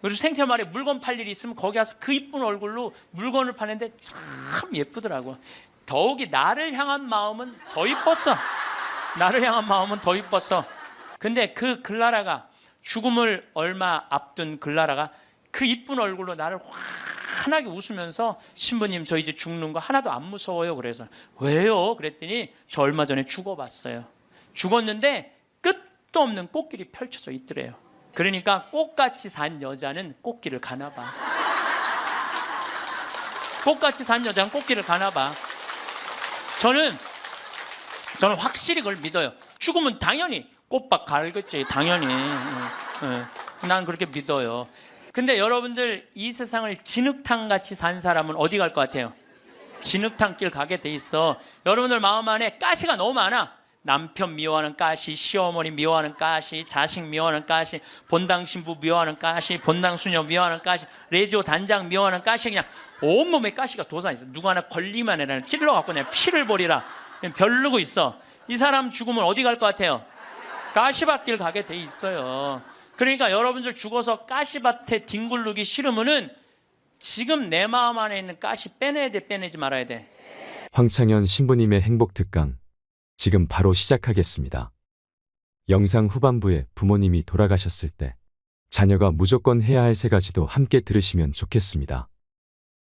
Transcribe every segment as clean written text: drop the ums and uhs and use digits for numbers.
그리고 생태마을에 물건 팔 일이 있으면 거기 가서 그 이쁜 얼굴로 물건을 파는데 참 예쁘더라고. 더욱이 나를 향한 마음은 더 이뻤어. 나를 향한 마음은 더 이뻤어. 근데 그 글라라가, 죽음을 얼마 앞둔 글라라가 그 이쁜 얼굴로 나를 환하게 웃으면서, 신부님 저 이제 죽는 거 하나도 안 무서워요. 그래서 왜요? 그랬더니 저 얼마 전에 죽어봤어요. 죽었는데 끝도 없는 꽃길이 펼쳐져 있더래요. 그러니까 꽃같이 산 여자는 꽃길을 가나 봐. 꽃같이 산 여자는 꽃길을 가나 봐. 저는 확실히 그걸 믿어요. 죽으면 당연히 꽃밭 갈겠지, 당연히. 난 그렇게 믿어요. 근데 여러분들, 이 세상을 진흙탕같이 산 사람은 어디 갈 것 같아요? 진흙탕길 가게 돼 있어. 여러분들 마음 안에 가시가 너무 많아. 남편 미워하는 가시, 시어머니 미워하는 가시, 자식 미워하는 가시, 본당 신부 미워하는 가시, 본당 수녀 미워하는 가시, 레지오 단장 미워하는 가시, 그냥 온몸에 가시가 도사 있어. 누구 하나 걸리만 해라 찔러갖고 그냥 피를 버리라 별르고 있어. 이 사람 죽으면 어디 갈 것 같아요? 가시밭길 가게 돼 있어요. 그러니까 여러분들 죽어서 가시밭에 뒹굴르기 싫으면은 지금 내 마음 안에 있는 가시 빼내야 돼, 빼내지 말아야 돼? 황창현 신부님의 행복 특강 지금 바로 시작하겠습니다. 영상 후반부에 부모님이 돌아가셨을 때 자녀가 무조건 해야 할 3가지도 함께 들으시면 좋겠습니다.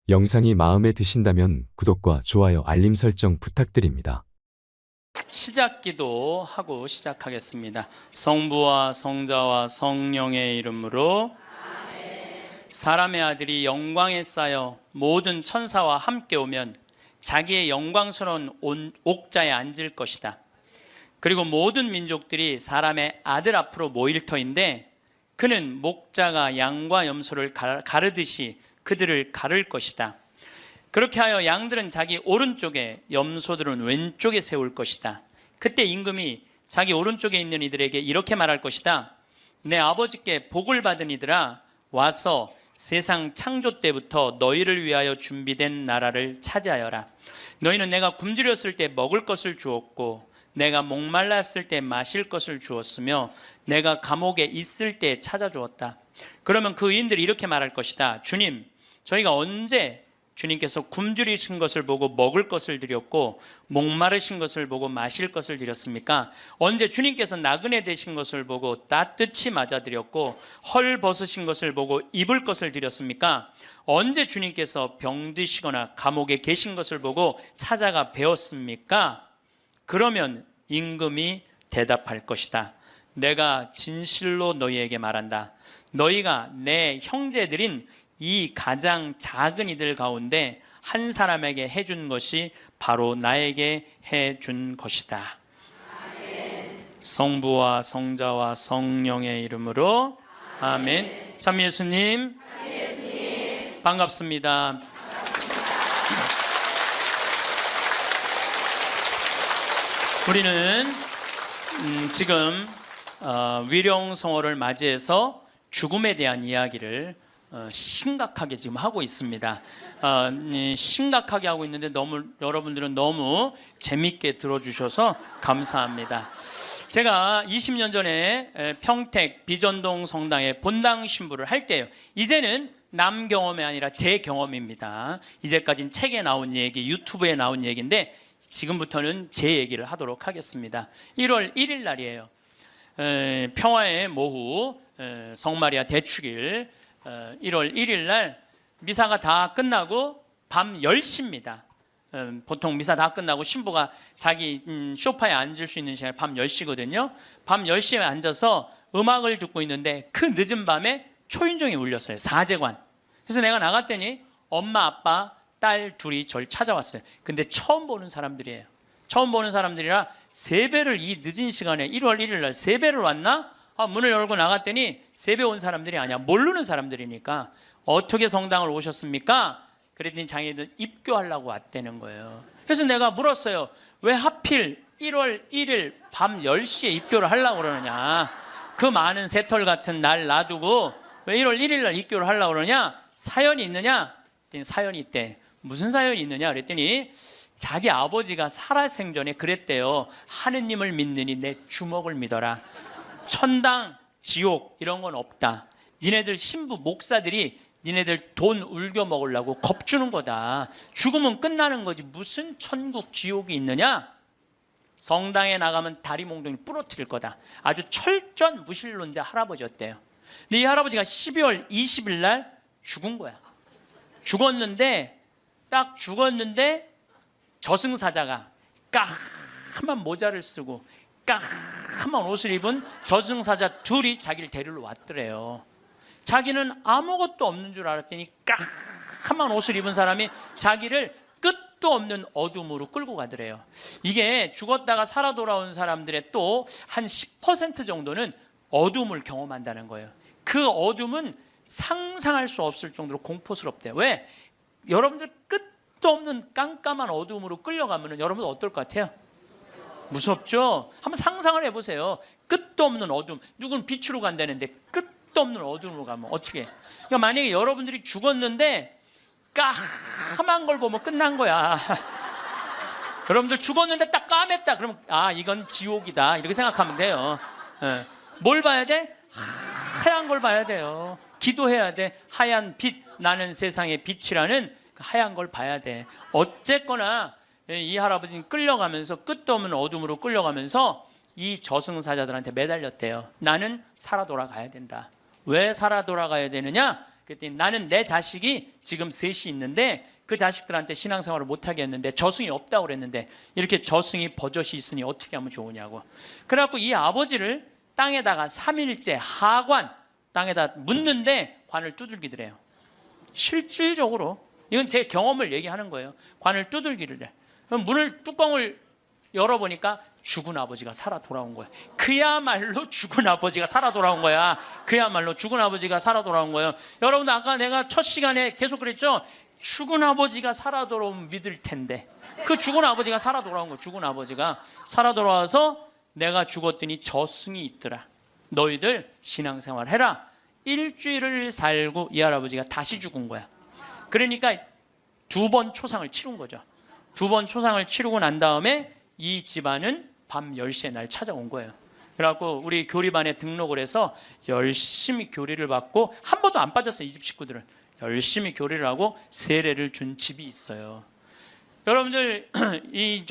영상이 마음에 드신다면 구독과 좋아요, 알림 설정 부탁드립니다. 시작기도 하고 시작하겠습니다. 성부와 성자와 성령의 이름으로. 사람의 아들이 영광에 쌓여 모든 천사와 함께 오면 자기의 영광스러운 옥자에 앉을 것이다. 그리고 모든 민족들이 사람의 아들 앞으로 모일 터인데 그는 목자가 양과 염소를 가르듯이 그들을 가를 것이다. 그렇게 하여 양들은 자기 오른쪽에, 염소들은 왼쪽에 세울 것이다. 그때 임금이 자기 오른쪽에 있는 이들에게 이렇게 말할 것이다. 내 아버지께 복을 받은 이들아, 와서 세상 창조 때부터 너희를 위하여 준비된 나라를 차지하여라. 너희는 내가 굶주렸을 때 먹을 것을 주었고, 내가 목말랐을 때 마실 것을 주었으며, 내가 감옥에 있을 때 찾아주었다. 그러면 그 의인들이 이렇게 말할 것이다. 주님, 저희가 언제 주님께서 굶주리신 것을 보고 먹을 것을 드렸고 목마르신 것을 보고 마실 것을 드렸습니까? 언제 주님께서 나그네 되신 것을 보고 따뜻히 맞아드렸고 헐 벗으신 것을 보고 입을 것을 드렸습니까? 언제 주님께서 병드시거나 감옥에 계신 것을 보고 찾아가 배웠습니까? 그러면 임금이 대답할 것이다. 내가 진실로 너희에게 말한다. 너희가 내 형제들인 이 가장 작은 이들 가운데 한 사람에게 해준 것이 바로 나에게 해준 것이다. 아멘. 성부와 성자와 성령의 이름으로 아멘. 참 예수님, 반갑습니다. 우리는 지금 위령성어를 맞이해서 죽음에 대한 이야기를 심각하게 지금 하고 있습니다. 심각하게 하고 있는데 여러분들은 너무 재밌게 들어주셔서 감사합니다. 제가 20년 전에 평택 비전동 성당에 본당 신부를 할 때요. 이제는 남 경험이 아니라 제 경험입니다. 이제까지는 책에 나온 얘기, 유튜브에 나온 얘기인데 지금부터는 제 얘기를 하도록 하겠습니다. 1월 1일 날이에요. 평화의 모후 성마리아 대축일 1월 1일 날 미사가 다 끝나고 밤 10시입니다. 보통 미사 다 끝나고 신부가 자기 소파에 앉을 수 있는 시간이 밤 10시거든요. 밤 10시에 앉아서 음악을 듣고 있는데 그 늦은 밤에 초인종이 울렸어요. 사제관. 그래서 내가 나갔더니 엄마, 아빠, 딸 둘이 절 찾아왔어요. 근데 처음 보는 사람들이에요. 처음 보는 사람들이라 세배를 이 늦은 시간에 1월 1일 날 세배를 왔나? 문을 열고 나갔더니 세배 온 사람들이 아니야. 모르는 사람들이니까 어떻게 성당을 오셨습니까? 그랬더니 자기들 입교하려고 왔다는 거예요. 그래서 내가 물었어요. 왜 하필 1월 1일 밤 10시에 입교를 하려고 그러느냐. 그 많은 새털 같은 날 놔두고 왜 1월 1일 날 입교를 하려고 그러냐. 사연이 있느냐? 그랬더니 사연이 있대. 무슨 사연이 있느냐 그랬더니 자기 아버지가 살아생전에 그랬대요. 하느님을 믿느니 내 주먹을 믿어라. 천당, 지옥 이런 건 없다. 니네들 신부 목사들이 니네들 돈 울겨 먹으려고 겁주는 거다. 죽으면 끝나는 거지 무슨 천국 지옥이 있느냐. 성당에 나가면 다리 몽둥이 부러뜨릴 거다. 아주 철저한 무신론자 할아버지였대요. 근데 이 할아버지가 12월 20일 날 죽은 거야. 죽었는데 딱 죽었는데 저승사자가 까만 모자를 쓰고 까만 옷을 입은 저승사자 둘이 자기를 데리러 왔더래요. 자기는 아무것도 없는 줄 알았더니 까만 옷을 입은 사람이 자기를 끝도 없는 어둠으로 끌고 가더래요. 이게 죽었다가 살아 돌아온 사람들의 또 한 10% 정도는 어둠을 경험한다는 거예요. 그 어둠은 상상할 수 없을 정도로 공포스럽대요. 왜? 여러분들 끝도 없는 깜깜한 어둠으로 끌려가면 여러분 어떨 것 같아요? 무섭죠? 한번 상상을 해보세요. 끝도 없는 어둠. 누군 빛으로 간다는데 끝도 없는 어둠으로 가면 어떻게? 그러니까 만약에 여러분들이 죽었는데 까만 걸 보면 끝난 거야. 여러분들 죽었는데 딱 까맸다. 그러면 아 이건 지옥이다. 이렇게 생각하면 돼요. 뭘 봐야 돼? 하얀 걸 봐야 돼요. 기도해야 돼. 하얀 빛 나는 세상의 빛이라는 하얀 걸 봐야 돼. 어쨌거나 이 할아버지는 끌려가면서 끝도 없는 어둠으로 끌려가면서 이 저승사자들한테 매달렸대요. 나는 살아 돌아가야 된다. 왜 살아 돌아가야 되느냐? 그랬더니 나는 내 자식이 지금 셋이 있는데 그 자식들한테 신앙생활을 못하게 했는데 저승이 없다고 그랬는데 이렇게 저승이 버젓이 있으니 어떻게 하면 좋으냐고. 그래갖고 이 아버지를 땅에다가 3일째 하관 땅에다 묻는데 관을 두들기더래요. 실질적으로 이건 제 경험을 얘기하는 거예요. 관을 두들기를 해. 문을 뚜껑을 열어보니까 죽은 아버지가 살아 돌아온 거야. 그야말로 죽은 아버지가 살아 돌아온 거야. 그야말로 죽은 아버지가 살아 돌아온 거예요. 여러분들 아까 내가 첫 시간에 계속 그랬죠. 죽은 아버지가 살아 돌아오면 믿을 텐데 그 죽은 아버지가 살아 돌아온 거야. 죽은 아버지가 살아 돌아와서 내가 죽었더니 저승이 있더라. 너희들 신앙생활 해라. 일주일을 살고 이 할아버지가 다시 죽은 거야. 그러니까 2번 초상을 치른 거죠. 2번 초상을 치르고 난 다음에 이 집안은 밤 10시에 날 찾아온 거예요. 그래갖고 우리 교리반에 등록을 해서 열심히 교리를 받고 한 번도 안 빠졌어요. 이 집 식구들은 열심히 교리를 하고 세례를 준 집이 있어요. 여러분들 이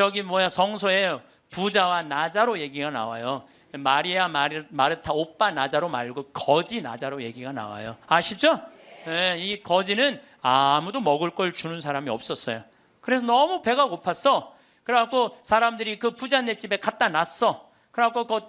성서에 부자와 나자로 얘기가 나와요. 마리아 마르타 오빠 나자로 말고 거지 나자로 얘기가 나와요. 아시죠? 네, 이 거지는 아무도 먹을 걸 주는 사람이 없었어요. 그래서 너무 배가 고팠어. 그래갖고 사람들이 그 부자네 집에 갖다 놨어. 그래갖고 그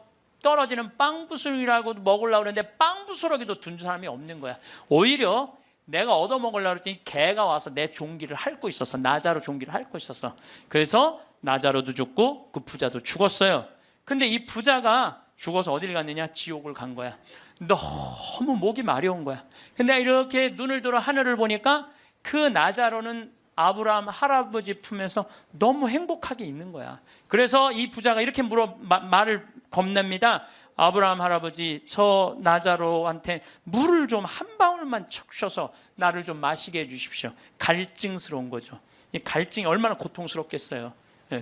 떨어지는 빵부스러기라고 먹으려고 그랬는데 빵부스러기도 둔 사람이 없는 거야. 오히려 내가 얻어먹으려고 그랬더니 개가 와서 내 종기를 핥고 있었어. 나자로 종기를 핥고 있었어. 그래서 나자로도 죽고 그 부자도 죽었어요. 근데 이 부자가 죽어서 어딜 갔느냐? 지옥을 간 거야. 너무 목이 마려운 거야. 근데 이렇게 눈을 들어 하늘을 보니까 그 나자로는 아브라함 할아버지 품에서 너무 행복하게 있는 거야. 그래서 이 부자가 이렇게 말을 건넵니다. 아브라함 할아버지, 저 나자로한테 물을 좀 한 방울만 축셔서 나를 좀 마시게 해주십시오. 갈증스러운 거죠. 이 갈증이 얼마나 고통스럽겠어요.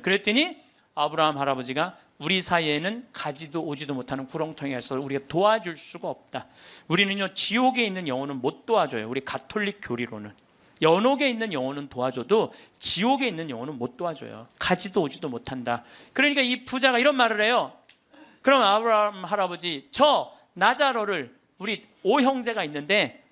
그랬더니 아브라함 할아버지가 우리 사이에는 가지도 오지도 못하는 구렁텅이가 있어서 우리가 도와줄 수가 없다. 우리는요 지옥에 있는 영혼은 못 도와줘요. 우리 가톨릭 교리로는 연옥에 있는 영혼은 도와줘도 지옥에 있는 영혼은 못 도와줘요. 가지도 오지도 못한다. 그러니까 이 부자가 이런 말을 해요. 그럼 아브라함 할아버지, 저 나자로를 우리 5형제가 있는데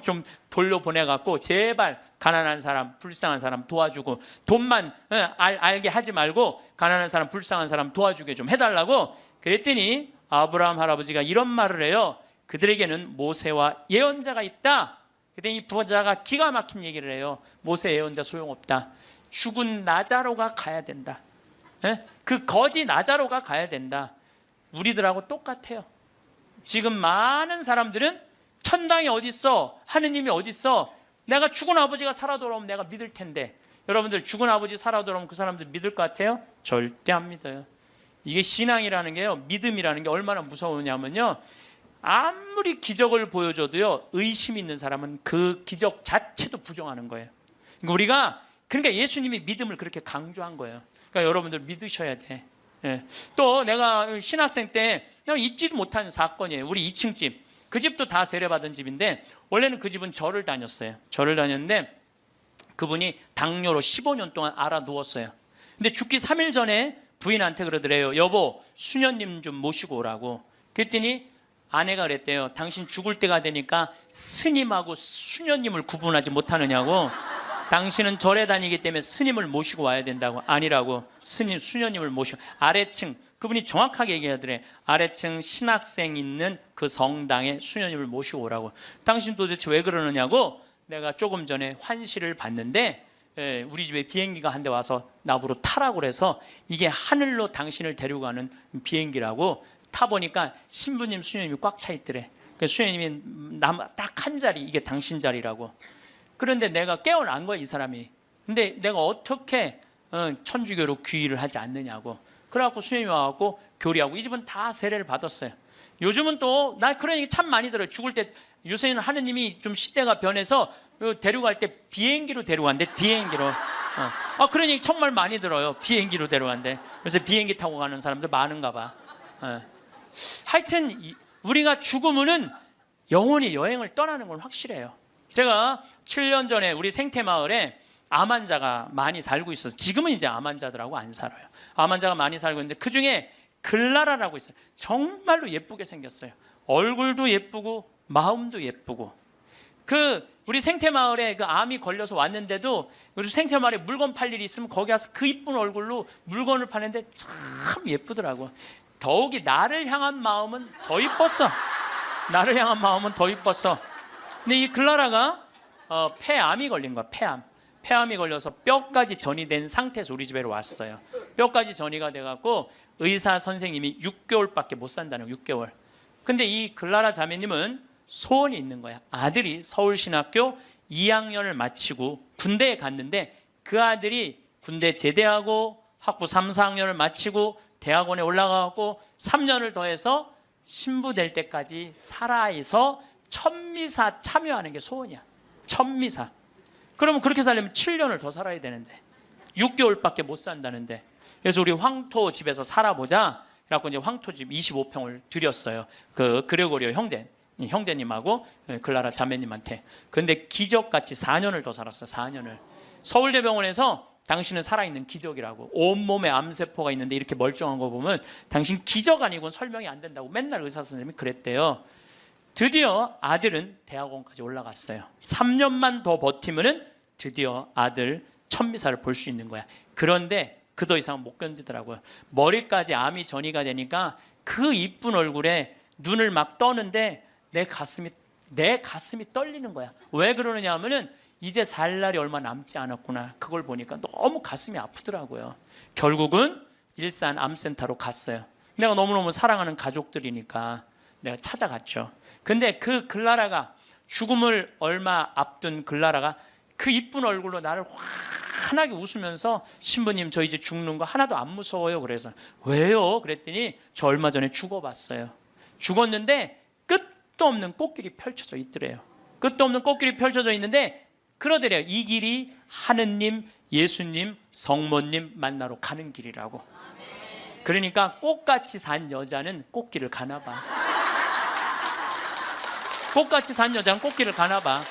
좀 돌려보내갖고 제발 가난한 사람, 불쌍한 사람 도와주고 돈만 알게 하지 말고 가난한 사람, 불쌍한 사람 도와주게 좀 해달라고. 그랬더니 아브라함 할아버지가 이런 말을 해요. 그들에게는 모세와 예언자가 있다. 그랬더니 이 부자가 기가 막힌 얘기를 해요. 모세 예언자 소용없다. 죽은 나자로가 가야 된다. 그 거지 나자로가 가야 된다. 우리들하고 똑같아요. 지금 많은 사람들은 천당이 어딨어? 하느님이 어딨어? 내가 죽은 아버지가 살아 돌아오면 내가 믿을 텐데. 여러분들 죽은 아버지 살아 돌아오면 그 사람들 믿을 것 같아요? 절대 안 믿어요. 이게 신앙이라는 게요, 믿음이라는 게 얼마나 무서우냐면요, 아무리 기적을 보여줘도요 의심 있는 사람은 그 기적 자체도 부정하는 거예요. 그러니까 예수님이 믿음을 그렇게 강조한 거예요. 그러니까 여러분들 믿으셔야 돼. 또 내가 신학생 때 그냥 잊지도 못하는 사건이에요. 우리 2층 집. 그 집도 다 세례받은 집인데 원래는 그 집은 절을 다녔어요. 절을 다녔는데 그분이 당뇨로 15년 동안 알아 누웠어요. 근데 죽기 3일 전에 부인한테 그러더래요. 여보, 수녀님 좀 모시고 오라고. 그랬더니 아내가 그랬대요. 당신 죽을 때가 되니까 스님하고 수녀님을 구분하지 못하느냐고. 당신은 절에 다니기 때문에 스님을 모시고 와야 된다고. 아니라고. 스님, 수녀님을 모시고. 아래층, 그분이 정확하게 얘기하더래. 아래층 신학생 있는 그 성당에 수녀님을 모시고 오라고. 당신 도대체 왜 그러느냐고. 내가 조금 전에 환시를 봤는데 우리 집에 비행기가 한 대 와서 나보러 타라고 그래서 이게 하늘로 당신을 데리고 가는 비행기라고. 타보니까 신부님, 수녀님이 꽉 차 있더래. 그래서 수녀님이 딱 한 자리, 이게 당신 자리라고. 그런데 내가 깨어난 거야, 이 사람이. 근데 내가 어떻게 천주교로 귀의를 하지 않느냐고. 그래갖고 수녀님이 와갖고 교리하고, 이 집은 다 세례를 받았어요. 요즘은 또 나 그런 얘기 참 많이 들어요. 죽을 때 요새는 하느님이 좀 시대가 변해서 데려갈 때 비행기로 데려간대. 비행기로. 그런 얘기 정말 많이 들어요. 비행기로 데려간대. 요새 비행기 타고 가는 사람들 많은가 봐. 하여튼 우리가 죽으면은 영원히 여행을 떠나는 건 확실해요. 제가 7년 전에 우리 생태마을에 암 환자가 많이 살고 있어서, 지금은 이제 암 환자들하고 안 살아요. 암 환자가 많이 살고 있는데 그 중에 글라라라고 있어요. 정말로 예쁘게 생겼어요. 얼굴도 예쁘고 마음도 예쁘고. 우리 생태마을에 그 암이 걸려서 왔는데도 우리 생태마을에 물건 팔 일이 있으면 거기 가서 그 이쁜 얼굴로 물건을 파는데 참 예쁘더라고. 더욱이 나를 향한 마음은 더 이뻤어. 나를 향한 마음은 더 이뻤어. 근데 이 글라라가 폐암이 걸린 거야. 폐암이 걸려서 뼈까지 전이 된 상태에서 우리 집에 왔어요. 뼈까지 전이가 돼갖고 의사 선생님이 6개월밖에 못 산다는 거예요. 6개월. 근데 이 글라라 자매님은 소원이 있는 거야. 아들이 서울신학교 2학년을 마치고 군대에 갔는데 그 아들이 군대 제대하고 학부 3, 4학년을 마치고 대학원에 올라가고 3년을 더해서 신부 될 때까지 살아서 천미사 참여하는 게 소원이야. 천미사. 그러면 그렇게 살려면 7년을 더 살아야 되는데 6개월밖에 못 산다는데. 그래서 우리 황토 집에서 살아보자. 그래갖고 이제 황토 집 25평을 드렸어요. 그 그레고리오 형제님하고 글라라 자매님한테. 근데 기적같이 4년을 더 살았어요. 4년을. 서울대병원에서 당신은 살아있는 기적이라고. 온몸에 암세포가 있는데 이렇게 멀쩡한 거 보면 당신 기적 아니고는 설명이 안 된다고 맨날 의사 선생님이 그랬대요. 드디어 아들은 대학원까지 올라갔어요. 3년만 더 버티면은 드디어 아들 천미사를 볼 수 있는 거야. 그런데 그 더 이상은 못 견디더라고요. 머리까지 암이 전이가 되니까 그 이쁜 얼굴에 눈을 막 떠는데 내 가슴이 떨리는 거야. 왜 그러느냐 하면은 이제 살 날이 얼마 남지 않았구나. 그걸 보니까 너무 가슴이 아프더라고요. 결국은 일산 암센터로 갔어요. 내가 너무너무 사랑하는 가족들이니까 내가 찾아갔죠. 근데 그 글라라가, 죽음을 얼마 앞둔 글라라가 그 이쁜 얼굴로 나를 환하게 웃으면서 신부님 저 이제 죽는 거 하나도 안 무서워요. 그래서 왜요? 그랬더니 저 얼마 전에 죽어봤어요. 죽었는데 끝도 없는 꽃길이 펼쳐져 있더래요. 끝도 없는 꽃길이 펼쳐져 있는데 그러더래요. 이 길이 하느님, 예수님, 성모님 만나러 가는 길이라고. 그러니까 꽃같이 산 여자는 꽃길을 가나 봐. 꽃같이 산 여자는 꽃길을 가나 봐.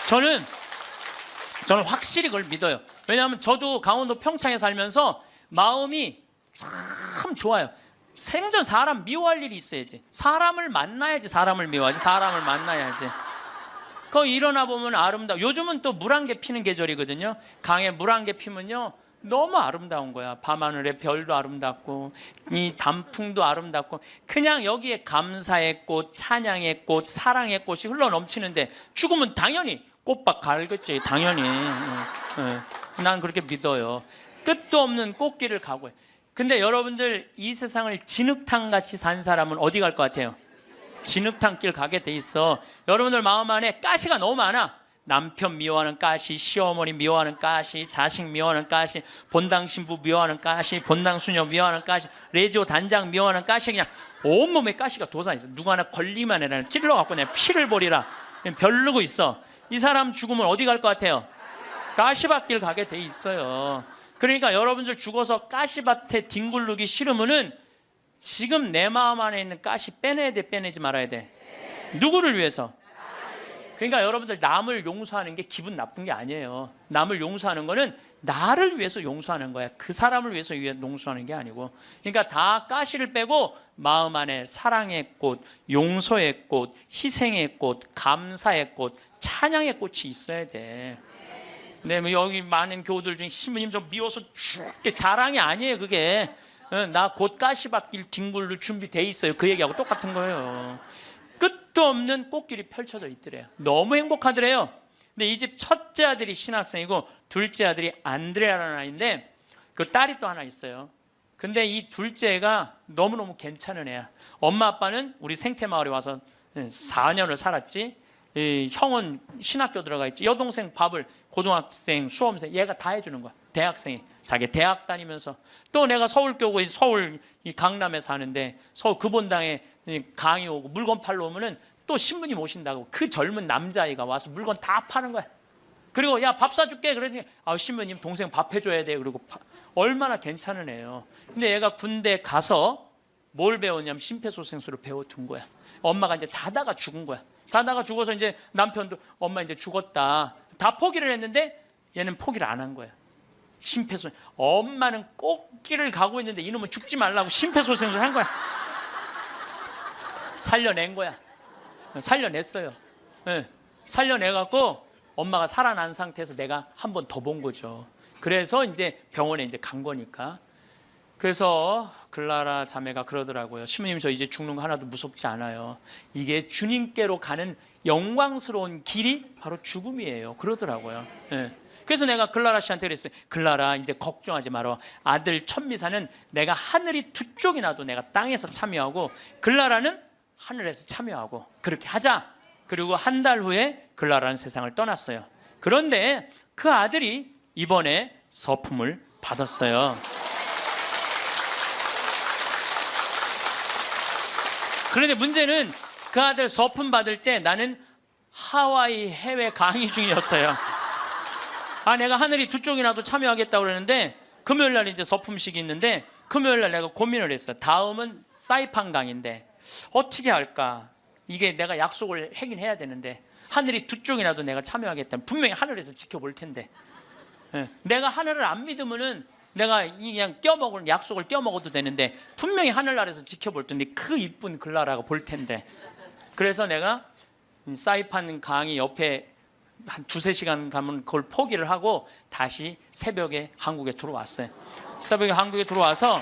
저는 확실히 그걸 믿어요. 왜냐하면 저도 강원도 평창에 살면서 마음이 참 좋아요. 생전 사람 미워할 일이 있어야지. 사람을 만나야지 사람을 미워하지. 사람을 만나야지. 거기 일어나 보면 아름다워. 요즘은 또 물안개 피는 계절이거든요. 강에 물안개 피면요 너무 아름다운 거야. 밤하늘의 별도 아름답고 이 단풍도 아름답고 그냥 여기에 감사의 꽃, 찬양의 꽃, 사랑의 꽃이 흘러넘치는데 죽으면 당연히 꽃밭 갈겠지. 당연히. 난 그렇게 믿어요. 끝도 없는 꽃길을 가고. 근데 여러분들 이 세상을 진흙탕같이 산 사람은 어디 갈 것 같아요? 진흙탕 길 가게 돼 있어. 여러분들 마음 안에 가시가 너무 많아. 남편 미워하는 가시, 시어머니 미워하는 가시, 자식 미워하는 가시, 본당 신부 미워하는 가시, 본당 수녀 미워하는 가시, 레지오 단장 미워하는 가시. 그냥 온몸에 가시가 돋아있어. 누구 하나 걸리면 해라 찔러갖고 그냥 피를 버리라 별르고 있어. 이 사람 죽으면 어디 갈 것 같아요? 가시밭길 가게 돼 있어요. 그러니까 여러분들 죽어서 가시밭에 뒹굴르기 싫으면은 지금 내 마음 안에 있는 가시 빼내야 돼, 빼내지 말아야 돼? 누구를 위해서? 그러니까 여러분들 남을 용서하는 게 기분 나쁜 게 아니에요. 남을 용서하는 거는 나를 위해서 용서하는 거야. 그 사람을 위해서 용서하는 게 아니고. 그러니까 다 가시를 빼고 마음 안에 사랑의 꽃, 용서의 꽃, 희생의 꽃, 감사의 꽃, 찬양의 꽃이 있어야 돼. 근데 뭐 여기 많은 교우들 중에 신부님 좀 미워서 죽게 자랑이 아니에요. 그게 나 곧 가시 받길 뒹굴로 준비돼 있어요. 그 얘기하고 똑같은 거예요. 끝도 없는 꽃길이 펼쳐져 있더래요. 너무 행복하더래요. 근데 이 집 첫째 아들이 신학생이고 둘째 아들이 안드레아라는 아이인데 그 딸이 또 하나 있어요. 근데 이 둘째가 너무너무 괜찮은 애야. 엄마 아빠는 우리 생태마을에 와서 4년을 살았지. 이 형은 신학교 들어가 있지. 여동생 밥을 고등학생, 수험생 얘가 다 해주는 거야. 대학생이 자기 대학 다니면서. 또 내가 서울교구 서울 이 강남에 사는데 서울 금본당에 강의 오고 물건 팔러 오면은 또 신부님 오신다고 그 젊은 남자아이가 와서 물건 다 파는 거야. 그리고 야 밥 사줄게 그러니 신부님 동생 밥 해줘야 돼. 그리고 얼마나 괜찮은 애예요. 근데 얘가 군대 가서 뭘 배웠냐면 심폐소생술을 배워둔 거야. 엄마가 이제 자다가 죽은 거야. 자다가 죽어서 이제 남편도 엄마 이제 죽었다 다 포기를 했는데 얘는 포기를 안 한 거야. 심폐소생. 엄마는 꽃길을 가고 있는데 이놈은 죽지 말라고 심폐소생술 한 거야. 살려낸 거야. 살려냈어요. 네. 살려내갖고 엄마가 살아난 상태에서 내가 한 번 더 본 거죠. 그래서 이제 병원에 이제 간 거니까. 그래서 글라라 자매가 그러더라고요. 신부님 저 이제 죽는 거 하나도 무섭지 않아요. 이게 주님께로 가는 영광스러운 길이 바로 죽음이에요. 그러더라고요. 네. 그래서 내가 글라라 씨한테 그랬어요. 글라라 이제 걱정하지 마라. 아들 천미사는 내가 하늘이 두 쪽이 나도 내가 땅에서 참여하고 글라라는 하늘에서 참여하고 그렇게 하자. 그리고 한 달 후에 글라라는 세상을 떠났어요. 그런데 그 아들이 이번에 서품을 받았어요. 그런데 문제는 그 아들 서품 받을 때 나는 하와이 해외 강의 중이었어요. 내가 하늘이 두 쪽이나도 참여하겠다고 그러는데 금요일 날 이제 서품식이 있는데 금요일 날 내가 고민을 했어. 다음은 사이판 강의인데 어떻게 할까? 이게 내가 약속을 하긴 해야 되는데 하늘이 두 쪽이나도 내가 참여하겠다면 분명히 하늘에서 지켜볼 텐데 내가 하늘을 안 믿으면은 내가 그냥 껴먹을 약속을 껴먹어도 되는데 분명히 하늘나라에서 지켜볼 텐데 그 이쁜 글라라가 볼 텐데 그래서 내가 사이판 강의 옆에 한 2-3시간 가면 그걸 포기를 하고 다시 새벽에 한국에 들어왔어요. 새벽에 한국에 들어와서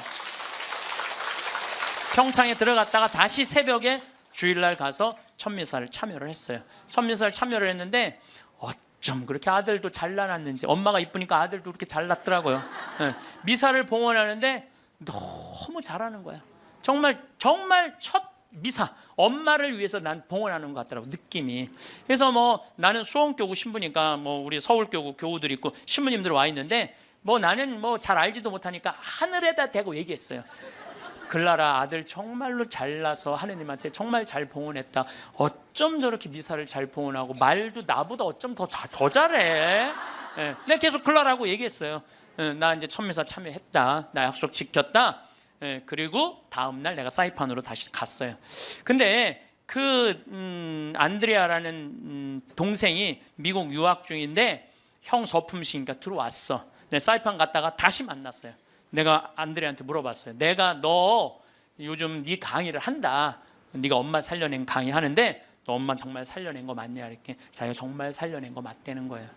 평창에 들어갔다가 다시 새벽에 주일날 가서 천미사를 참여를 했어요. 천미사를 참여를 했는데 어쩜 그렇게 아들도 잘나놨는지 엄마가 이쁘니까 아들도 그렇게 잘났더라고요. 미사를 봉헌하는데 너무 잘하는 거야. 정말 첫 미사 엄마를 위해서 난 봉헌하는 것 같더라고 느낌이. 그래서 뭐 나는 수원교구 신부니까 뭐 우리 서울교구 교우들 있고 신부님들 와 있는데 뭐 나는 뭐 잘 알지도 못하니까 하늘에다 대고 얘기했어요. 글라라 아들 정말로 잘나서 하느님한테 정말 잘 봉헌했다. 어쩜 저렇게 미사를 잘 봉헌하고 말도 나보다 어쩜 더 잘해. 내가 계속 글라라고 얘기했어요. 나 이제 천미사 참여했다. 나 약속 지켰다. 그리고 다음 날 내가 사이판으로 다시 갔어요. 근데 그 안드레아라는 동생이 미국 유학 중인데 형 서품식이니까 들어왔어. 내 사이판 갔다가 다시 만났어요. 내가 안드레한테 물어봤어요. 내가 너 요즘 네 강의를 한다. 네가 엄마 살려낸 강의 하는데 너 엄마 정말 살려낸 거 맞냐? 이렇게 자기가 정말 살려낸 거 맞다는 거예요.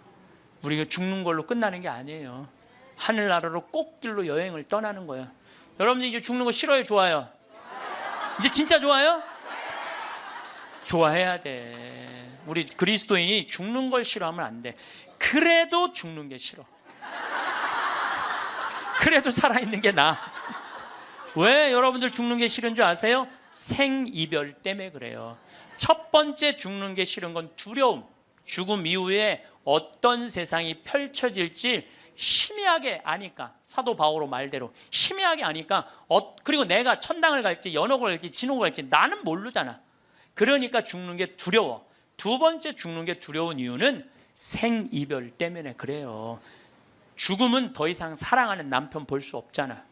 우리가 죽는 걸로 끝나는 게 아니에요. 하늘나라로 꽃길로 여행을 떠나는 거예요. 여러분들 이제 죽는 거 싫어요? 좋아요? 이제 진짜 좋아요? 좋아해야 돼. 우리 그리스도인이 죽는 걸 싫어하면 안 돼. 그래도 죽는 게 싫어. 그래도 살아있는 게 나아. 왜 여러분들 죽는 게 싫은 줄 아세요? 생이별 때문에 그래요. 첫 번째 죽는 게 싫은 건 두려움. 죽음 이후에 어떤 세상이 펼쳐질지 희미하게 아니까. 사도 바오로 말대로 희미하게 아니까 그리고 내가 천당을 갈지 연옥을 갈지 진옥을 갈지 나는 모르잖아. 그러니까 죽는 게 두려워. 두 번째 죽는 게 두려운 이유는 생이별 때문에 그래요. 죽음은 더 이상 사랑하는 남편 볼 수 없잖아.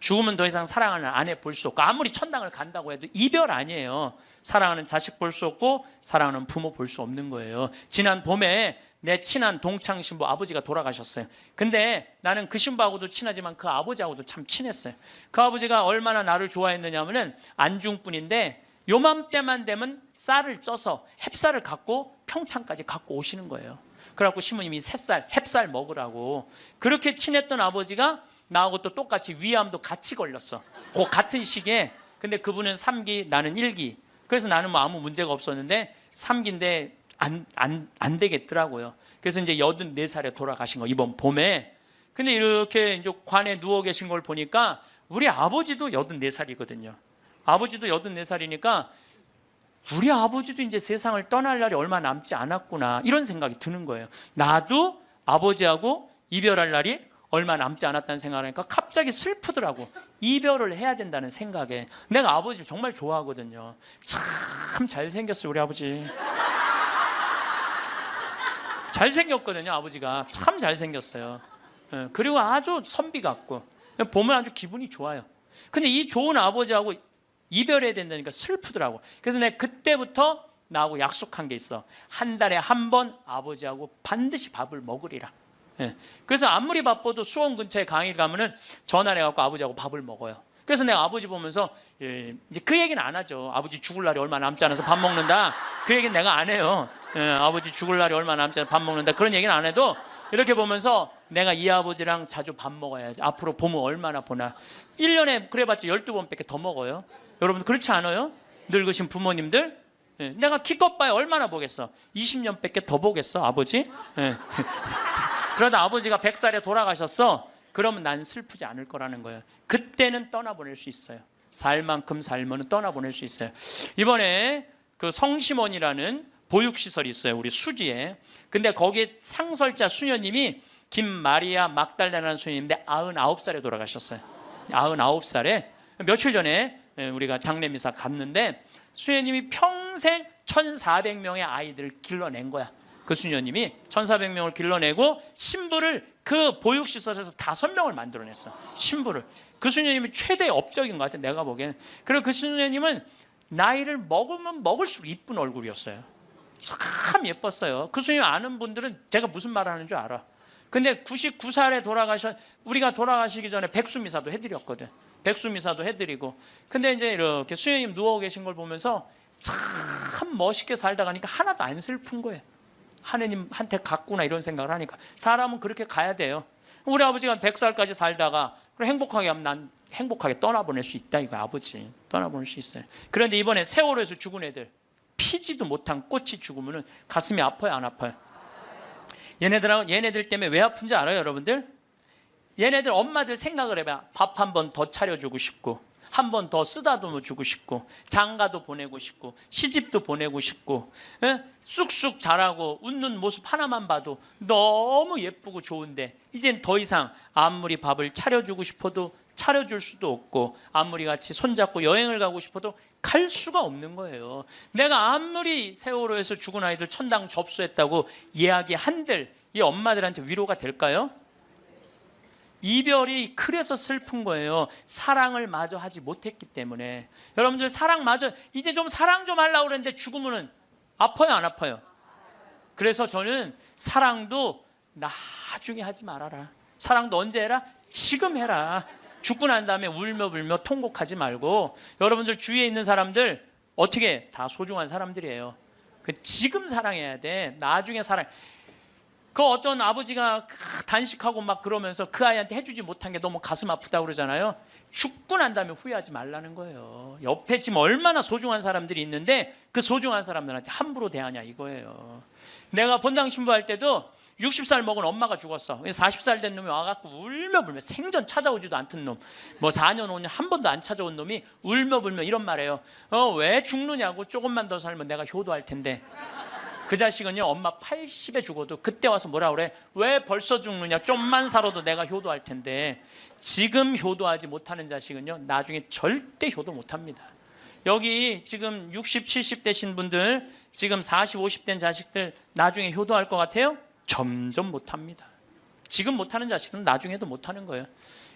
죽으면 더 이상 사랑하는 아내 볼 수 없고 아무리 천당을 간다고 해도 이별 아니에요. 사랑하는 자식 볼 수 없고 사랑하는 부모 볼 수 없는 거예요. 지난 봄에 내 친한 동창 신부 아버지가 돌아가셨어요. 근데 나는 그 신부하고도 친하지만 그 아버지하고도 참 친했어요. 그 아버지가 얼마나 나를 좋아했느냐면은 안중분인데 요맘때만 되면 쌀을 쪄서 햅쌀을 갖고 평창까지 갖고 오시는 거예요. 그래갖고 신부님이 새쌀, 햅쌀 먹으라고. 그렇게 친했던 아버지가 나하고 또 똑같이 위암도 같이 걸렸어. 그 같은 시기에. 근데 그분은 3기, 나는 1기. 그래서 나는 뭐 아무 문제가 없었는데 3기인데 안 되겠더라고요. 그래서 이제 84살에 돌아가신 거, 이번 봄에. 근데 이렇게 이제 관에 누워 계신 걸 보니까 우리 아버지도 84살이거든요. 아버지도 84살이니까 우리 아버지도 이제 세상을 떠날 날이 얼마 남지 않았구나, 이런 생각이 드는 거예요. 나도 아버지하고 이별할 날이 얼마 남지 않았다는 생각을 하니까 갑자기 슬프더라고. 이별을 해야 된다는 생각에. 내가 아버지를 정말 좋아하거든요. 참 잘생겼어요, 우리 아버지. 잘생겼거든요, 아버지가. 참 잘생겼어요. 그리고 아주 선비 같고 보면 아주 기분이 좋아요. 근데 이 좋은 아버지하고 이별해야 된다니까 슬프더라고. 그래서 내가 그때부터 나하고 약속한 게 있어. 한 달에 한 번 아버지하고 반드시 밥을 먹으리라. 그래서 아무리 바빠도 수원 근처에 강의 가면은 전화를 해갖고 아버지하고 밥을 먹어요. 그래서 내가 아버지 보면서 이제 그 얘기는 안 하죠. 아버지 죽을 날이 얼마 남지 않아서 밥 먹는다, 그 얘기는 내가 안 해요. 아버지 죽을 날이 얼마 남지 않아서 밥 먹는다, 그런 얘기는 안 해도 이렇게 보면서 내가 이 아버지랑 자주 밥 먹어야지. 앞으로 봄은 얼마나 보나. 1년에 그래봤자 12번밖에 더 먹어요. 여러분 그렇지 않아요? 늙으신 부모님들. 내가 기껏 봐야 얼마나 보겠어. 20년밖에 더 보겠어, 아버지? 그러다 아버지가 100살에 돌아가셨어. 그러면 난 슬프지 않을 거라는 거예요. 그때는 떠나보낼 수 있어요. 살 만큼 살면 떠나보낼 수 있어요. 이번에 그 성심원이라는 보육시설이 있어요, 우리 수지에. 근데 거기에 상설자 수녀님이 김마리아 막달레나라는 수녀님인데 99살에 돌아가셨어요. 99살에. 며칠 전에 우리가 장례미사 갔는데 수녀님이 평생 1400명의 아이들을 길러낸 거야. 그 수녀님이 1400명을 길러내고 신부를 그 보육시설에서 5명을 만들어냈어. 신부를. 그 수녀님이 최대의 업적인 것 같아, 내가 보기에는. 그리고 그 수녀님은 나이를 먹으면 먹을수록 이쁜 얼굴이었어요. 참 예뻤어요. 그 수녀님 아는 분들은 제가 무슨 말 하는 줄 알아. 근데 99살에 우리가 돌아가시기 전에 백수미사도 해드렸거든. 백수미사도 해드리고. 근데 이제 이렇게 수녀님 누워 계신 걸 보면서 참 멋있게 살다 가니까 하나도 안 슬픈 거예요. 하느님한테 갔구나, 이런 생각을 하니까. 사람은 그렇게 가야 돼요. 우리 아버지가 100살까지 살다가 행복하게 하면 난 행복하게 떠나보낼 수 있다, 이거 아버지. 떠나보낼 수 있어요. 그런데 이번에 세월호에서 죽은 애들, 피지도 못한 꽃이 죽으면 가슴이 아파요, 안 아파요? 얘네들 때문에 왜 아픈지 알아요, 여러분들? 얘네들 엄마들 생각을 해봐. 밥 한 번 더 차려주고 싶고, 한 번 더 쓰다듬어 주고 싶고, 장가도 보내고 싶고, 시집도 보내고 싶고, 쑥쑥 자라고 웃는 모습 하나만 봐도 너무 예쁘고 좋은데 이젠 더 이상 아무리 밥을 차려주고 싶어도 차려줄 수도 없고, 아무리 같이 손잡고 여행을 가고 싶어도 갈 수가 없는 거예요. 내가 아무리 세월호에서 죽은 아이들 천당 접수했다고 이야기한들 이 엄마들한테 위로가 될까요? 이별이 그래서 슬픈 거예요. 사랑을 마저 하지 못했기 때문에. 여러분들 사랑 마저, 이제 좀 사랑 좀 하려고 그랬는데 죽으면 아파요, 안 아파요? 그래서 저는 사랑도 나중에 하지 말아라. 사랑도 언제 해라? 지금 해라. 죽고 난 다음에 울며 불며 통곡하지 말고. 여러분들 주위에 있는 사람들 어떻게 다 소중한 사람들이에요. 지금 사랑해야 돼. 나중에 사랑. 그 어떤 아버지가 단식하고 막 그러면서 그 아이한테 해주지 못한 게 너무 가슴 아프다고 그러잖아요. 죽고 난 다음에 후회하지 말라는 거예요. 옆에 지금 얼마나 소중한 사람들이 있는데 그 소중한 사람들한테 함부로 대하냐, 이거예요. 내가 본당 신부할 때도 60살 먹은 엄마가 죽었어. 40살 된 놈이 와갖고 울며 불며, 생전 찾아오지도 않던 놈, 뭐 4년 5년 한 번도 안 찾아온 놈이 울며 불며 이런 말해요. 왜 죽느냐고. 조금만 더 살면 내가 효도할 텐데. 그 자식은요, 엄마 80에 죽어도 그때 와서 뭐라 그래? 왜 벌써 죽느냐? 좀만 살아도 내가 효도할 텐데. 지금 효도하지 못하는 자식은요, 나중에 절대 효도 못합니다. 여기 지금 60, 70 되신 분들, 지금 40, 50 된 자식들 나중에 효도할 것 같아요? 점점 못합니다. 지금 못하는 자식은 나중에도 못하는 거예요.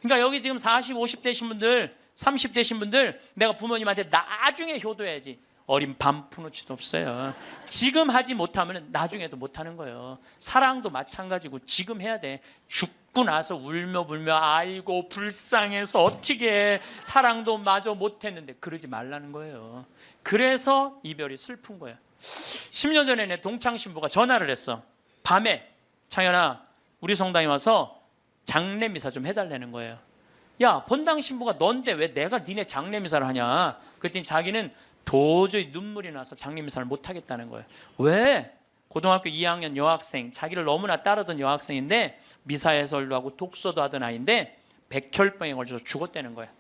그러니까 여기 지금 40, 50 되신 분들, 30 되신 분들, 내가 부모님한테 나중에 효도해야지. 어린 반푼어치도 없어요. 지금 하지 못하면 나중에도 못하는 거예요. 사랑도 마찬가지고 지금 해야 돼. 죽고 나서 울며 불며 아이고 불쌍해서 어떻게 해. 사랑도 마저 못했는데 그러지 말라는 거예요. 그래서 이별이 슬픈 거예요. 10년 전에 내 동창 신부가 전화를 했어. 밤에 창현아 우리 성당에 와서 장례 미사 좀 해달라는 거예요. 야 본당 신부가 넌데 왜 내가 니네 장례 미사를 하냐. 그랬더니 자기는 도저히 눈물이 나서 장례 미사를 못 하겠다는 거예요. 왜? 고등학교 2학년 여학생, 자기를 너무나 따르던 여학생인데 미사 해설도 하고 독서도 하던 아이인데 백혈병에 걸려서 죽었다는 거예요.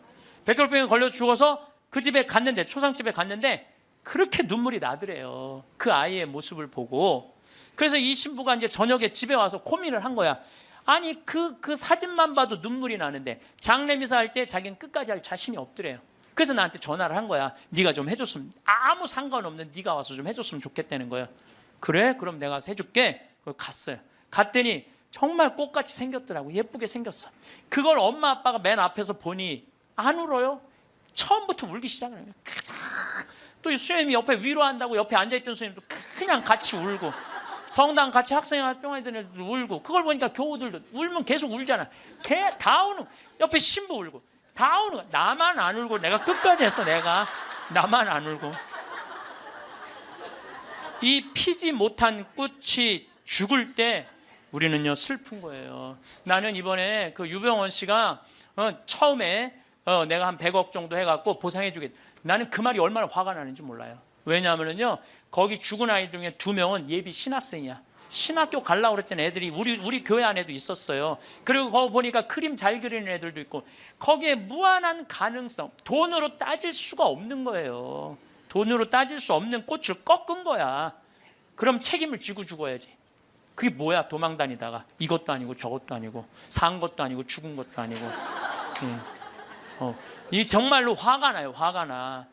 백혈병에 걸려서 죽어서 그 집에 갔는데, 초상집에 갔는데 그렇게 눈물이 나더래요. 그 아이의 모습을 보고. 그래서 이 신부가 이제 저녁에 집에 와서 고민을 한 거야. 아니 그 사진만 봐도 눈물이 나는데 장례 미사 할 때 자기는 끝까지 할 자신이 없더래요. 그래서 나한테 전화를 한 거야. 네가 좀 해줬으면, 아무 상관없는 네가 와서 좀 해줬으면 좋겠다는 거예요. 그래? 그럼 내가 가서 해줄게. 갔어요. 갔더니 정말 꽃같이 생겼더라고. 예쁘게 생겼어. 그걸 엄마 아빠가 맨 앞에서 보니 안 울어요. 처음부터 울기 시작을 해요. 또 수녀님이 옆에 위로한다고 옆에 앉아있던 수녀님도 그냥 같이 울고, 성당 같이 학생활동하던 애들도 울고, 그걸 보니까 교우들도 울면 계속 울잖아. 다 우는, 옆에 신부 울고 다 우는 거야. 나만 안 울고 내가 끝까지 했어. 나만 안 울고. 이 피지 못한 꽃이 죽을 때 우리는요 슬픈 거예요. 나는 이번에 그 유병원 씨가 처음에 내가 한 100억 정도 해갖고 보상해 주겠다. 나는 그 말이 얼마나 화가 나는지 몰라요. 왜냐하면요 거기 죽은 아이 중에 2명은 예비 신학생이야. 신학교 가려고 그랬던 애들이 우리 교회 안에도 있었어요. 그리고 거기 보니까 그림 잘 그리는 애들도 있고, 거기에 무한한 가능성, 돈으로 따질 수가 없는 거예요. 돈으로 따질 수 없는 꽃을 꺾은 거야. 그럼 책임을 지고 죽어야지. 그게 뭐야? 도망 다니다가 이것도 아니고 저것도 아니고 산 것도 아니고 죽은 것도 아니고. 이 정말로 화가 나요. 화가 나.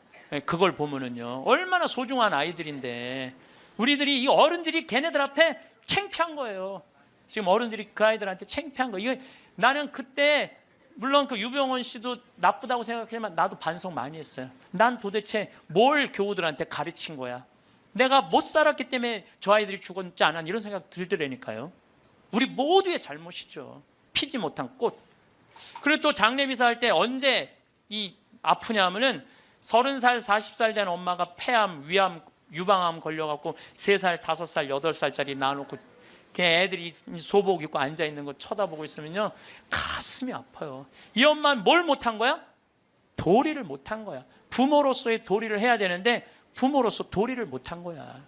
그걸 보면은요 얼마나 소중한 아이들인데 우리들이, 이 어른들이 걔네들 앞에 창피한 거예요. 지금 어른들이 그 아이들한테 창피한 거예요. 이거 나는 그때 물론 그 유병원 씨도 나쁘다고 생각하지만 나도 반성 많이 했어요. 난 도대체 뭘 교우들한테 가르친 거야. 내가 못 살았기 때문에 저 아이들이 죽었지 않았나 이런 생각 들더라니까요. 우리 모두의 잘못이죠. 피지 못한 꽃. 그리고 또 장례미사 할 때 언제 이 아프냐 하면은 30살, 40살 된 엄마가 폐암, 위암, 유방암 걸려갖고 3살, 5살, 8살짜리 낳아놓고 애들이 소복 입고 앉아있는 거 쳐다보고 있으면요 가슴이 아파요. 이 엄마는 뭘 못한 거야? 도리를 못한 거야. 부모로서의 도리를 해야 되는데 부모로서 도리를 못한 거야.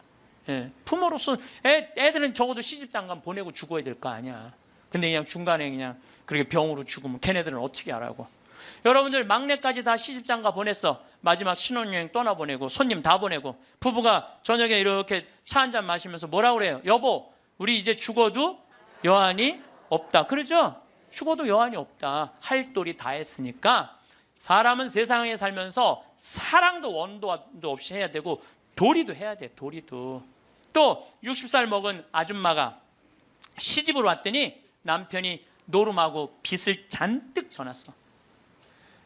부모로서 애들은 적어도 시집장가 보내고 죽어야 될 거 아니야. 근데 그냥 중간에 그냥 그렇게 병으로 죽으면 걔네들은 어떻게 하라고. 여러분들 막내까지 다 시집장가 보냈어. 마지막 신혼여행 떠나보내고 손님 다 보내고 부부가 저녁에 이렇게 차 한잔 마시면서 뭐라 그래요? 여보 우리 이제 죽어도 여한이 없다. 그러죠? 죽어도 여한이 없다. 할 도리 다 했으니까 사람은 세상에 살면서 사랑도 원도도 없이 해야 되고 도리도 해야 돼. 도리도. 또 60살 먹은 아줌마가 시집을 왔더니 남편이 노름하고 빚을 잔뜩 져놨어.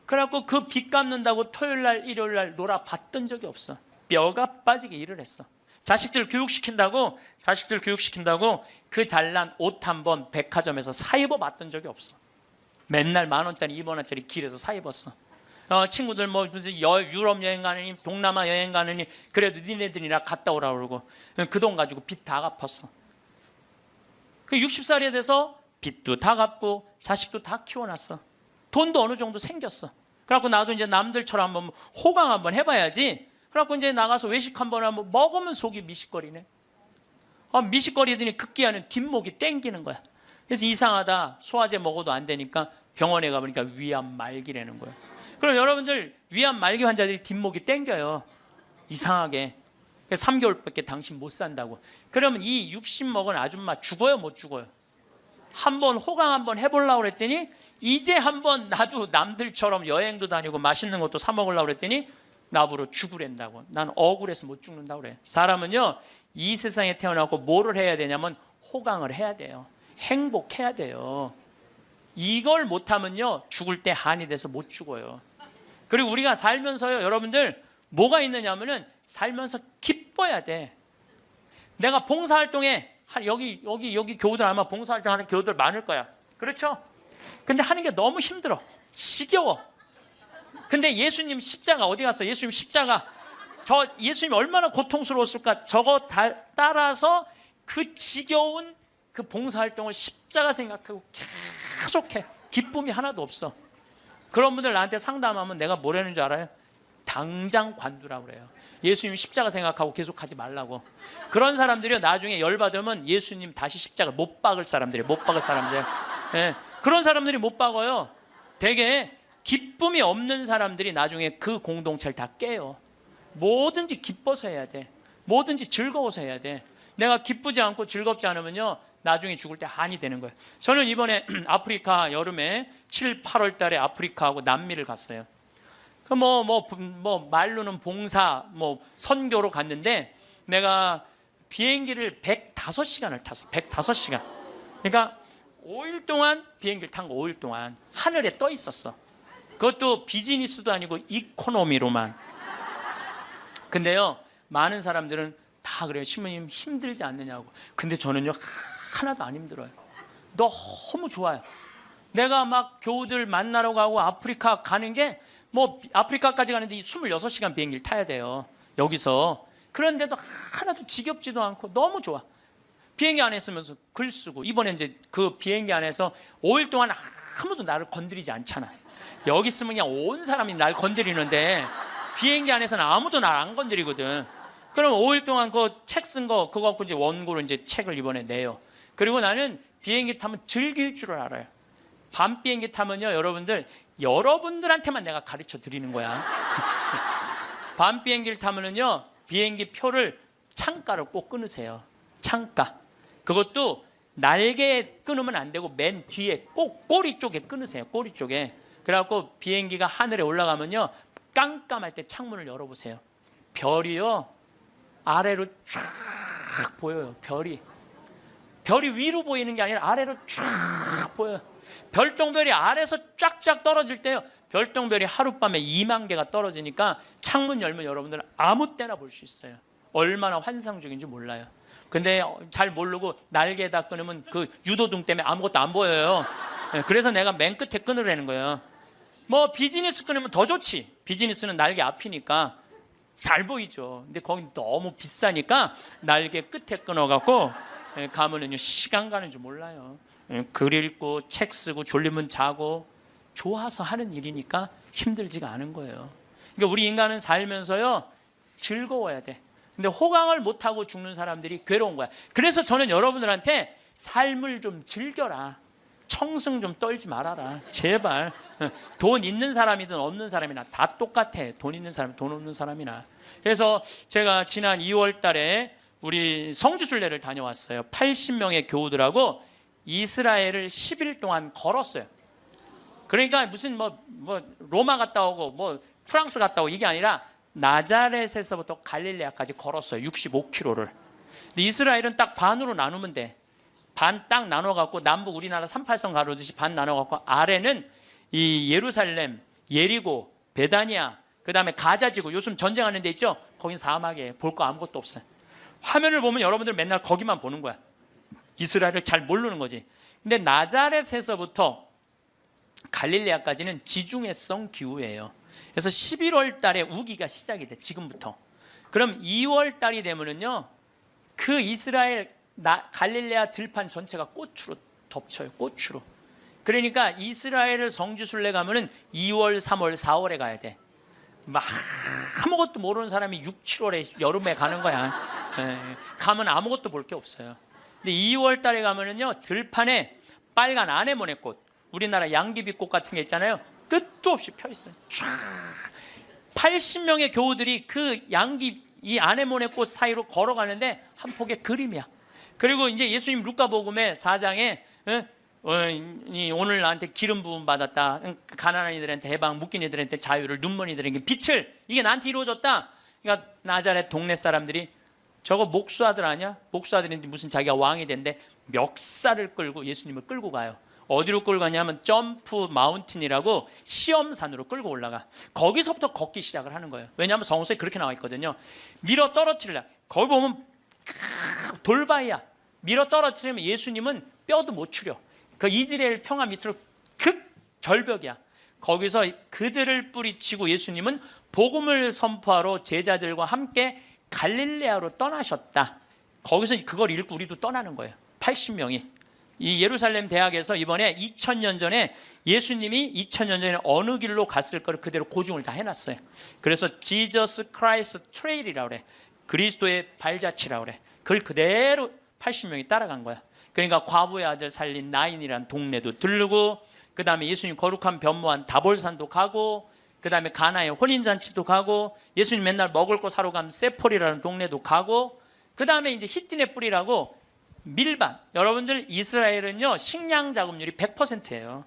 그래갖고 그 빚 갚는다고 토요일날 일요일날 놀아봤던 적이 없어. 뼈가 빠지게 일을 했어. 자식들 교육시킨다고 그 잘난 옷 한 번 백화점에서 사 입어봤던 적이 없어. 맨날 10,000원짜리 2,000원짜리 길에서 사 입었어. 친구들 뭐 무슨 유럽 여행 가느니 동남아 여행 가느니 그래도 니네들이나 갔다 오라 그러고 그 돈 가지고 빚 다 갚았어. 그 60살이 돼서 빚도 다 갚고 자식도 다 키워놨어. 돈도 어느 정도 생겼어. 그래갖고 나도 이제 남들처럼 한번 호강 한번 해봐야지. 그래갖고 이제 나가서 외식 한번 하면 먹으면 속이 미식거리네. 미식거리더니 급기야는 뒷목이 땡기는 거야. 그래서 이상하다. 소화제 먹어도 안 되니까 병원에 가보니까 위암 말기라는 거야. 그럼 여러분들 위암 말기 환자들이 뒷목이 땡겨요. 이상하게. 3개월밖에 당신 못 산다고. 그러면 이 60 먹은 아줌마 죽어요 못 죽어요? 한번 호강 한번 해보려고 그랬더니 이제 한번 나도 남들처럼 여행도 다니고 맛있는 것도 사 먹으려고 그랬더니 나보러 죽으랜다고. 난 억울해서 못 죽는다고 그래. 사람은요 이 세상에 태어나고 뭐를 해야 되냐면 호강을 해야 돼요. 행복해야 돼요. 이걸 못하면요 죽을 때 한이 돼서 못 죽어요. 그리고 우리가 살면서요 여러분들 뭐가 있느냐면은 살면서 기뻐야 돼. 내가 봉사활동에 여기 교우들 아마 봉사활동하는 교우들 많을 거야. 그렇죠? 근데 하는 게 너무 힘들어. 지겨워. 근데 예수님 십자가 어디 갔어? 예수님 십자가 예수님 얼마나 고통스러웠을까? 저거 따라서 그 지겨운 그 봉사활동을 십자가 생각하고 계속해. 기쁨이 하나도 없어. 그런 분들 나한테 상담하면 내가 뭐라는 줄 알아요? 당장 관두라고 그래요. 예수님 십자가 생각하고 계속 하지 말라고. 그런 사람들이 나중에 열받으면 예수님 다시 십자가 못 박을 사람들이에요. 못 박을 사람들. 예, 그런 사람들이 못 박아요. 되게 기쁨이 없는 사람들이 나중에 그 공동체를 다 깨요. 뭐든지 기뻐서 해야 돼. 뭐든지 즐거워서 해야 돼. 내가 기쁘지 않고 즐겁지 않으면요 나중에 죽을 때 한이 되는 거예요. 저는 이번에 아프리카 여름에 7, 8월 달에 아프리카하고 남미를 갔어요. 그 말로는 봉사 선교로 갔는데 내가 비행기를 105시간을 탔어. 105시간. 그러니까 5일 동안 비행기를 탄 거 5일 동안 하늘에 떠 있었어. 그것도 비즈니스도 아니고 이코노미로만. 근데요 많은 사람들은 다 그래요. 신부님 힘들지 않느냐고. 근데 저는요 하나도 안 힘들어요. 너무 좋아요. 내가 막 교우들 만나러 가고 아프리카 가는 게 아프리카까지 가는데 26시간 비행기를 타야 돼요. 여기서. 그런데도 하나도 지겹지도 않고 너무 좋아. 비행기 안에 있으면서 글 쓰고 이번에 이제 그 비행기 안에서 5일 동안 아무도 나를 건드리지 않잖아. 여기 있으면 그냥 온 사람이 날 건드리는데 비행기 안에서는 아무도 날 안 건드리거든. 그럼 5일 동안 그 책 쓴 거 그거 갖고 이제 원고로 이제 책을 이번에 내요. 그리고 나는 비행기 타면 즐길 줄을 알아요. 밤 비행기 타면요 여러분들한테만 내가 가르쳐 드리는 거야. 밤 비행기를 타면은요 비행기 표를 창가를 꼭 끊으세요. 창가. 그것도 날개에 끊으면 안 되고 맨 뒤에 꼭 꼬리 쪽에 끊으세요. 꼬리 쪽에. 그래갖고 비행기가 하늘에 올라가면요 깜깜할 때 창문을 열어보세요. 별이요 아래로 쫙 보여요. 별이 위로 보이는 게 아니라 아래로 쫙 보여요. 별똥별이 아래에서 쫙쫙 떨어질 때요 별똥별이 하룻밤에 2만 개가 떨어지니까 창문 열면 여러분들은 아무 때나 볼 수 있어요. 얼마나 환상적인지 몰라요. 근데 잘 모르고 날개에다 끊으면 그 유도등 때문에 아무것도 안 보여요. 그래서 내가 맨 끝에 끊으라는 거예요. 비즈니스 끊으면 더 좋지. 비즈니스는 날개 앞이니까 잘 보이죠. 근데 거기 너무 비싸니까 날개 끝에 끊어갖고 가면은요 시간 가는 줄 몰라요. 글 읽고 책 쓰고 졸리면 자고 좋아서 하는 일이니까 힘들지가 않은 거예요. 그러니까 우리 인간은 살면서요 즐거워야 돼. 근데 호강을 못하고 죽는 사람들이 괴로운 거야. 그래서 저는 여러분들한테 삶을 좀 즐겨라. 청승 좀 떨지 말아라. 제발. 돈 있는 사람이든 없는 사람이나 다 똑같아. 돈 있는 사람, 돈 없는 사람이나. 그래서 제가 지난 2월 달에 우리 성지순례를 다녀왔어요. 80명의 교우들하고 이스라엘을 10일 동안 걸었어요. 그러니까 무슨 로마 갔다 오고 프랑스 갔다 오고 이게 아니라 나자렛에서부터 갈릴레아까지 걸었어요. 65km를. 근데 이스라엘은 딱 반으로 나누면 돼. 반 딱 나눠갖고 남북 우리나라 38선 가르듯이 반 나눠갖고 아래는 이 예루살렘, 예리고, 베다니아, 그 다음에 가자지구 요즘 전쟁하는 데 있죠? 거긴 사막이에요. 볼 거 아무것도 없어요. 화면을 보면 여러분들 맨날 거기만 보는 거야. 이스라엘을 잘 모르는 거지. 근데 나자렛에서부터 갈릴레아까지는 지중해성 기후예요. 그래서 11월 달에 우기가 시작이 돼. 지금부터. 그럼 2월 달이 되면은요 그 이스라엘 갈릴레아 들판 전체가 꽃으로 덮쳐요. 꽃으로. 그러니까 이스라엘을 성지순례 가면은 2월, 3월, 4월에 가야 돼. 막 아무것도 모르는 사람이 6, 7월에 여름에 가는 거야. 가면 아무것도 볼 게 없어요. 근데 2월 달에 가면은요 들판에 빨간 아네모네꽃, 우리나라 양귀비꽃 같은 게 있잖아요. 끝도 없이 펴 있어요. 쫙 80명의 교우들이 그 이 아네모네꽃 사이로 걸어가는데 한 폭의 그림이야. 그리고 이제 예수님 루카복음의 4장에 오늘 나한테 기름 부음 받았다. 가난한 이들한테 해방, 묶인 이들한테 자유를, 눈먼 이들에게 빛을. 이게 나한테 이루어졌다. 그러니까 나자렛 동네 사람들이 저거 목수아들 아니야? 목수아들인데 무슨 자기가 왕이 된대 멱살을 끌고 예수님을 끌고 가요. 어디로 끌고 가냐면 점프 마운틴이라고 시험산으로 끌고 올라가. 거기서부터 걷기 시작을 하는 거예요. 왜냐하면 성서에 그렇게 나와 있거든요. 밀어 떨어뜨리려. 거기 보면 돌바위야. 밀어 떨어뜨리면 예수님은 뼈도 못 추려. 그 이스라엘 평화 밑으로 극절벽이야. 거기서 그들을 뿌리치고 예수님은 복음을 선포하러 제자들과 함께 갈릴레아로 떠나셨다. 거기서 그걸 읽고 우리도 떠나는 거예요. 80명이. 이 예루살렘 대학에서 이번에 2000년 전에 예수님이 2000년 전에 어느 길로 갔을 거를 그대로 고증을 다 해놨어요. 그래서 Jesus Christ Trail이라고 그래. 그리스도의 발자취라고 그래. 그걸 그대로 80명이 따라간 거야. 그러니까 과부의 아들 살린 나인이라는 동네도 들르고, 그 다음에 예수님 거룩한 변모한 다볼산도 가고, 그 다음에 가나의 혼인잔치도 가고, 예수님 맨날 먹을 거 사러 가면 세폴이라는 동네도 가고, 그 다음에 이제 히틴의 뿌리라고 밀밭. 여러분들 이스라엘은요 식량 자급률이 100%예요.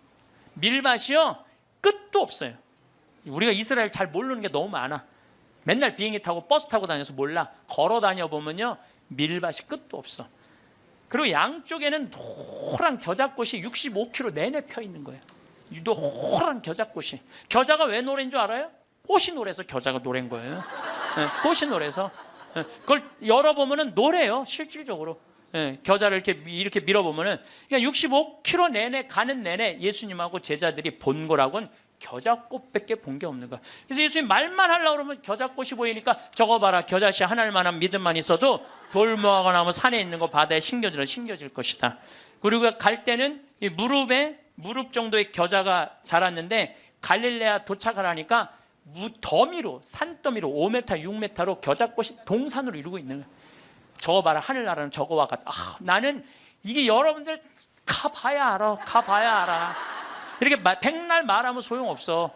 밀밭이요 끝도 없어요. 우리가 이스라엘 잘 모르는 게 너무 많아. 맨날 비행기 타고 버스 타고 다녀서 몰라. 걸어 다녀 보면요 밀밭이 끝도 없어. 그리고 양쪽에는 노란 겨자꽃이 65km 내내 펴 있는 거예요. 노란 겨자꽃이. 겨자가 왜 노래인 줄 알아요? 꽃이 노래서 겨자가 노래인 거예요. 네, 꽃이 노래서. 네, 그걸 열어보면은 노래요. 실질적으로. 네, 겨자를 이렇게 밀어보면은 그러니까 65km 내내 가는 내내 예수님하고 제자들이 본 거라고는 겨자꽃밖에 본 게 없는 거야. 그래서 예수님 말만 하려고 그러면 겨자꽃이 보이니까 저거 봐라. 겨자씨 하나만한 믿음만 있어도 돌 모아가 나면 산에 있는 거 바다에 심겨질 것이다. 그리고 갈 때는 이 무릎 정도의 겨자가 자랐는데 갈릴레아 도착을 하니까 더미로 산더미로 5m 6m로 겨자꽃이 동산으로 이루고 있는 거야. 저거 봐라. 하늘나라는 저거와 같다. 나는 이게 여러분들 가봐야 알아. 이렇게 백날 말하면 소용없어.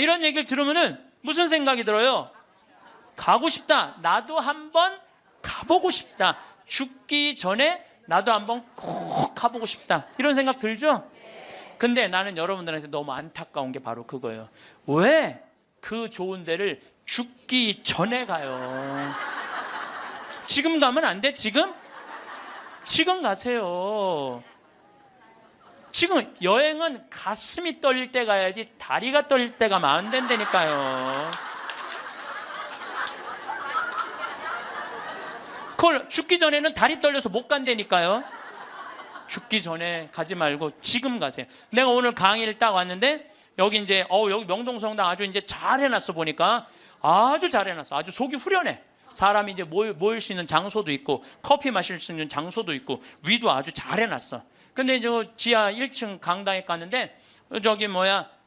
이런 얘기를 들으면은 무슨 생각이 들어요? 가고 싶다. 나도 한번 가보고 싶다. 죽기 전에 나도 한번 꼭 가보고 싶다. 이런 생각 들죠? 근데 나는 여러분들한테 너무 안타까운 게 바로 그거예요. 왜 그 좋은 데를 죽기 전에 가요? 지금 가면 안 돼? 지금 가세요. 지금 여행은 가슴이 떨릴 때 가야지 다리가 떨릴 때 가면 안 된다니까요. 그걸 죽기 전에는 다리 떨려서 못 간다니까요. 죽기 전에 가지 말고 지금 가세요. 내가 오늘 강의를 딱 왔는데 여기 이제 여기 명동성당 아주 이제 잘 해놨어. 보니까 아주 잘 해놨어. 아주 속이 후련해. 사람이 이제 모일 수 있는 장소도 있고 커피 마실 수 있는 장소도 있고 위도 아주 잘 해놨어. 근데 저 지하 1층 강당에 갔는데 저기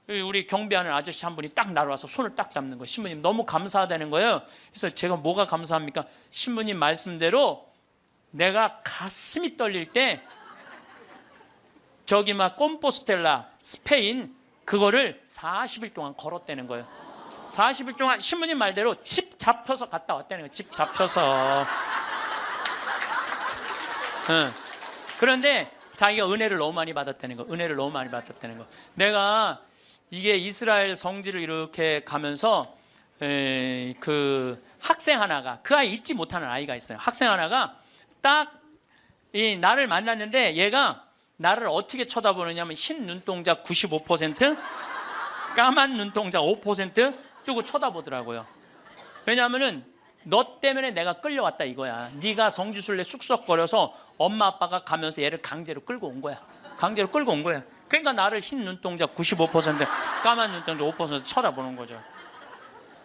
우리 경비하는 아저씨 한 분이 딱 나를 와서 손을 딱 잡는 거예요. 신부님 너무 감사하다는 거예요. 그래서 제가 뭐가 감사합니까? 신부님 말씀대로 내가 가슴이 떨릴 때 저기 콤포스텔라 스페인 그거를 40일 동안 걸었다는 거예요. 40일 동안 신부님 말대로 집 잡혀서 갔다 왔다는 거예요. 집 잡혀서. 그런데 자기가 은혜를 너무 많이 받았다는 거. 내가 이게 이스라엘 성지를 이렇게 가면서 그 학생 하나가, 그 아이 잊지 못하는 아이가 있어요. 학생 하나가 딱 이 나를 만났는데 얘가 나를 어떻게 쳐다보느냐면 흰 눈동자 95%, 까만 눈동자 5% 뜨고 쳐다보더라고요. 왜냐하면은 너 때문에 내가 끌려왔다 이거야. 네가 성지순례 쑥쑥거려서 엄마 아빠가 가면서 얘를 강제로 끌고 온 거야. 그러니까 나를 흰 눈동자 95%, 까만 눈동자 5% 쳐다보는 거죠.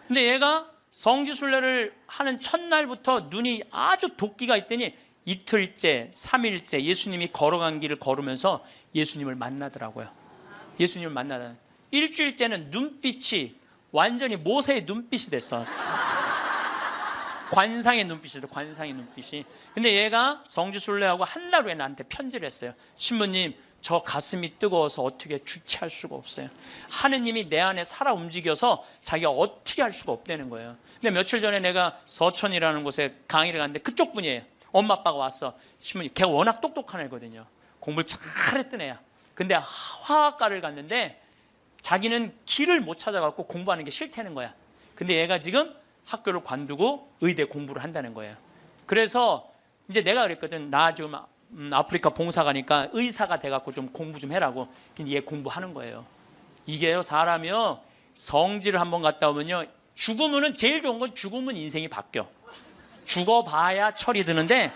근데 얘가 성지순례를 하는 첫날부터 눈이 아주 도끼가 있더니 이틀째, 3일째 예수님이 걸어간 길을 걸으면서 예수님을 만나더라고요. 일주일째는 눈빛이 완전히 모세의 눈빛이 됐어. 관상의 눈빛이. 근데 얘가 성지순례하고 한 달 후에 나한테 편지를 했어요. 신부님, 저 가슴이 뜨거워서 어떻게 주체할 수가 없어요. 하느님이 내 안에 살아 움직여서 자기가 어떻게 할 수가 없다는 거예요. 근데 며칠 전에 내가 서천이라는 곳에 강의를 갔는데 그쪽 분이에요. 엄마 아빠가 왔어. 신부님, 걔가 워낙 똑똑한 애거든요. 공부를 잘했던 애야. 근데 화학과를 갔는데 자기는 길을 못 찾아갖고 공부하는 게 싫다는 거야. 근데 얘가 지금 학교를 관두고 의대 공부를 한다는 거예요. 그래서 이제 내가 그랬거든. 나 지금 아프리카 봉사 가니까 의사가 돼갖고 좀 공부 좀 해라고. 근데 얘 공부하는 거예요. 이게요, 사람이요, 성지를 한번 갔다 오면요, 죽으면은 제일 좋은 건 죽으면 인생이 바뀌어. 죽어봐야 철이 드는데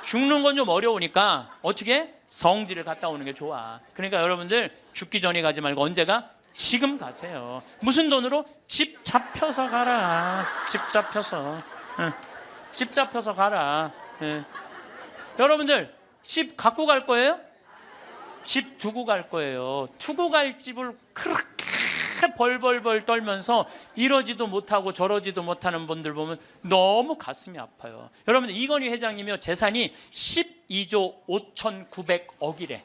죽는 건 좀 어려우니까 어떻게? 성지를 갔다 오는 게 좋아. 그러니까 여러분들 죽기 전에 가지 말고 언제가? 지금 가세요. 무슨 돈으로? 집 잡혀서 가라. 집 잡혀서. 집 잡혀서 가라. 여러분들 집 갖고 갈 거예요? 집 두고 갈 거예요. 두고 갈 집을 그렇게 벌벌벌 떨면서 이러지도 못하고 저러지도 못하는 분들 보면 너무 가슴이 아파요. 여러분들 이건희 회장님이요, 재산이 12조 5,900억이래.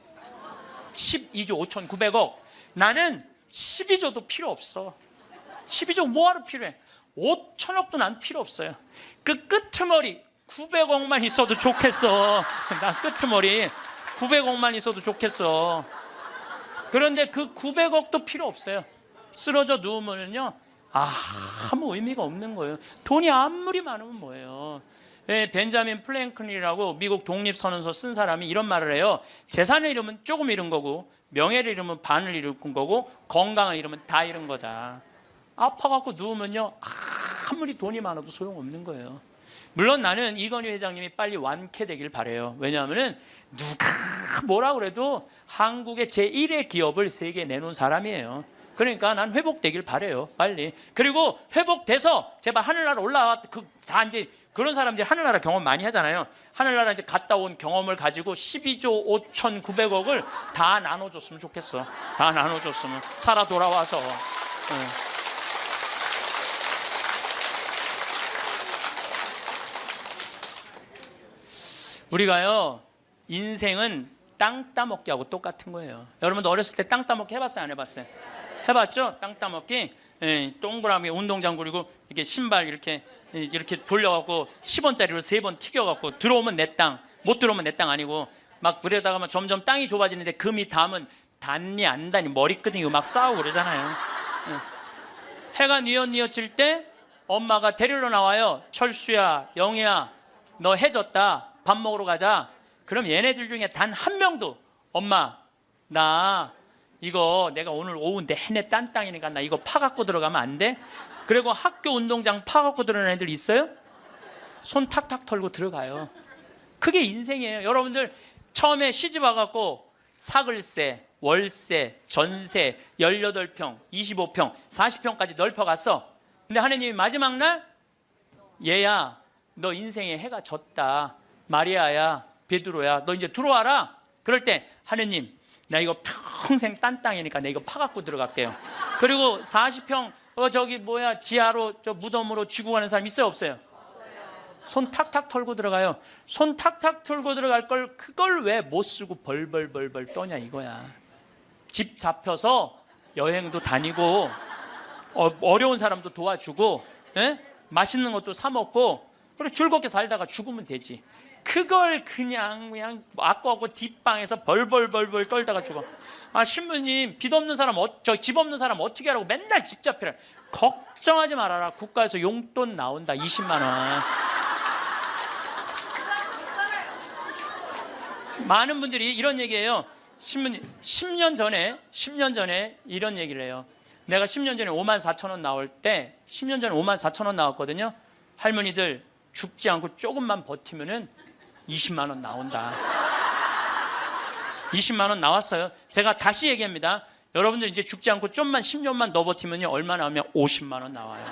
12조 5,900억. 나는 12조도 필요 없어. 12조 뭐하러 필요해? 5천억도 난 필요 없어요. 그 끄트머리 900억만 있어도 좋겠어. 나 끄트머리 900억만 있어도 좋겠어. 그런데 그 900억도 필요 없어요. 쓰러져 누우면요, 아무 의미가 없는 거예요. 돈이 아무리 많으면 뭐예요. 벤자민 플랭클린이라고 미국 독립선언서 쓴 사람이 이런 말을 해요. 재산을 잃으면 조금 잃은 거고, 명예를 잃으면 반을 잃은 거고, 건강을 잃으면 다 잃은 거다. 아파갖고 누우면요, 아무리 돈이 많아도 소용없는 거예요. 물론 나는 이건희 회장님이 빨리 완쾌되길 바라요. 왜냐하면 누가 뭐라 그래도 한국의 제1의 기업을 세계에 내놓은 사람이에요. 그러니까 난 회복되길 바라요, 빨리. 그리고 회복돼서 제발 하늘나라 올라와. 다 이제 그런 사람들이 하늘나라 경험 많이 하잖아요. 하늘나라 이제 갔다 온 경험을 가지고 12조 5,900억을 다 나눠줬으면 좋겠어. 다 나눠줬으면. 살아 돌아와서. 우리가요, 인생은 땅 따먹기 하고 똑같은 거예요. 여러분도 어렸을 때 땅 따먹기 해봤어요, 안 해봤어요? 해봤죠? 땅 따먹기. 동그라미 운동장 그리고 이렇게 신발 이렇게 돌려갖고 10원짜리로 3번 튀겨갖고 들어오면 내 땅, 못 들어오면 내 땅 아니고 막 그러다가 점점 땅이 좁아지는데 금이 닿으면 닿니 안 닿니 머리끄댕이고 막 싸우고 그러잖아요. 해가 뉘엿뉘엿질 때 엄마가 데리러 나와요. 철수야, 영희야, 너 해졌다. 밥 먹으러 가자. 그럼 얘네들 중에 단 한 명도 엄마, 나 이거 내가 오늘 오후 내내 딴 땅이니까 나 이거 파갖고 들어가면 안 돼? 그리고 학교 운동장 파갖고 들어가는 애들 있어요? 손 탁탁 털고 들어가요. 그게 인생이에요. 여러분들 처음에 시집 와갖고 사글세, 월세, 전세 18평, 25평, 40평까지 넓혀갔어. 근데 하느님이 마지막 날, 얘야 너 인생에 해가 졌다. 마리아야, 베드로야, 너 이제 들어와라. 그럴 때 하느님, 나 이거 평생 딴 땅이니까 내 이거 파갖고 들어갈게요. 그리고 40평 지하로 저 무덤으로 쥐고 가는 사람 있어요, 없어요? 손 탁탁 털고 들어가요. 손 탁탁 털고 들어갈 걸 그걸 왜 못 쓰고 벌벌벌벌 떠냐 이거야. 집 잡혀서 여행도 다니고 어려운 사람도 도와주고, 맛있는 것도 사 먹고, 그리고 즐겁게 살다가 죽으면 되지. 그걸 그냥 아까하고 뒷방에서 벌벌벌벌 떨다가 죽어. 신부님, 빚 없는 사람, 집 없는 사람 어떻게 하라고 맨날 집 잡히라. 걱정하지 말아라. 국가에서 용돈 나온다. 20만 원. 많은 분들이 이런 얘기해요. 신부님, 10년 전에 이런 얘기를 해요. 내가 10년 전에 54,000원 나올 때, 10년 전에 54,000원 나왔거든요. 할머니들 죽지 않고 조금만 버티면은 20만 원 나온다. 20만 원 나왔어요. 제가 다시 얘기합니다. 여러분들 이제 죽지 않고 좀만 10년만 더 버티면요, 얼마 나오면 50만 원 나와요.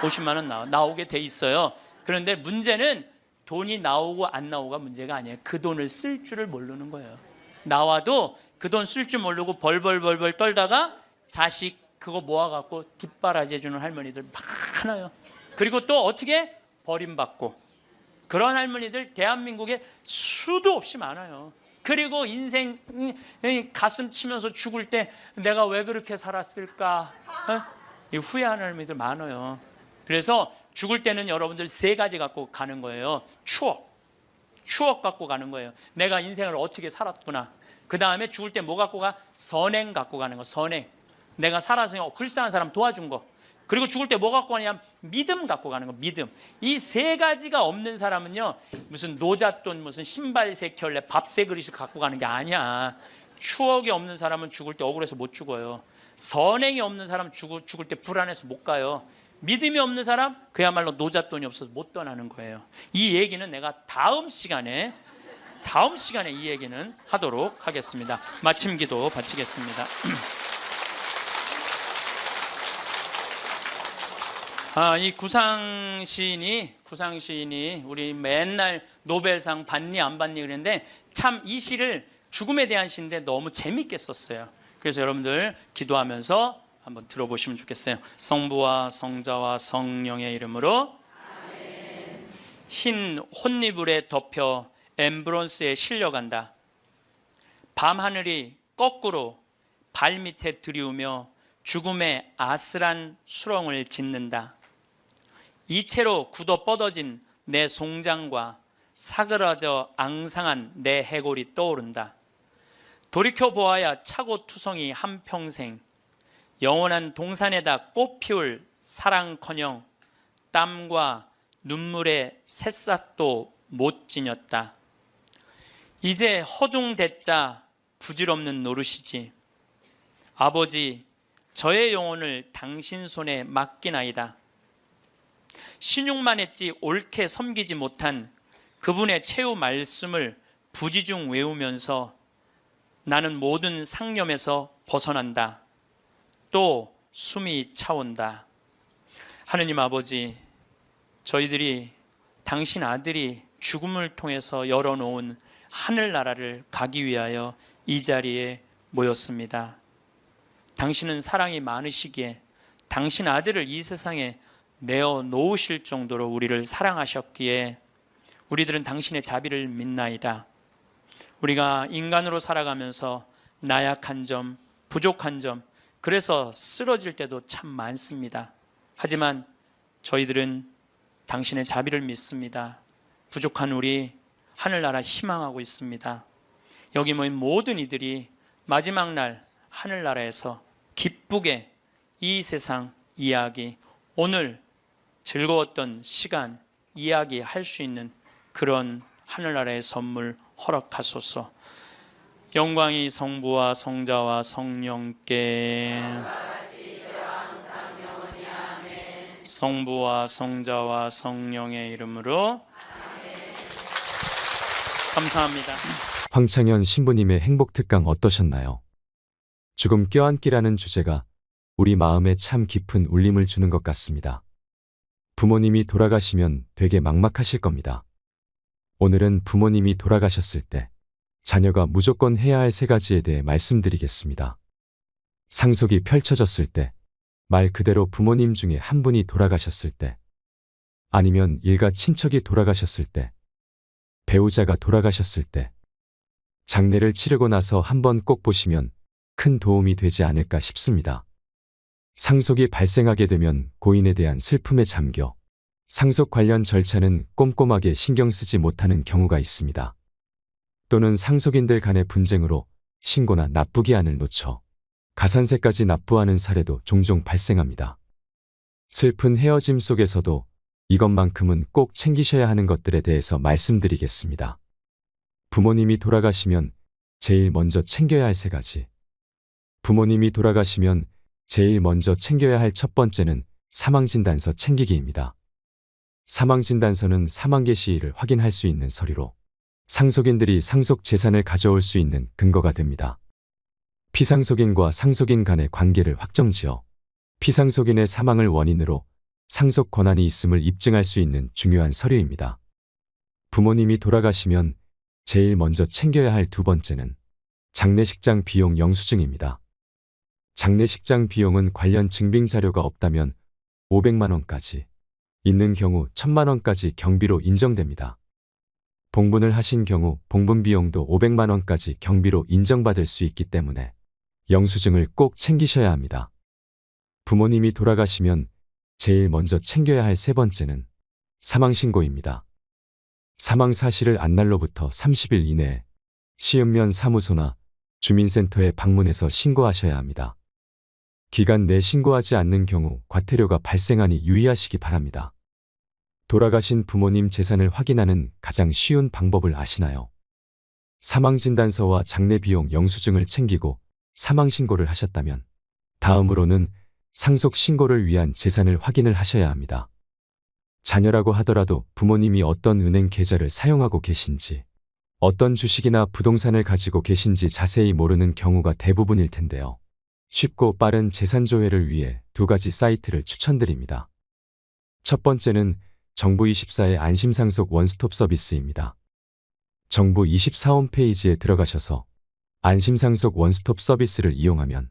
50만 원 나오게 돼 있어요. 그런데 문제는 돈이 나오고 안 나오고가 문제가 아니에요. 그 돈을 쓸 줄을 모르는 거예요. 나와도 그 돈 쓸 줄 모르고 벌벌벌벌 떨다가 자식 그거 모아갖고 뒷바라지 해주는 할머니들 많아요. 그리고 또 어떻게? 버림받고. 그런 할머니들 대한민국에 수도 없이 많아요. 그리고 인생 가슴 치면서 죽을 때 내가 왜 그렇게 살았을까? 후회하는 할머니들 많아요. 그래서 죽을 때는 여러분들 3가지 갖고 가는 거예요. 추억 갖고 가는 거예요. 내가 인생을 어떻게 살았구나. 그 다음에 죽을 때 뭐 갖고 가? 선행 갖고 가는 거. 선행. 내가 살아서 불쌍한 사람 도와준 거. 그리고 죽을 때 뭐 갖고 가냐? 믿음 갖고 가는 거. 믿음. 이 세 가지가 없는 사람은요, 무슨 노잣돈, 무슨 신발 세 켤레, 밥 세 그릇을 갖고 가는 게 아니야. 추억이 없는 사람은 죽을 때 억울해서 못 죽어요. 선행이 없는 사람 죽을 때 불안해서 못 가요. 믿음이 없는 사람 그야말로 노잣돈이 없어서 못 떠나는 거예요. 이 얘기는 내가 다음 시간에 이 얘기는 하도록 하겠습니다. 마침 기도 바치겠습니다. 이 구상 시인이 우리 맨날 노벨상 받니 안 받니 그랬는데 참 이 시를 죽음에 대한 시인데 너무 재밌게 썼어요. 그래서 여러분들 기도하면서 한번 들어보시면 좋겠어요. 성부와 성자와 성령의 이름으로 아멘. 흰 혼이불에 덮여 엠브론스에 실려간다. 밤하늘이 거꾸로 발밑에 들이우며 죽음의 아슬한 수렁을 짓는다. 이채로 굳어 뻗어진 내 송장과 사그라져 앙상한 내 해골이 떠오른다. 돌이켜 보아야 차고 투성이 한평생 영원한 동산에다 꽃 피울 사랑커녕 땀과 눈물의 새싹도 못 지녔다. 이제 허둥대자 부질없는 노릇이지. 아버지, 저의 영혼을 당신 손에 맡기나이다. 신용만 했지 옳게 섬기지 못한 그분의 최후 말씀을 부지중 외우면서 나는 모든 상념에서 벗어난다. 또 숨이 차온다. 하느님 아버지, 저희들이 당신 아들이 죽음을 통해서 열어놓은 하늘나라를 가기 위하여 이 자리에 모였습니다. 당신은 사랑이 많으시기에 당신 아들을 이 세상에 내어 놓으실 정도로 우리를 사랑하셨기에 우리들은 당신의 자비를 믿나이다. 우리가 인간으로 살아가면서 나약한 점, 부족한 점, 그래서 쓰러질 때도 참 많습니다. 하지만 저희들은 당신의 자비를 믿습니다. 부족한 우리 하늘나라 희망하고 있습니다. 여기 모인 모든 이들이 마지막 날 하늘나라에서 기쁘게 이 세상 이야기, 오늘 즐거웠던 시간 이야기할 수 있는 그런 하늘나라의 선물 허락하소서. 영광이 성부와 성자와 성령께 성부와 성자와 성령의 이름으로 감사합니다. 황창현 신부님의 행복특강 어떠셨나요? 죽음 껴안기라는 주제가 우리 마음에 참 깊은 울림을 주는 것 같습니다. 부모님이 돌아가시면 되게 막막하실 겁니다. 오늘은 부모님이 돌아가셨을 때 자녀가 무조건 해야 할 3가지에 대해 말씀드리겠습니다. 상속이 펼쳐졌을 때, 말 그대로 부모님 중에 한 분이 돌아가셨을 때, 아니면 일가 친척이 돌아가셨을 때, 배우자가 돌아가셨을 때, 장례를 치르고 나서 한번 꼭 보시면 큰 도움이 되지 않을까 싶습니다. 상속이 발생하게 되면 고인에 대한 슬픔에 잠겨 상속 관련 절차는 꼼꼼하게 신경 쓰지 못하는 경우가 있습니다. 또는 상속인들 간의 분쟁으로 신고나 납부기한을 놓쳐 가산세까지 납부하는 사례도 종종 발생합니다. 슬픈 헤어짐 속에서도 이것만큼은 꼭 챙기셔야 하는 것들에 대해서 말씀드리겠습니다. 부모님이 돌아가시면 제일 먼저 챙겨야 할 3가지. 부모님이 돌아가시면 제일 먼저 챙겨야 할 첫 번째는 사망진단서 챙기기입니다. 사망진단서는 사망계 시일을 확인할 수 있는 서류로 상속인들이 상속 재산을 가져올 수 있는 근거가 됩니다. 피상속인과 상속인 간의 관계를 확정지어 피상속인의 사망을 원인으로 상속 권한이 있음을 입증할 수 있는 중요한 서류입니다. 부모님이 돌아가시면 제일 먼저 챙겨야 할 2번째는 장례식장 비용 영수증입니다. 장례식장 비용은 관련 증빙 자료가 없다면 500만 원까지, 있는 경우 1000만 원까지 경비로 인정됩니다. 봉분을 하신 경우 봉분 비용도 500만 원까지 경비로 인정받을 수 있기 때문에 영수증을 꼭 챙기셔야 합니다. 부모님이 돌아가시면 제일 먼저 챙겨야 할 3번째는 사망신고입니다. 사망 사실을 안 날로부터 30일 이내에 시읍면 사무소나 주민센터에 방문해서 신고하셔야 합니다. 기간 내 신고하지 않는 경우 과태료가 발생하니 유의하시기 바랍니다. 돌아가신 부모님 재산을 확인하는 가장 쉬운 방법을 아시나요? 사망진단서와 장례비용 영수증을 챙기고 사망신고를 하셨다면 다음으로는 상속신고를 위한 재산을 확인을 하셔야 합니다. 자녀라고 하더라도 부모님이 어떤 은행 계좌를 사용하고 계신지, 어떤 주식이나 부동산을 가지고 계신지 자세히 모르는 경우가 대부분일 텐데요. 쉽고 빠른 재산조회를 위해 두 가지 사이트를 추천드립니다. 첫 번째는 정부24의 안심상속 원스톱 서비스입니다. 정부24 홈페이지에 들어가셔서 안심상속 원스톱 서비스를 이용하면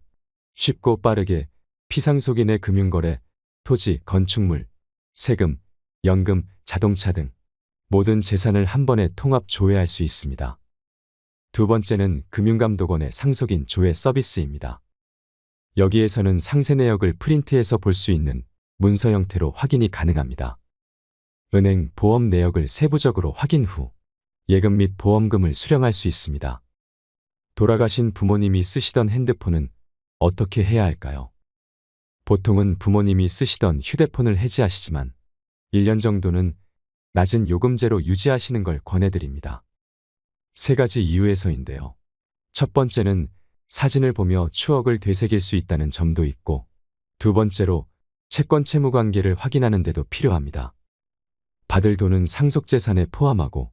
쉽고 빠르게 피상속인의 금융거래, 토지, 건축물, 세금, 연금, 자동차 등 모든 재산을 한 번에 통합 조회할 수 있습니다. 두 번째는 금융감독원의 상속인 조회 서비스입니다. 여기에서는 상세 내역을 프린트해서 볼 수 있는 문서 형태로 확인이 가능합니다. 은행, 보험 내역을 세부적으로 확인 후 예금 및 보험금을 수령할 수 있습니다. 돌아가신 부모님이 쓰시던 핸드폰은 어떻게 해야 할까요? 보통은 부모님이 쓰시던 휴대폰을 해지하시지만 1년 정도는 낮은 요금제로 유지하시는 걸 권해드립니다. 세 가지 이유에서인데요. 첫 번째는 사진을 보며 추억을 되새길 수 있다는 점도 있고, 두 번째로 채권 채무 관계를 확인하는 데도 필요합니다. 받을 돈은 상속재산에 포함하고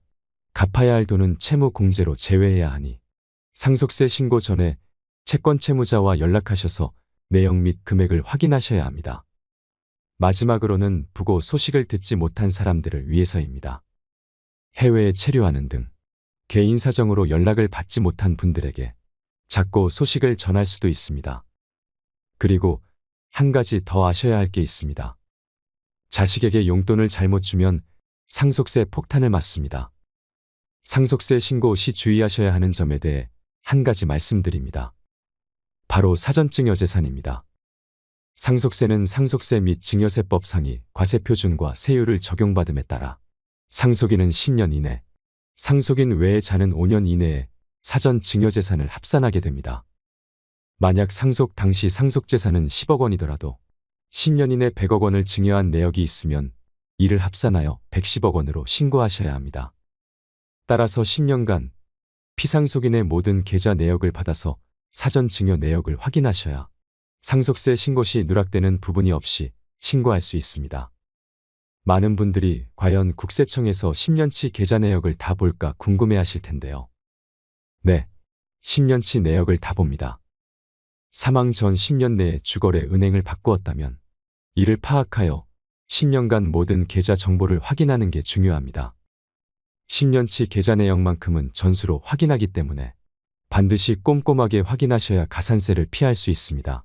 갚아야 할 돈은 채무 공제로 제외해야 하니 상속세 신고 전에 채권 채무자와 연락하셔서 내용 및 금액을 확인하셔야 합니다. 마지막으로는 부고 소식을 듣지 못한 사람들을 위해서입니다. 해외에 체류하는 등 개인 사정으로 연락을 받지 못한 분들에게 작고 소식을 전할 수도 있습니다. 그리고 한 가지 더 아셔야 할 게 있습니다. 자식에게 용돈을 잘못 주면 상속세 폭탄을 맞습니다. 상속세 신고 시 주의하셔야 하는 점에 대해 한 가지 말씀드립니다. 바로 사전증여재산입니다. 상속세는 상속세 및 증여세법 상위 과세표준과 세율을 적용받음에 따라 상속인은 10년 이내, 상속인 외의 자는 5년 이내에 사전증여재산을 합산하게 됩니다. 만약 상속 당시 상속재산은 10억 원이더라도 10년 이내 100억 원을 증여한 내역이 있으면 이를 합산하여 110억 원으로 신고하셔야 합니다. 따라서 10년간 피상속인의 모든 계좌 내역을 받아서 사전증여 내역을 확인하셔야 상속세 신고 시 누락되는 부분이 없이 신고할 수 있습니다. 많은 분들이 과연 국세청에서 10년치 계좌 내역을 다 볼까 궁금해하실 텐데요. 네, 10년치 내역을 다 봅니다. 사망 전 10년 내에 주거래 은행을 바꾸었다면 이를 파악하여 10년간 모든 계좌 정보를 확인하는 게 중요합니다. 10년치 계좌 내역만큼은 전수로 확인하기 때문에 반드시 꼼꼼하게 확인하셔야 가산세를 피할 수 있습니다.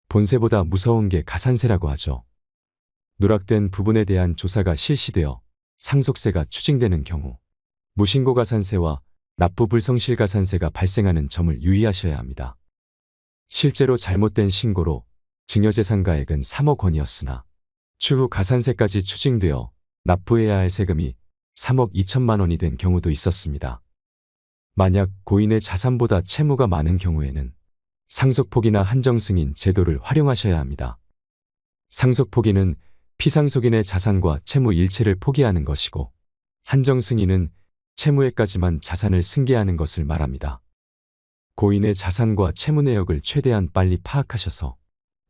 본세보다 무서운 게 가산세라고 하죠. 누락된 부분에 대한 조사가 실시되어 상속세가 추징되는 경우 무신고 가산세와 납부 불성실 가산세가 발생하는 점을 유의하셔야 합니다. 실제로 잘못된 신고로 증여재산가액은 3억 원이었으나 추후 가산세까지 추징되어 납부해야 할 세금이 3억 2천만 원이 된 경우도 있었습니다. 만약 고인의 자산보다 채무가 많은 경우에는 상속포기나 한정승인 제도를 활용하셔야 합니다. 상속포기는 피상속인의 자산과 채무 일체를 포기하는 것이고, 한정승인은 채무액까지만 자산을 승계하는 것을 말합니다. 고인의 자산과 채무 내역을 최대한 빨리 파악하셔서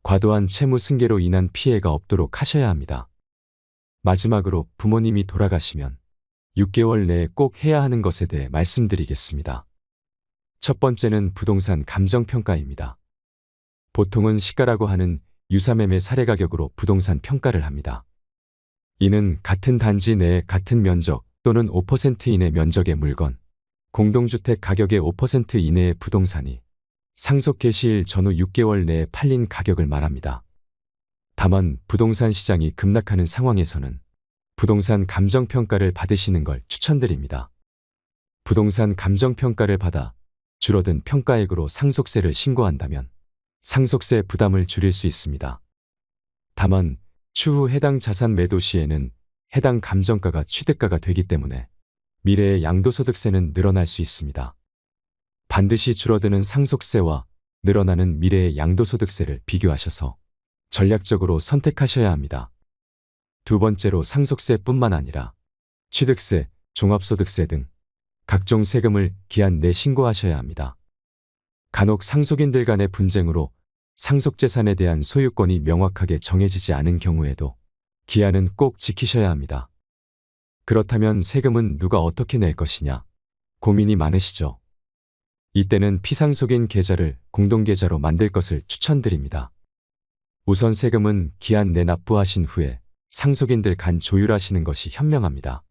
과도한 채무 승계로 인한 피해가 없도록 하셔야 합니다. 마지막으로 부모님이 돌아가시면 6개월 내에 꼭 해야 하는 것에 대해 말씀드리겠습니다. 첫 번째는 부동산 감정평가입니다. 보통은 시가라고 하는 유사매매 사례 가격으로 부동산 평가를 합니다. 이는 같은 단지 내에 같은 면적 또는 5% 이내 면적의 물건, 공동주택 가격의 5% 이내의 부동산이 상속 개시일 전후 6개월 내에 팔린 가격을 말합니다. 다만 부동산 시장이 급락하는 상황에서는 부동산 감정평가를 받으시는 걸 추천드립니다. 부동산 감정평가를 받아 줄어든 평가액으로 상속세를 신고한다면 상속세 부담을 줄일 수 있습니다. 다만 추후 해당 자산 매도 시에는 해당 감정가가 취득가가 되기 때문에 미래의 양도소득세는 늘어날 수 있습니다. 반드시 줄어드는 상속세와 늘어나는 미래의 양도소득세를 비교하셔서 전략적으로 선택하셔야 합니다. 두 번째로 상속세뿐만 아니라 취득세, 종합소득세 등 각종 세금을 기한 내 신고하셔야 합니다. 간혹 상속인들 간의 분쟁으로 상속재산에 대한 소유권이 명확하게 정해지지 않은 경우에도 기한은 꼭 지키셔야 합니다. 그렇다면 세금은 누가 어떻게 낼 것이냐 고민이 많으시죠? 이때는 피상속인 계좌를 공동계좌로 만들 것을 추천드립니다. 우선 세금은 기한 내 납부하신 후에 상속인들 간 조율하시는 것이 현명합니다.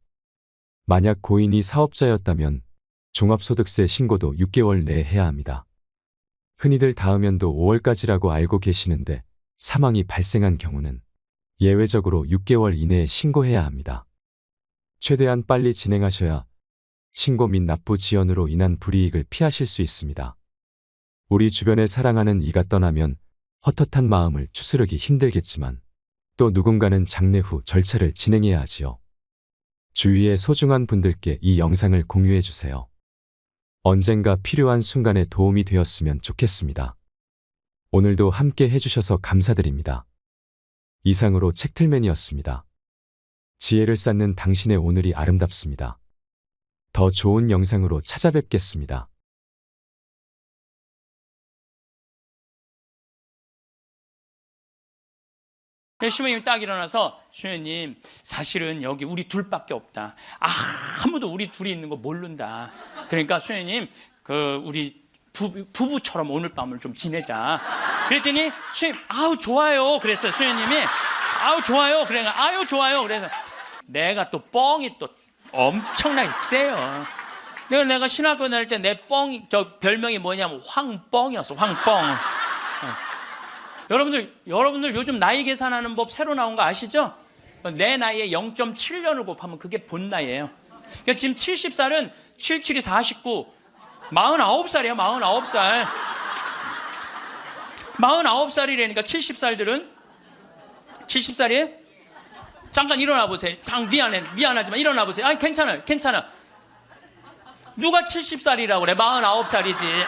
만약 고인이 사업자였다면 종합소득세 신고도 6개월 내에 해야 합니다. 흔히들 다음연도 5월까지라고 알고 계시는데 사망이 발생한 경우는 예외적으로 6개월 이내에 신고해야 합니다. 최대한 빨리 진행하셔야 신고 및 납부 지연으로 인한 불이익을 피하실 수 있습니다. 우리 주변에 사랑하는 이가 떠나면 헛헛한 마음을 추스르기 힘들겠지만 또 누군가는 장례 후 절차를 진행해야 하지요. 주위의 소중한 분들께 이 영상을 공유해 주세요. 언젠가 필요한 순간에 도움이 되었으면 좋겠습니다. 오늘도 함께 해주셔서 감사드립니다. 이상으로 책틀맨이었습니다. 지혜를 쌓는 당신의 오늘이 아름답습니다. 더 좋은 영상으로 찾아뵙겠습니다. 시부님이 딱 일어나서 수녀님 사실은 여기 우리 둘밖에 없다. 아무도 우리 둘이 있는 거 모른다. 그러니까 수녀님 우리 부부처럼 오늘 밤을 좀 지내자. 그랬더니 수녀님 아우 좋아요. 그랬어요. 수녀님이 아우 좋아요. 그래 아유 좋아요. 그래서 내가 또 뻥이 또 엄청나게 세요. 내가 신학교 다닐 때 내 뻥이 저 별명이 뭐냐면 황뻥이었어. 황뻥. 여러분들 요즘 나이 계산하는 법 새로 나온 거 아시죠? 내 나이에 0.7년을 곱하면 그게 본 나이예요. 그러니까 지금 70살은 77이 49, 49살이에요. 49살. 49살이라니까 70살들은 70살이에요? 잠깐 일어나 보세요. 미안하지만 일어나 보세요. 아니 괜찮아. 누가 70살이라고 그래? 49살이지.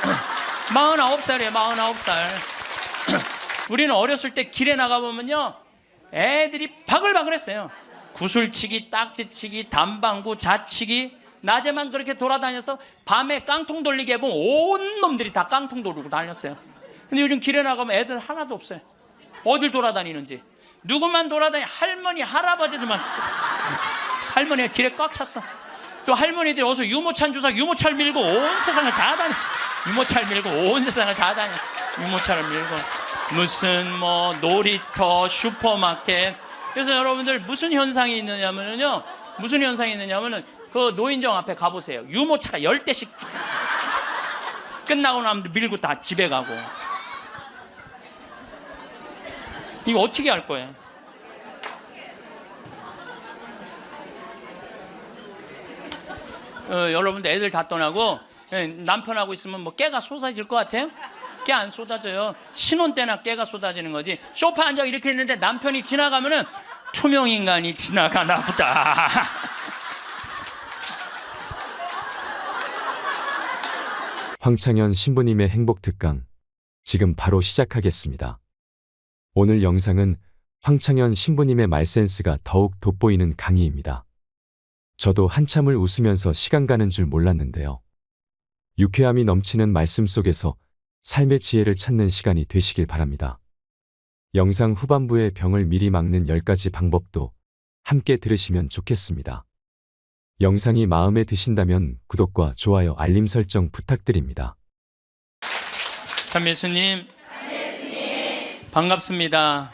49살이에요. 49살. 우리는 어렸을 때 길에 나가보면요 애들이 바글바글했어요. 구슬치기, 딱지치기, 담방구, 자치기. 낮에만 그렇게 돌아다녀서 밤에 깡통 돌리게 해보면 온 놈들이 다 깡통 돌리고 다녔어요. 근데 요즘 길에 나가면 애들 하나도 없어요. 어딜 돌아다니는지. 누구만 할머니, 할아버지들만. 할머니가 길에 꽉 찼어. 또 할머니들이 어서 유모차 유모차를 밀고 온 세상을 다 다녀. 유모차를 밀고 온 세상을 다 다녀. 유모차를 밀고 무슨 놀이터, 슈퍼마켓. 그래서 여러분들 무슨 현상이 있느냐면요. 그 노인정 앞에 가보세요. 유모차가 10대씩 끝나고 나면 밀고 다 집에 가고. 이거 어떻게 할 거예요? 여러분들 애들 다 떠나고 남편하고 있으면 깨가 쏟아질 것 같아요? 깨 안 쏟아져요. 신혼 때나 깨가 쏟아지는 거지. 소파 앉아 이렇게 했는데 남편이 지나가면은 투명 인간이 지나가나 보다. 황창현 신부님의 행복 특강 지금 바로 시작하겠습니다. 오늘 영상은 황창현 신부님의 말센스가 더욱 돋보이는 강의입니다. 저도 한참을 웃으면서 시간 가는 줄 몰랐는데요. 유쾌함이 넘치는 말씀 속에서 삶의 지혜를 찾는 시간이 되시길 바랍니다. 영상 후반부에 병을 미리 막는 10가지 방법도 함께 들으시면 좋겠습니다. 영상이 마음에 드신다면 구독과 좋아요, 알림 설정 부탁드립니다. 참 예수님. 반갑습니다.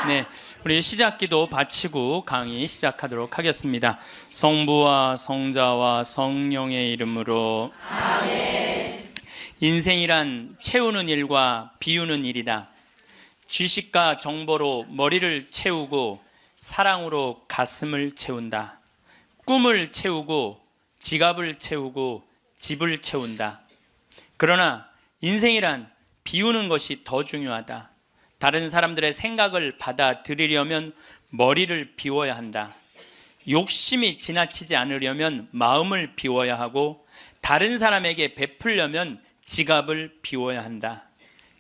네, 우리 시작기도 바치고 강의 시작하도록 하겠습니다. 성부와 성자와 성령의 이름으로. 아멘. 인생이란 채우는 일과 비우는 일이다. 지식과 정보로 머리를 채우고 사랑으로 가슴을 채운다. 꿈을 채우고 지갑을 채우고 집을 채운다. 그러나 인생이란 비우는 것이 더 중요하다. 다른 사람들의 생각을 받아들이려면 머리를 비워야 한다. 욕심이 지나치지 않으려면 마음을 비워야 하고 다른 사람에게 베풀려면 지갑을 비워야 한다.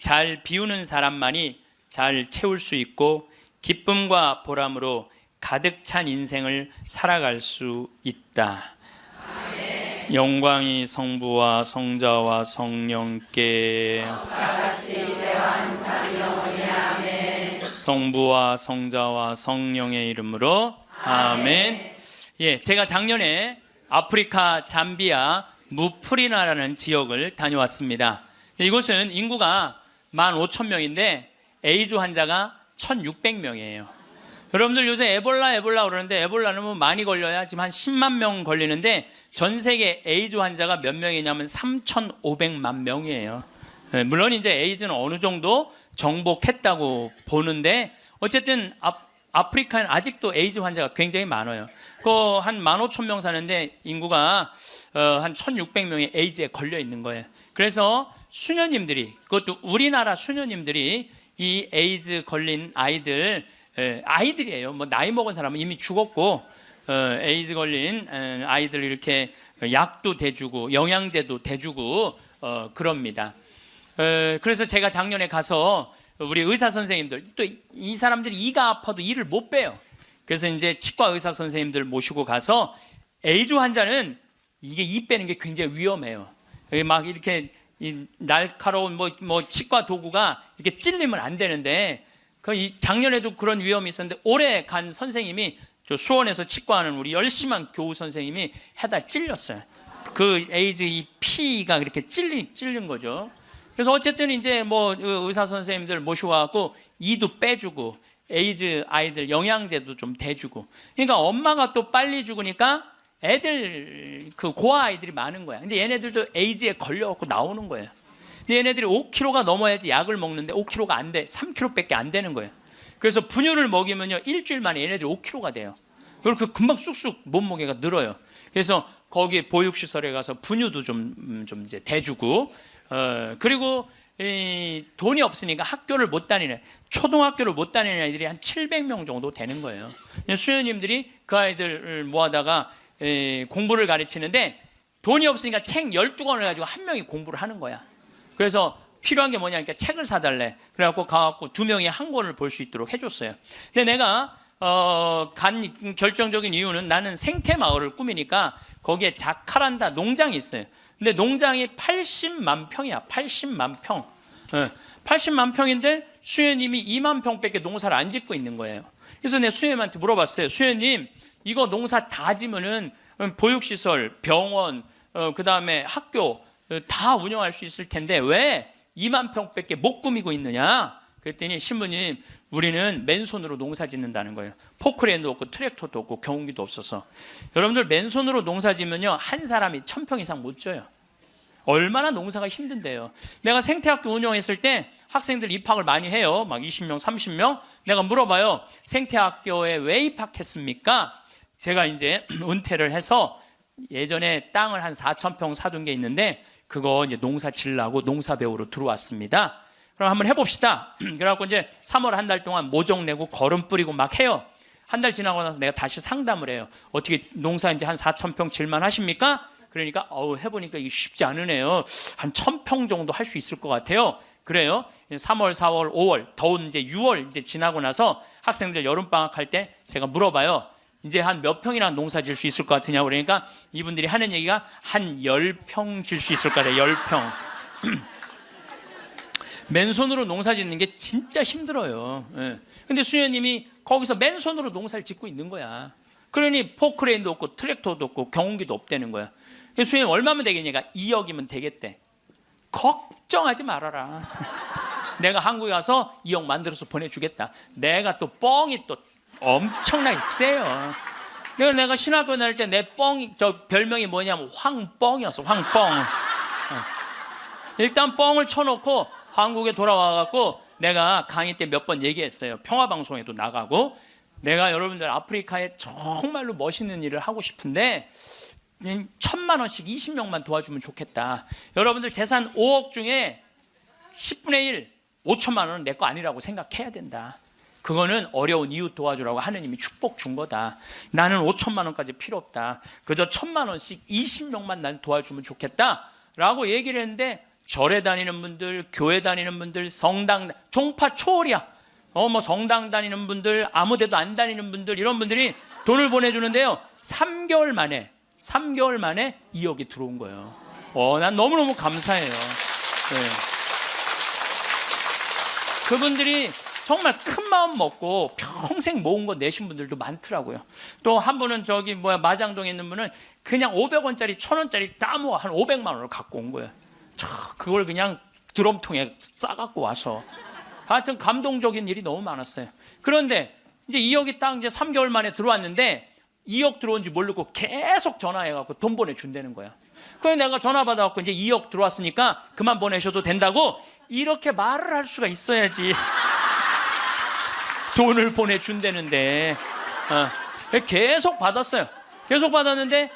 잘 비우는 사람만이 잘 채울 수 있고 기쁨과 보람으로 가득 찬 인생을 살아갈 수 있다. 아멘. 영광이 성부와 성자와 성령께 성부와 성자와 성령의 이름으로 아멘. 예, 제가 작년에 아프리카 잠비아 무프리나라는 지역을 다녀왔습니다. 이곳은 인구가 15,000명인데 에이즈 환자가 1,600명이에요. 여러분들 요새 에볼라 그러는데 에볼라는 뭐 많이 걸려야 지금 한 10만 명 걸리는데 전 세계 에이즈 환자가 몇 명이냐면 3,500만 명이에요. 물론 이제 에이즈는 어느 정도 정복했다고 보는데 어쨌든 아프리카는 아직도 에이즈 환자가 굉장히 많아요. 그 한 15,000명 사는데 인구가 한 1,600명이 에이즈에 걸려 있는 거예요. 그래서 수녀님들이, 그것도 우리나라 수녀님들이 이 에이즈 걸린 아이들이에요. 뭐 나이 먹은 사람은 이미 죽었고 에이즈 걸린 아이들 이렇게 약도 대주고 영양제도 대주고 그럽니다. 그래서 제가 작년에 가서 우리 의사 선생님들, 또 이 사람들이 이가 아파도 일을 못 빼요. 그래서 이제 치과 의사 선생님들 모시고 가서 에이즈 환자는 이게 이 빼는 게 굉장히 위험해요. 막 이렇게 이 날카로운 뭐 치과 도구가 이렇게 찔리면 안 되는데 작년에도 그런 위험이 있었는데 올해 간 선생님이 저 수원에서 치과하는 우리 열심한 교우 선생님이 해다 찔렸어요. 그 에이즈 이 피가 그렇게 찔린 거죠. 그래서 어쨌든 이제 뭐 의사 선생님들 모시고 와갖고 이도 빼주고 에이즈 아이들 영양제도 좀 대주고. 그러니까 엄마가 또 빨리 죽으니까 애들 그 고아 아이들이 많은 거야. 근데 얘네들도 에이즈에 걸려갖고 나오는 거예요. 근데 얘네들이 5kg가 넘어야지 약을 먹는데 5kg가 안 돼. 3kg밖에 안 되는 거예요. 그래서 분유를 먹이면요 일주일 만에 얘네들이 5kg가 돼요. 그리고 금방 쑥쑥 몸무게가 늘어요. 그래서 거기 보육시설에 가서 분유도 좀 이제 대주고 그리고 돈이 없으니까 학교를 못 다니는, 초등학교를 못 다니는 아이들이 한 700명 정도 되는 거예요. 수녀님들이 그 아이들을 모아다가 공부를 가르치는데 돈이 없으니까 책 12권을 가지고 한 명이 공부를 하는 거야. 그래서 필요한 게 뭐냐니까 책을 사달래. 그래갖고 가갖고 2명이 한 권을 볼 수 있도록 해줬어요. 근데 내가 간 결정적인 이유는 나는 생태마을을 꾸미니까 거기에 자카란다 농장이 있어요. 근데 농장이 80만 평이야. 80만 평. 80만 평인데 수녀님이 2만 평밖에 농사를 안 짓고 있는 거예요. 그래서 내가 수녀님한테 물어봤어요. 수녀님, 이거 농사 다 지면은 보육시설, 병원, 그 다음에 학교 다 운영할 수 있을 텐데 왜 2만 평밖에 못 꾸미고 있느냐? 그랬더니 신부님, 우리는 맨손으로 농사 짓는다는 거예요. 포크레인도 없고 트랙터도 없고 경운기도 없어서. 여러분들 맨손으로 농사 지면요 한 사람이 1,000평 이상 못 져요. 얼마나 농사가 힘든데요. 내가 생태학교 운영했을 때 학생들 입학을 많이 해요. 막 20명, 30명. 내가 물어봐요. 생태학교에 왜 입학했습니까? 제가 이제 은퇴를 해서 예전에 땅을 한 4,000평 사둔 게 있는데 그거 이제 농사 지려고 농사 배우러 들어왔습니다. 그럼 한번 해봅시다. 그래갖고 이제 3월 한 달 동안 모종 내고 거름 뿌리고 막 해요. 한 달 지나고 나서 내가 다시 상담을 해요. 어떻게 농사 이제 한 4,000평 질만 하십니까? 그러니까 해보니까 이게 쉽지 않으네요. 한 1,000평 정도 할 수 있을 것 같아요. 그래요. 3월, 4월, 5월, 더운 이제 6월 이제 지나고 나서 학생들 여름방학 할 때 제가 물어봐요. 이제 한 몇 평이나 농사 질 수 있을 것 같으냐 그러니까 이분들이 하는 얘기가 한 10평 질 수 있을 것 같아요. 10평. 맨손으로 농사 짓는 게 진짜 힘들어요. 근데 수녀님이 거기서 맨손으로 농사를 짓고 있는 거야. 그러니 포크레인도 없고 트랙터도 없고 경운기도 없다는 거야. 수녀님 얼마면 되겠냐니까 2억이면 되겠대. 걱정하지 말아라. 내가 한국에 가서 2억 만들어서 보내주겠다. 내가 또 뻥이 또 엄청나게 세요. 내가 신학교 다닐 때 내 뻥이, 저 별명이 뭐냐면 황뻥이었어. 황뻥. 일단 뻥을 쳐놓고 한국에 돌아와갖고 내가 강의 때 몇 번 얘기했어요. 평화방송에도 나가고 내가 여러분들 아프리카에 정말로 멋있는 일을 하고 싶은데 1,000만 원씩 20명만 도와주면 좋겠다. 여러분들 재산 5억 중에 10분의 1, 5천만 원은 내 거 아니라고 생각해야 된다. 그거는 어려운 이웃 도와주라고 하느님이 축복 준 거다. 나는 5천만 원까지 필요 없다. 그저 1,000만 원씩 20명만 난 도와주면 좋겠다 라고 얘기를 했는데 절에 다니는 분들, 교회 다니는 분들, 성당, 종파 초월이야. 뭐 성당 다니는 분들, 아무 데도 안 다니는 분들, 이런 분들이 돈을 보내주는데요. 3개월 만에 2억이 들어온 거예요. 난 너무너무 감사해요. 네. 그분들이 정말 큰 마음 먹고 평생 모은 거 내신 분들도 많더라고요. 또 한 분은 마장동에 있는 분은 그냥 500원짜리 1000원짜리 다 모아 한 500만 원을 갖고 온 거예요. 그걸 그냥 드럼통에 싸갖고 와서. 하여튼 감동적인 일이 너무 많았어요. 그런데 이제 2억이 딱 이제 3개월 만에 들어왔는데 2억 들어온지 모르고 계속 전화해갖고 돈 보내준다는 거야. 그래서 내가 전화 받아갖고 이제 2억 들어왔으니까 그만 보내셔도 된다고 이렇게 말을 할 수가 있어야지. 돈을 보내준다는데 계속 받았어요. 계속 받았는데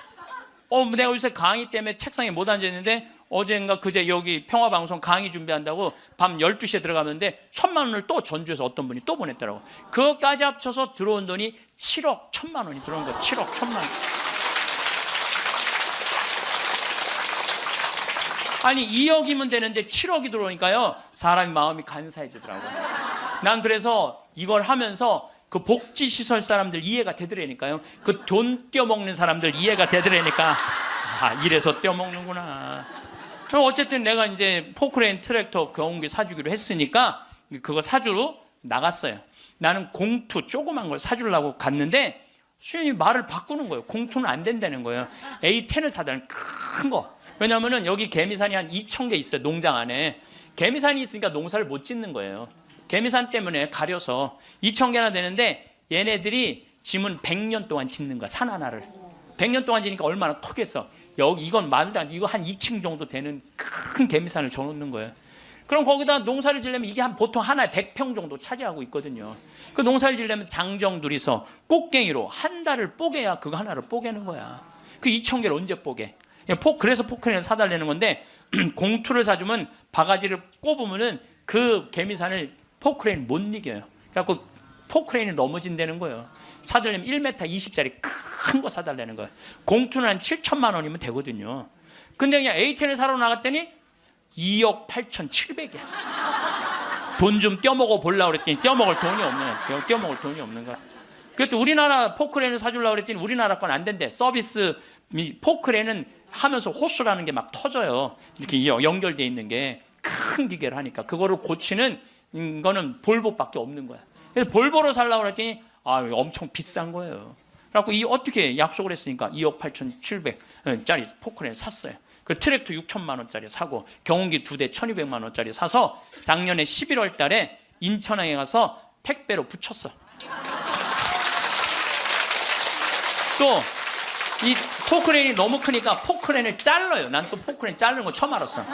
내가 요새 강의 때문에 책상에 못 앉아있는데 어젠가 그제 여기 평화방송 강의 준비한다고 밤 12시에 들어가는데 1000만 원을 또 전주에서 어떤 분이 또 보냈더라고. 그것까지 합쳐서 들어온 돈이 7억 1000만 원이 들어온 거야. 7억 1000만 원. 아니 2억이면 되는데 7억이 들어오니까요 사람이 마음이 간사해지더라고요. 난 그래서 이걸 하면서 그 복지시설 사람들 이해가 되더라니까요. 그 돈 떼어먹는 사람들 이해가 되더라니까 이래서 떼어먹는구나. 어쨌든 내가 이제 포크레인 트랙터 경운기 사주기로 했으니까 그거 사주러 나갔어요. 나는 공투 조그만 걸 사주려고 갔는데 수현이 말을 바꾸는 거예요. 공투는 안 된다는 거예요. A10을 사달라는 큰 거. 왜냐하면 여기 개미산이 한 2000개 있어요. 농장 안에. 개미산이 있으니까 농사를 못 짓는 거예요. 개미산 때문에 가려서 2000개나 되는데 얘네들이 짐은 100년 동안 짓는 거야. 산 하나를. 100년 동안 지니까 얼마나 크겠어. 여기 이건 말도 안 돼. 이거 한 2층 정도 되는 큰 개미산을 져놓는 거예요. 그럼 거기다 농사를 지려면 이게 보통 하나에 100평 정도 차지하고 있거든요. 그 농사를 지려면 장정 둘이서 꽃갱이로 한 달을 뽀개야 그거 하나를 뽀개는 거야. 그 2000개를 언제 뽀개? 그래서 포크레인을 사달라는 건데 공투를 사주면 바가지를 꼽으면은 그 개미산을 포크레인 못 이겨요. 그래갖고 포크레인이 넘어진다는 거예요. 사달라면 1m 20짜리 큰 거 사달라는 거예요. 공투는 한 7천만 원이면 되거든요. 근데 그냥 A10을 사러 나갔더니 2억 8,700이야. 돈 좀 떼어먹어 보려고 그랬더니 떼어먹을 돈이 없는 거야. 그것도 우리나라 포크레인을 사주려고 그랬더니 우리나라 건 안 된대. 서비스 포크레인은 하면서 호수라는 게 막 터져요. 이렇게 연결돼 있는 게 큰 기계를 하니까 그거를 고치는 거는 볼보밖에 없는 거야. 그래서 볼보로 살려고 그랬더니 엄청 비싼 거예요. 그래갖고 어떻게 약속을 했으니까 2억 8,700짜리 포크레인 샀어요. 그 트랙터 6천만 원짜리 사고 경운기 2대 1,200만 원짜리 사서 작년에 11월 달에 인천항에 가서 택배로 붙였어. 또 이 포크레인이 너무 크니까 포크레인을 잘라요. 난 또 포크레인 자르는 거 처음 알았어.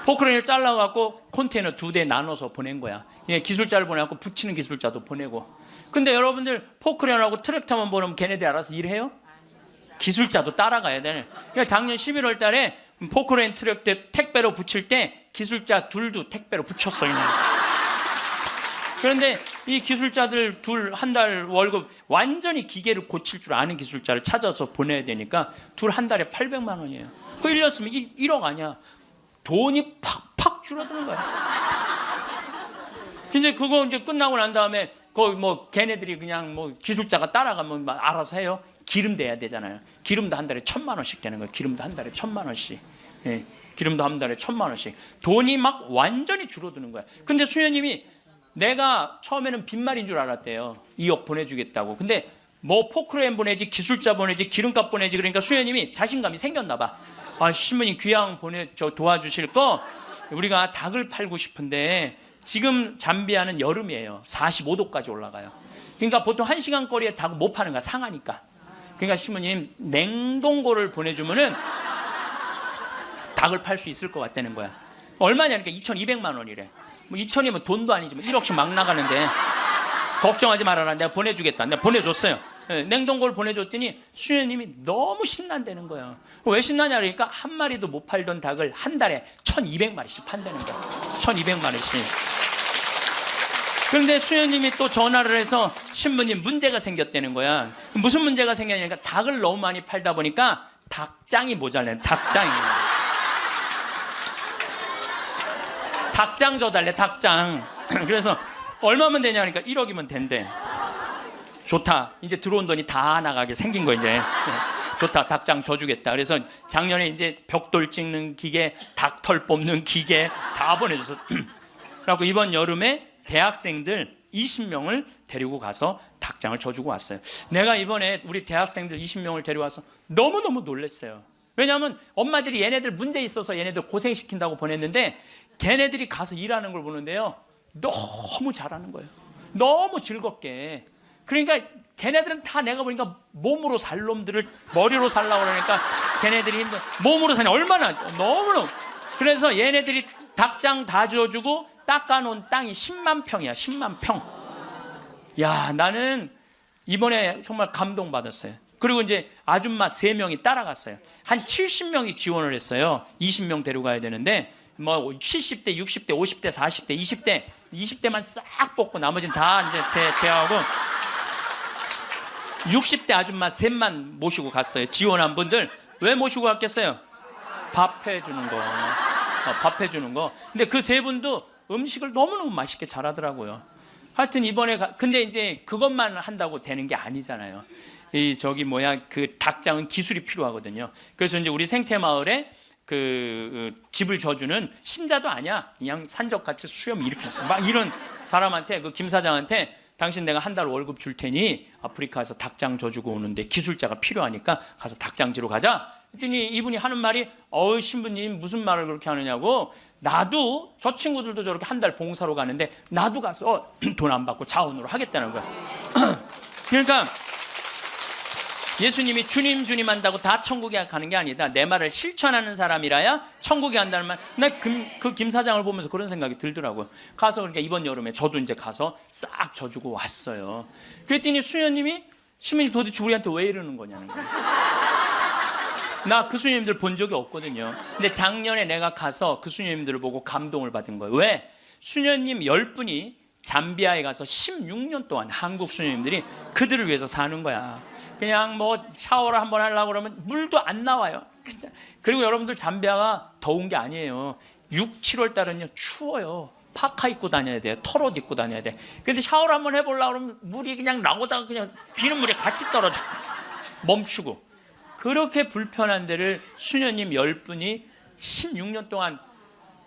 포크레인을 잘라갖고 컨테이너 2대 나눠서 보낸 거야. 기술자를 보내갖고 붙이는 기술자도 보내고. 근데 여러분들 포크레인하고 트랙터만 보내면 걔네들 알아서 일해요? 기술자도 따라가야 돼. 그러니까 작년 11월 달에 포크레인 트랙터 택배로 붙일 때 기술자 둘도 택배로 붙였어. 그냥. 그런데 이 기술자들 둘 한 달 월급 완전히 기계를 고칠 줄 아는 기술자를 찾아서 보내야 되니까 둘 한 달에 800만 원이에요. 그 1년 쓰면 1억 아니야. 돈이 팍팍 줄어드는 거야. 이제 그거 이제 끝나고 난 다음에 거기 걔네들이 그냥 기술자가 따라가면 알아서 해요. 기름 대야 되잖아요. 기름도 한 달에 1000만 원씩 되는 거예요. 기름도 한 달에 1000만 원씩. 예, 기름도 한 달에 1000만 원씩. 돈이 막 완전히 줄어드는 거야. 근데 수녀님이 내가 처음에는 빈말인 줄 알았대요. 2억 보내주겠다고. 근데 포크레인 보내지, 기술자 보내지, 기름값 보내지. 그러니까 수녀님이 자신감이 생겼나 봐. 신부님 귀양 도와주실 거 우리가 닭을 팔고 싶은데 지금 잠비아는 여름이에요. 45도까지 올라가요. 그러니까 보통 1시간 거리에 닭을 못 파는 거야. 상하니까. 그러니까 신부님 냉동고를 보내주면은 닭을 팔 수 있을 것 같다는 거야. 얼마냐니까 2,200만 원이래. 2천이면 돈도 아니지만 1억씩 막 나가는데 걱정하지 말아라. 내가 보내주겠다. 내가 보내줬어요. 냉동고를 보내줬더니 수녀님이 너무 신난다는 거예요. 왜 신나냐 그러니까 한 마리도 못 팔던 닭을 한 달에 1,200마리씩 판다는 거예요. 1,200마리씩. 그런데 수녀님이 또 전화를 해서 신부님 문제가 생겼다는 거야. 무슨 문제가 생겼냐니까 닭을 너무 많이 팔다 보니까 닭장이 모자라는 닭장이. 닭장 줘달래, 닭장. 그래서 얼마면 되냐 하니까 1억이면 된대. 좋다. 이제 들어온 돈이 다 나가게 생긴 거 이제. 좋다. 닭장 줘주겠다. 그래서 작년에 이제 벽돌 찍는 기계, 닭털 뽑는 기계 다 보내줘서. 그래갖고 이번 여름에 대학생들 20명을 데리고 가서 닭장을 줘주고 왔어요. 내가 이번에 우리 대학생들 20명을 데려와서 너무너무 놀랐어요. 왜냐하면 엄마들이 얘네들 문제 있어서 얘네들 고생시킨다고 보냈는데 걔네들이 가서 일하는 걸 보는데요. 너무 잘하는 거예요. 너무 즐겁게. 그러니까 걔네들은 다 내가 보니까 몸으로 살 놈들을 머리로 살라고 그러니까 걔네들이 힘든 몸으로 사냐 얼마나 너무너무. 그래서 얘네들이 닭장 다 지어주고 닦아놓은 땅이 10만 평이야. 10만 평. 야, 나는 이번에 정말 감동받았어요. 그리고 이제 아줌마 3명이 따라갔어요. 한 70명이 지원을 했어요. 20명 데려가야 되는데 뭐 70대, 60대, 50대, 40대, 20대만 싹 뽑고 나머지는 다 이제 제하고 60대 아줌마 3만 모시고 갔어요. 지원한 분들. 왜 모시고 갔겠어요? 밥 해주는 거. 밥 해주는 거. 근데 그 3분도 음식을 너무너무 맛있게 잘하더라고요. 하여튼 이번에 근데 이제 그것만 한다고 되는 게 아니잖아요. 그 닭장은 기술이 필요하거든요. 그래서 이제 우리 생태마을에 그 집을 져주는 신자도 아니야. 그냥 산적같이 수염 이렇게 막 이런 사람한테 그 김 사장한테 당신 내가 한 달 월급 줄 테니 아프리카에서 닭장 져주고 오는데 기술자가 필요하니까 가서 닭장지로 가자. 그랬더니 이분이 하는 말이 신부님 무슨 말을 그렇게 하느냐고. 나도 저 친구들도 저렇게 한 달 봉사로 가는데 나도 가서 돈 안 받고 자원으로 하겠다는 거야. 그러니까 예수님이 주님 한다고 다 천국에 가는 게 아니다. 내 말을 실천하는 사람이라야 천국에 간다는 말. 나 그 김 사장을 보면서 그런 생각이 들더라고요. 가서 그러니까 이번 여름에 저도 이제 가서 싹 져주고 왔어요. 그랬더니 수녀님이 신부님 도대체 우리한테 왜 이러는 거냐는 거예요. 나 그 수녀님들 본 적이 없거든요. 근데 작년에 내가 가서 그 수녀님들을 보고 감동을 받은 거예요. 왜? 수녀님 10분이 잠비아에 가서 16년 동안 한국 수녀님들이 그들을 위해서 사는 거야. 그냥 뭐 샤워를 한번 하려고 그러면 물도 안 나와요. 그리고 여러분들 잠비아가 더운 게 아니에요. 6, 7월 달은요 추워요. 파카 입고 다녀야 돼요. 털옷 입고 다녀야 돼. 근데 샤워를 한번 해보려고 그러면 물이 그냥 나오다가 그냥 비눗물에 같이 떨어져. 멈추고. 그렇게 불편한 데를 수녀님 10분이 16년 동안.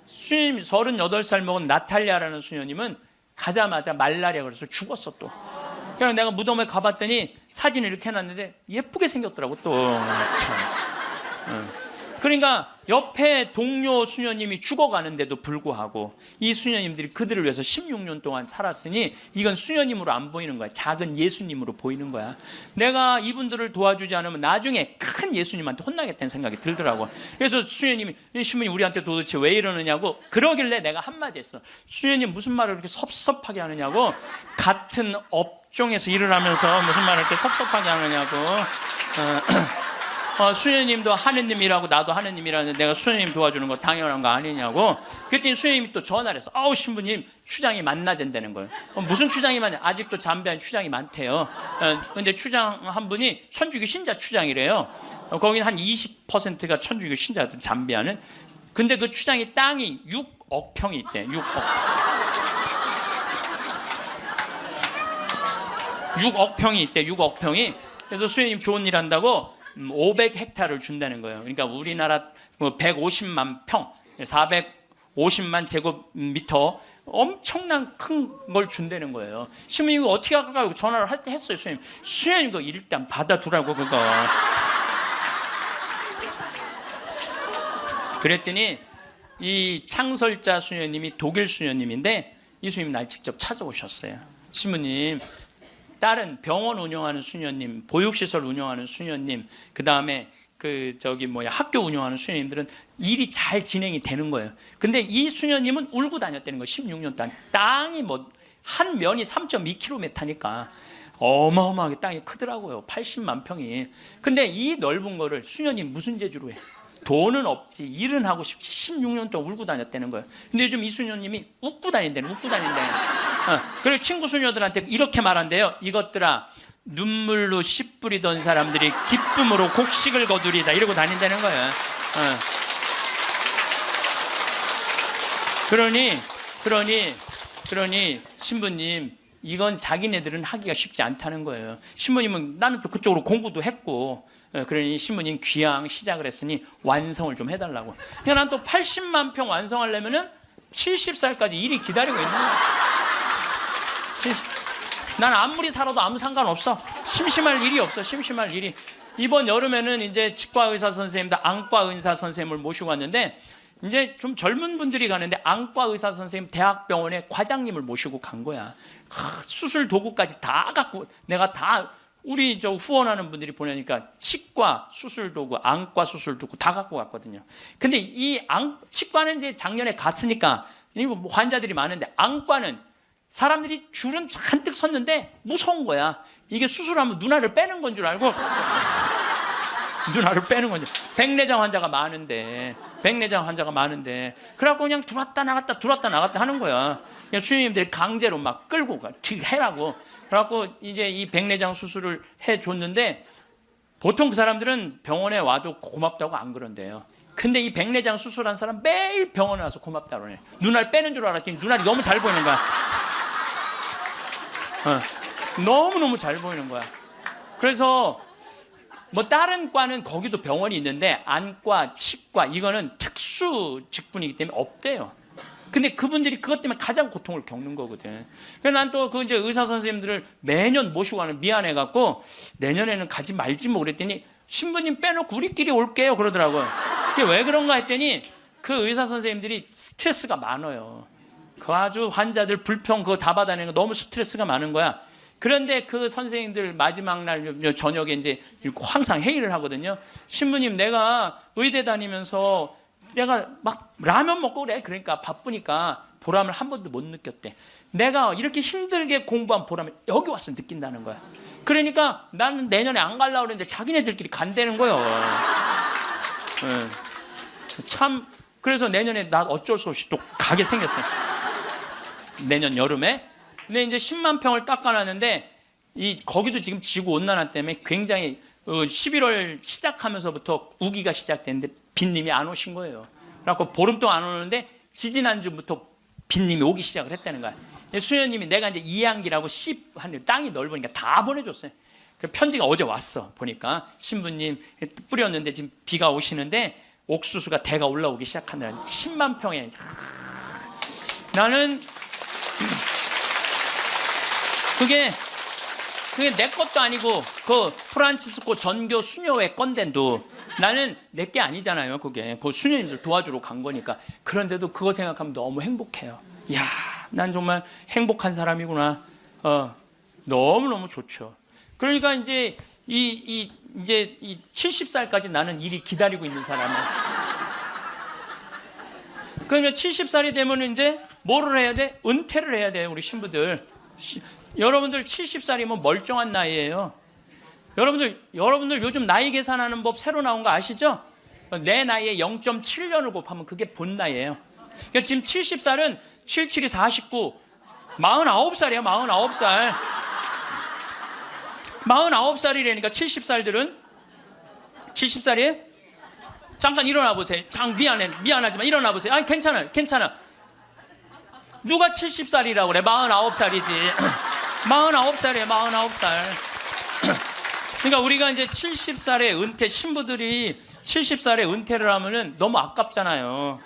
수녀님 38살 먹은 나탈리아라는 수녀님은 가자마자 말라리아 그래서 죽었어 또. 그냥 내가 무덤에 가봤더니 사진을 이렇게 해놨는데 예쁘게 생겼더라고 또. 참. 그러니까 옆에 동료 수녀님이 죽어가는데도 불구하고 이 수녀님들이 그들을 위해서 16년 동안 살았으니 이건 수녀님으로 안 보이는 거야. 작은 예수님으로 보이는 거야. 내가 이분들을 도와주지 않으면 나중에 큰 예수님한테 혼나겠다는 생각이 들더라고. 그래서 수녀님이 신부님 우리한테 도대체 왜 이러느냐고 그러길래 내가 한마디 했어. 수녀님 무슨 말을 그렇게 섭섭하게 하느냐고. 같은 업종에서 일을 하면서 무슨 말을 이렇게 섭섭하게 하느냐고. 수녀님도 하느님이라고 나도 하느님이라는데 내가 수녀님 도와주는 거 당연한 거 아니냐고. 그랬더니 수녀님이 또 전화를 해서 신부님 추장이 만나잔다는 거예요. 무슨 추장이 많냐. 아직도 잠비안 추장이 많대요. 근데 추장 한 분이 천주교 신자 추장이래요. 거기는 한 20%가 천주교 신자들 잠비안은. 근데 그 추장이 땅이 6억 평이 있대. 6억 평이 있대. 6억 평이. 그래서 수녀님 좋은 일 한다고 500헥타를 준다는 거예요. 그러니까 우리나라 150만 평, 450만 제곱미터 엄청난 큰 걸 준다는 거예요. 신부님이 어떻게 할까 전화를 했어요. 수녀님 그거 일단 받아두라고 그거. 그랬더니 이 창설자 수녀님이 독일 수녀님인데 이 수녀님 날 직접 찾아오셨어요. 신부님 다른 병원 운영하는 수녀님, 보육시설 운영하는 수녀님, 그 다음에 학교 운영하는 수녀님들은 일이 잘 진행이 되는 거예요. 근데 이 수녀님은 울고 다녔다는 거예요. 16년 동안. 땅이 한 면이 3.2km니까 어마어마하게 땅이 크더라고요. 80만 평이. 근데 이 넓은 거를 수녀님 무슨 재주로 해? 돈은 없지, 일은 하고 싶지. 16년 동안 울고 다녔다는 거예요. 근데 요즘 이 수녀님이 웃고 다닌다는. 그리고 친구 수녀들한테 이렇게 말한대요. 이것들아, 눈물로 씨 뿌리던 사람들이 기쁨으로 곡식을 거두리다. 이러고 다닌다는 거예요. 그러니 신부님, 이건 자기네들은 하기가 쉽지 않다는 거예요. 신부님은 나는 또 그쪽으로 공부도 했고, 그러니 신부님 귀향 시작을 했으니 완성을 좀 해달라고. 그러니까 난 또 80만 평 완성하려면은 70살까지 일이 기다리고 있는 거야. 난 아무리 살아도 아무 상관없어. 심심할 일이 없어. 심심할 일이. 이번 여름에는 이제 치과 의사 선생님들, 안과 의사 선생님을 모시고 왔는데, 이제 좀 젊은 분들이 가는데 안과 의사 선생님 대학병원에 과장님을 모시고 간 거야. 수술 도구까지 다 갖고, 내가 다 우리 저 후원하는 분들이 보내니까 치과 수술 도구, 안과 수술 도구 다 갖고 갔거든요. 근데 치과는 이제 작년에 갔으니까 환자들이 많은데, 안과는 사람들이 줄은 잔뜩 섰는데 무서운 거야. 이게 수술하면 누나를 빼는 건 줄 알고 누나를 빼는 건지. 백내장 환자가 많은데 그래갖고 그냥 들어왔다 나갔다 하는 거야. 그냥 수녀님들이 강제로 막 끌고 가 해라고. 그래갖고 이제 이 백내장 수술을 해줬는데, 보통 그 사람들은 병원에 와도 고맙다고 안 그런대요. 근데 이 백내장 수술한 사람 매일 병원에 와서 고맙다고 그러네. 눈알 빼는 줄 알았더니 눈알이 너무 잘 보이는 거야. 너무너무 잘 보이는 거야. 그래서 뭐 다른 과는 거기도 병원이 있는데, 안과, 치과 이거는 특수 직분이기 때문에 없대요. 근데 그분들이 그것 때문에 가장 고통을 겪는 거거든. 그래서 난 또 그 이제 의사 선생님들을 매년 모시고 가는 미안해갖고 내년에는 가지 말지 뭐 그랬더니, 신부님 빼놓고 우리끼리 올게요 그러더라고요. 그게 왜 그런가 했더니, 그 의사 선생님들이 스트레스가 많아요. 그 아주 환자들 불평 그거 다 받아내는 거 너무 스트레스가 많은 거야. 그런데 그 선생님들 마지막 날 저녁에 이제 항상 회의를 하거든요. 신부님, 내가 의대 다니면서 내가 막 라면 먹고 그래. 그러니까 바쁘니까 보람을 한 번도 못 느꼈대. 내가 이렇게 힘들게 공부한 보람을 여기 와서 느낀다는 거야. 그러니까 나는 내년에 안 가려고 그랬는데 자기네들끼리 간다는 거예요. 참, 그래서 내년에 나 어쩔 수 없이 또 가게 생겼어요. 내년 여름에. 근데 이제 10만 평을 닦아놨는데, 거기도 지금 지구 온난화 때문에 굉장히 11월 시작하면서부터 우기가 시작됐는데 빈님이 안 오신 거예요. 그래갖고 보름 동안 안 오는데 지지난주부터 빈님이 오기 시작을 했다는 거야. 수녀님이 내가 이제 이양기라고 땅이 넓으니까 다 보내줬어요. 그 편지가 어제 왔어. 보니까 신부님 뿌렸는데 지금 비가 오시는데 옥수수가 대가 올라오기 시작한다는 10만 평에. 나는 그게 내 것도 아니고 그 프란치스코 전교 수녀회 건데도 나는 내 게 아니잖아요. 그게 그 수녀님들 도와주러 간 거니까. 그런데도 그거 생각하면 너무 행복해요. 이야, 난 정말 행복한 사람이구나. 너무너무 좋죠. 그러니까 이제 이제 70살까지 나는 일이 기다리고 있는 사람이야. 그러면 70살이 되면 이제 뭐를 해야 돼? 은퇴를 해야 돼요, 우리 신부들. 여러분들 70살이면 멀쩡한 나이예요. 여러분들 요즘 나이 계산하는 법 새로 나온 거 아시죠? 내 나이에 0.7년을 곱하면 그게 본 나이예요. 그러니까 지금 70살은 77이 49, 49살이에요. 49살. 49살이라니까 70살들은 70살이에요? 잠깐 일어나 보세요. 미안하지만 일어나 보세요. 아니 괜찮아. 누가 70살이라고 그래? 49살이지. 49살이에요. 49살. 그러니까 우리가 이제 70살에 은퇴, 신부들이 70살에 은퇴를 하면은 너무 아깝잖아요.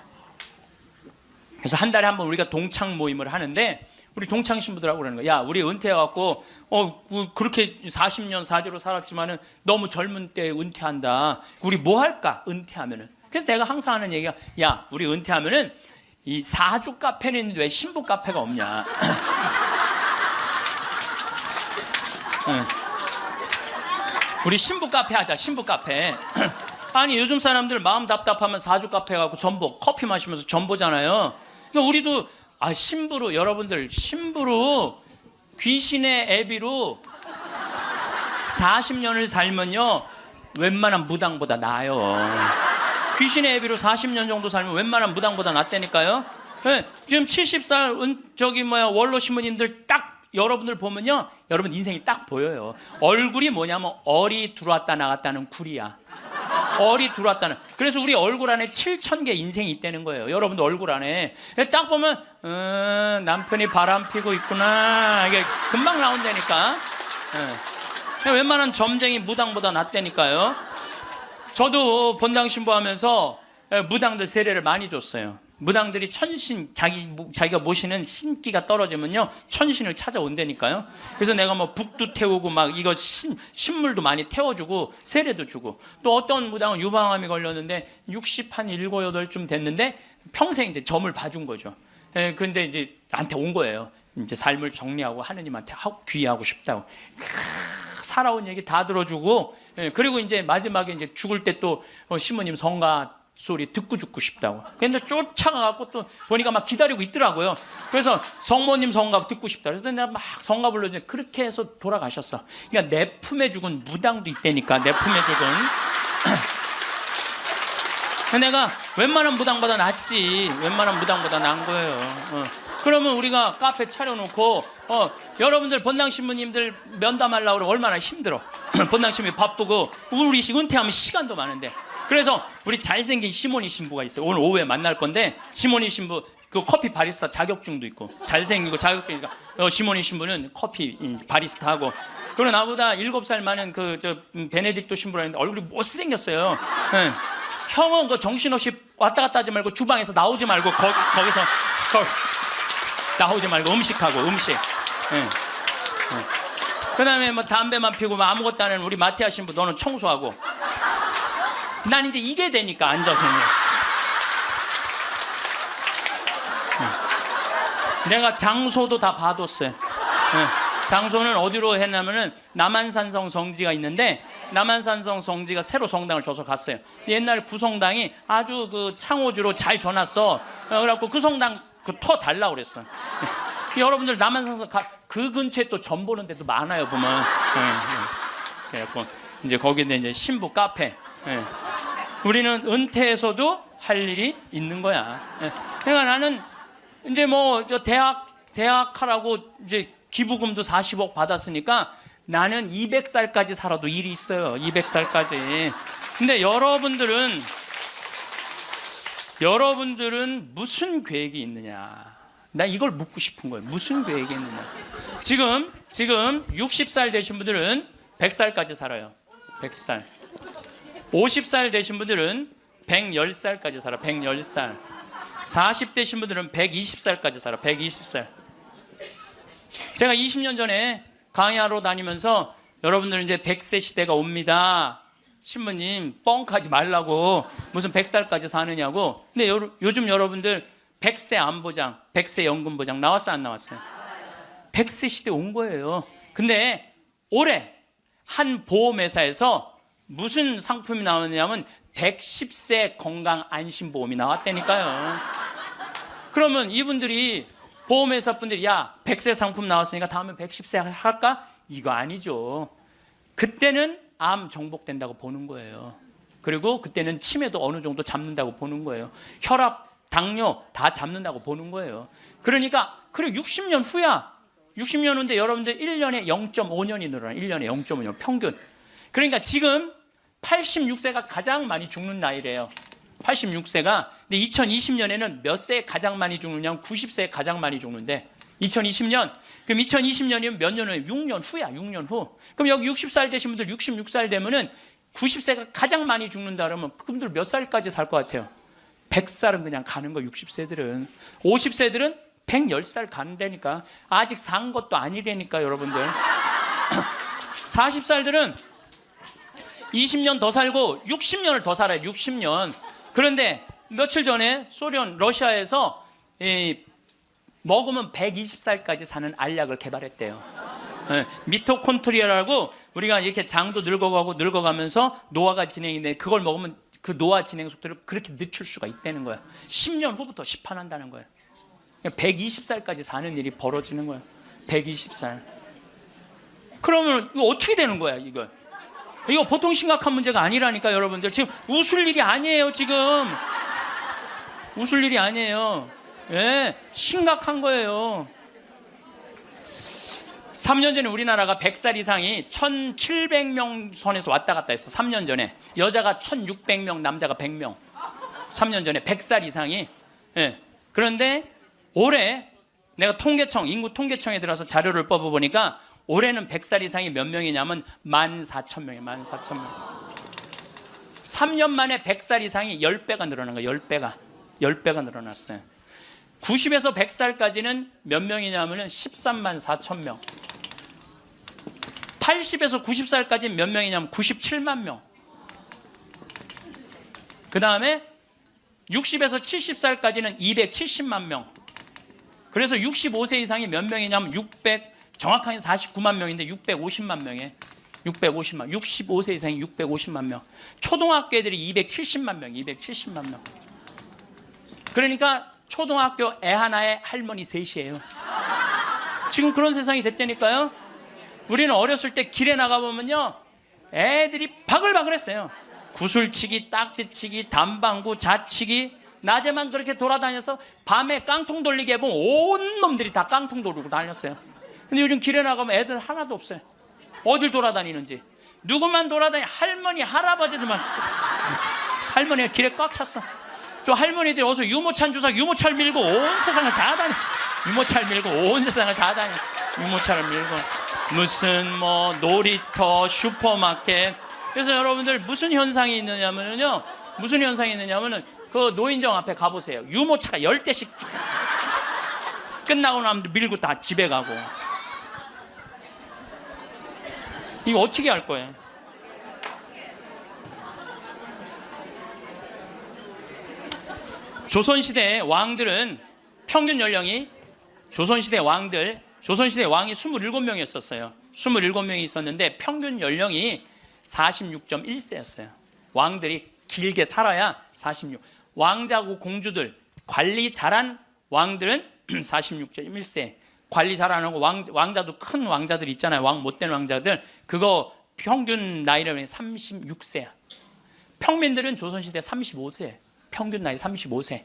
그래서 한 달에 한 번 우리가 동창 모임을 하는데, 우리 동창 신부들하고 그러는 거야. 야, 우리 은퇴해갖고 그렇게 40년 사제로 살았지만은 너무 젊은 때 은퇴한다. 우리 뭐 할까? 은퇴하면은. 그래서 내가 항상 하는 얘기가, 야, 우리 은퇴하면은 이 사주 카페는 있는데 왜 신부 카페가 없냐? 우리 신부 카페 하자. 신부 카페. 아니 요즘 사람들 마음 답답하면 사주 카페 가고 전보 커피 마시면서 전보잖아요. 그러니까 우리도 신부로, 여러분들 신부로 귀신의 애비로 40년을 살면요 웬만한 무당보다 나아요. 귀신의 애비로 40년 정도 살면 웬만한 무당보다 낫다니까요. 네, 지금 70살 원로 신부님들 딱 여러분들 보면요, 여러분 인생이 딱 보여요. 얼굴이 뭐냐면 얼이 들어왔다 나갔다는 굴이야. 얼이 들어왔다는. 그래서 우리 얼굴 안에 7,000개 인생이 있다는 거예요. 여러분도 얼굴 안에 딱 보면 남편이 바람 피고 있구나, 이게 금방 나온다니까. 웬만한 점쟁이 무당보다 낫다니까요. 저도 본당 신부하면서 무당들 세례를 많이 줬어요. 무당들이 천신, 자기가 모시는 신기가 떨어지면요 천신을 찾아온다니까요. 그래서 내가 뭐 북도 태우고 막 이거 신물도 많이 태워주고 세례도 주고, 또 어떤 무당은 유방암이 걸렸는데 60 한 7, 8쯤 됐는데 평생 이제 점을 봐준 거죠. 근데 이제 나한테 온 거예요. 이제 삶을 정리하고 하느님한테 귀의하고 싶다고. 살아온 얘기 다 들어주고, 그리고 이제 마지막에 이제 죽을 때 또 시모님 성가 소리 듣고 죽고 싶다고. 근데 쫓아가갖고 또 보니까 막 기다리고 있더라고요. 그래서 성모님 성가 듣고 싶다. 그래서 내가 막 성가 불러주는데 그렇게 해서 돌아가셨어. 그러니까 내 품에 죽은 무당도 있다니까. 내 품에 죽은. 내가 웬만한 무당보다 낫지. 웬만한 무당보다 나은 거예요. 그러면 우리가 카페 차려놓고 여러분들 본당 신부님들 면담하려고 그러면 얼마나 힘들어. 본당 신부님 바쁘고 우리 은퇴하면 시간도 많은데. 그래서 우리 잘생긴 시모니 신부가 있어요. 오늘 오후에 만날 건데, 시모니 신부 그 커피 바리스타 자격증도 있고 잘생기고 자격증이니까 시모니 신부는 커피 바리스타 하고, 그리고 나보다 7살 많은 베네딕토 신부라는데 얼굴이 못생겼어요. 형은 그 정신없이 왔다 갔다 하지 말고 주방에서 나오지 말고 거기서 나오지 말고 음식하고 음식. 그다음에 뭐 담배만 피고 뭐 아무것도 안 하는 우리 마티아 신부, 너는 청소하고. 난 이제 이게 되니까 앉아서는. 내가 장소도 다 봐뒀어요. 장소는 어디로 했냐면은 남한산성 성지가 있는데, 남한산성 성지가 새로 성당을 줘서 갔어요. 옛날 구성당이 아주 그 창호주로 잘 져놨어. 그래갖고 그 성당 터 달라고 그랬어. 여러분들 남한산성 그 근처에 또 점 보는 데도 많아요 보면. 그래갖고 이제 거기에 이제 신부 카페. 우리는 은퇴해서도 할 일이 있는 거야. 그러니까 나는 이제 뭐 대학 하라고 이제 기부금도 40억 받았으니까 나는 200살까지 살아도 일이 있어요. 200살까지. 근데 여러분들은 무슨 계획이 있느냐? 나 이걸 묻고 싶은 거예요. 무슨 계획이 있느냐? 지금 60살 되신 분들은 100살까지 살아요. 100살. 50살 되신 분들은 110살까지 살아. 110살. 40대신 분들은 120살까지 살아. 120살. 제가 20년 전에 강의하러 다니면서 여러분들 이제 100세 시대가 옵니다. 신부님 뻥하지 말라고, 무슨 100살까지 사느냐고. 근데 요즘 여러분들 100세 안보장, 100세 연금보장 나왔어요, 안 나왔어요? 100세 시대 온 거예요. 근데 올해 한 보험회사에서 무슨 상품이 나왔냐면 110세 건강 안심보험이 나왔다니까요. 그러면 이분들이 보험회사 분들이 야 100세 상품 나왔으니까 다음에 110세 할까? 이거 아니죠. 그때는 암 정복된다고 보는 거예요. 그리고 그때는 치매도 어느 정도 잡는다고 보는 거예요. 혈압, 당뇨 다 잡는다고 보는 거예요. 그러니까 그래 60년 후야. 60년 후인데 여러분들 1년에 0.5년이 늘어나. 1년에 0.5년 평균. 그러니까 지금 86세가 가장 많이 죽는 나이래요. 86세가. 근데 2020년에는 몇 세에 가장 많이 죽느냐면 90세에 가장 많이 죽는데 2020년. 그럼 2020년이면 몇 년 후에? 6년 후야. 6년 후. 그럼 여기 60살 되신 분들 66살 되면은 90세가 가장 많이 죽는다 그러면 그분들 몇 살까지 살 것 같아요? 100살은 그냥 가는 거. 60세들은. 50세들은 110살 간다니까. 아직 산 것도 아니라니까 여러분들. 40살들은 20년 더 살고 60년을 더 살아요. 60년. 그런데 며칠 전에 소련 러시아에서 먹으면 120살까지 사는 알약을 개발했대요. 미토콘트리아라고 우리가 이렇게 장도 늙어가면서 노화가 진행인데 그걸 먹으면 그 노화 진행 속도를 그렇게 늦출 수가 있다는 거야. 10년 후부터 시판한다는 거예요. 120살까지 사는 일이 벌어지는 거예요. 120살. 그러면 이거 어떻게 되는 거야, 이거? 이거 보통 심각한 문제가 아니라니까 여러분들. 지금 웃을 일이 아니에요, 지금. 웃을 일이 아니에요. 예, 심각한 거예요. 3년 전에 우리나라가 100살 이상이 1,700명 선에서 왔다 갔다 했어. 3년 전에. 여자가 1,600명, 남자가 100명. 3년 전에 100살 이상이. 예. 그런데 올해 내가 인구 통계청에 들어서 자료를 뽑아보니까 올해는 100살 이상이 몇 명이냐면 14,000명이에요. 14,000명. 3년 만에 100살 이상이 10배가 늘어난 거예요. 10배가. 10배가 늘어났어요. 90에서 100살까지는 몇 명이냐면 13만 4천 명. 80에서 90살까지는 몇 명이냐면 97만 명. 그 다음에 60에서 70살까지는 270만 명. 그래서 65세 이상이 몇 명이냐면 정확하게 49만 명인데 650만 명이에요. 650만. 65세 이상이 650만 명. 초등학교 애들이 270만 명. 270만 명. 그러니까 초등학교 애 하나에 할머니 셋이에요. 지금 그런 세상이 됐다니까요. 우리는 어렸을 때 길에 나가보면요, 애들이 바글바글했어요. 구슬치기, 딱지치기, 담방구, 자치기. 낮에만 그렇게 돌아다녀서 밤에 깡통 돌리게 해보면 온 놈들이 다 깡통 돌리고 다녔어요. 근데 요즘 길에 나가면 애들 하나도 없어요. 어딜 돌아다니는지. 누구만 할머니, 할아버지들만. 할머니가 길에 꽉 찼어. 또 할머니들이 어서 유모차 주사, 유모차를 밀고 온 세상을 다 다녀. 유모차를 밀고 온 세상을 다 다녀. 유모차를 밀고. 무슨 놀이터, 슈퍼마켓. 그래서 여러분들 무슨 현상이 있느냐면요. 무슨 현상이 있느냐면은 그 노인정 앞에 가보세요. 유모차가 10대씩 끝나고 나면 밀고 다 집에 가고. 이거 어떻게 할 거예요? 조선시대 왕들은 평균 연령이 조선시대 왕이 27명이었어요. 27명이 있었는데 평균 연령이 46.1세였어요. 왕들이 길게 살아야 46. 왕자고 공주들, 관리 잘한 왕들은 46.1세. 관리 잘하는 왕자도 큰 왕자들 있잖아요. 왕 못된 왕자들. 그거 평균 나이라면 36세야. 평민들은 조선시대 35세. 평균 나이 35세.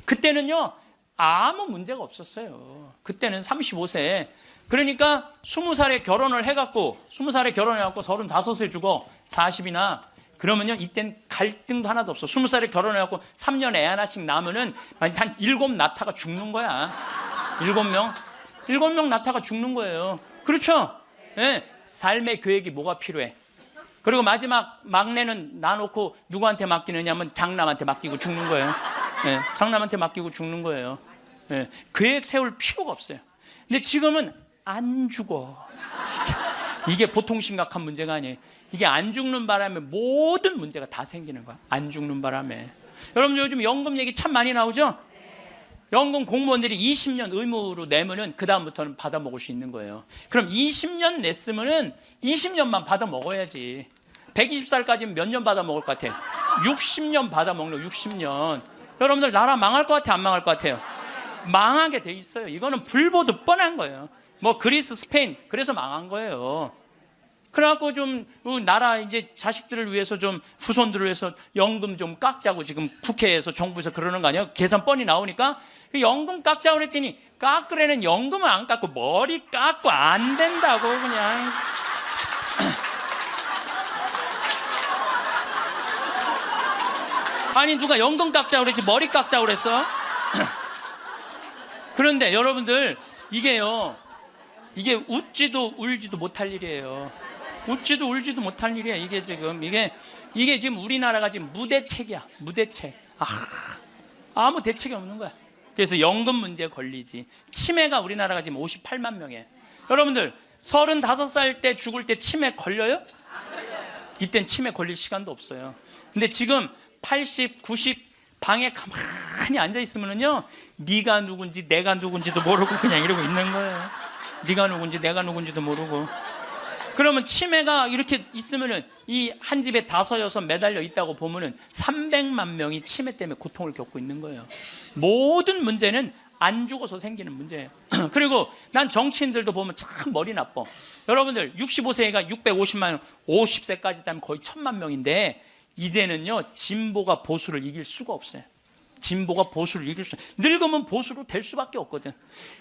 그때는요, 아무 문제가 없었어요. 그때는 35세. 그러니까 20살에 결혼을 해갖고 35세 주고 40이나 그러면요, 이땐 갈등도 하나도 없어. 20살에 결혼해갖고 3년 애 하나씩 낳으면은 한 7나타가 죽는 거야. 7명 나타가 죽는 거예요. 그렇죠? 네. 삶의 계획이 뭐가 필요해? 그리고 마지막 막내는 놔놓고 누구한테 맡기느냐면 장남한테 맡기고 죽는 거예요. 네. 장남한테 맡기고 죽는 거예요. 네. 계획 세울 필요가 없어요. 근데 지금은 안 죽어. 이게 보통 심각한 문제가 아니에요. 이게 안 죽는 바람에 모든 문제가 다 생기는 거야. 안 죽는 바람에. 여러분 요즘 연금 얘기 참 많이 나오죠? 연금 공무원들이 20년 의무로 내면은 그 다음부터는 받아 먹을 수 있는 거예요. 그럼 20년 냈으면은 20년만 받아 먹어야지. 120살까지는 몇 년 받아 먹을 것 같아요? 60년 받아 먹는 거. 60년. 여러분들 나라 망할 것 같아요? 안 망할 것 같아요? 망하게 돼 있어요. 이거는 불보듯 뻔한 거예요. 그리스, 스페인 그래서 망한 거예요. 그래갖고 좀 나라 이제 자식들을 위해서 좀 후손들을 위해서 연금 좀 깎자고 지금 국회에서 정부에서 그러는 거 아니에요? 계산 뻔히 나오니까 연금 깎자고 그랬더니 깎으려는 연금은 안 깎고 머리 깎고 안 된다고 그냥. 아니 누가 연금 깎자고 그랬지 머리 깎자고 그랬어? 그런데 여러분들 이게 웃지도 울지도 못할 일이에요. 웃지도 울지도 못할 일이야. 이게 지금 우리나라가 지금 무대책이야. 무대책. 아무 대책이 없는 거야. 그래서 연금 문제에 걸리지. 치매가 우리나라가 지금 58만 명이에요. 여러분들 35살 때 죽을 때 치매 걸려요? 이땐 치매 걸릴 시간도 없어요. 근데 지금 80, 90 방에 가만히 앉아 있으면은요, 네가 누군지 내가 누군지도 모르고 그냥 이러고 있는 거예요. 네가 누군지 내가 누군지도 모르고. 그러면 치매가 이렇게 있으면은 이 한 집에 5, 6 매달려 있다고 보면은 300만 명이 치매 때문에 고통을 겪고 있는 거예요. 모든 문제는 안 죽어서 생기는 문제예요. 그리고 난 정치인들도 보면 참 머리 나빠. 여러분들 65세가 650만 명, 50세까지 되면 거의 1000만 명인데 이제는요 진보가 보수를 이길 수가 없어요. 진보가 보수를 이길 수, 늙으면 보수로 될 수밖에 없거든.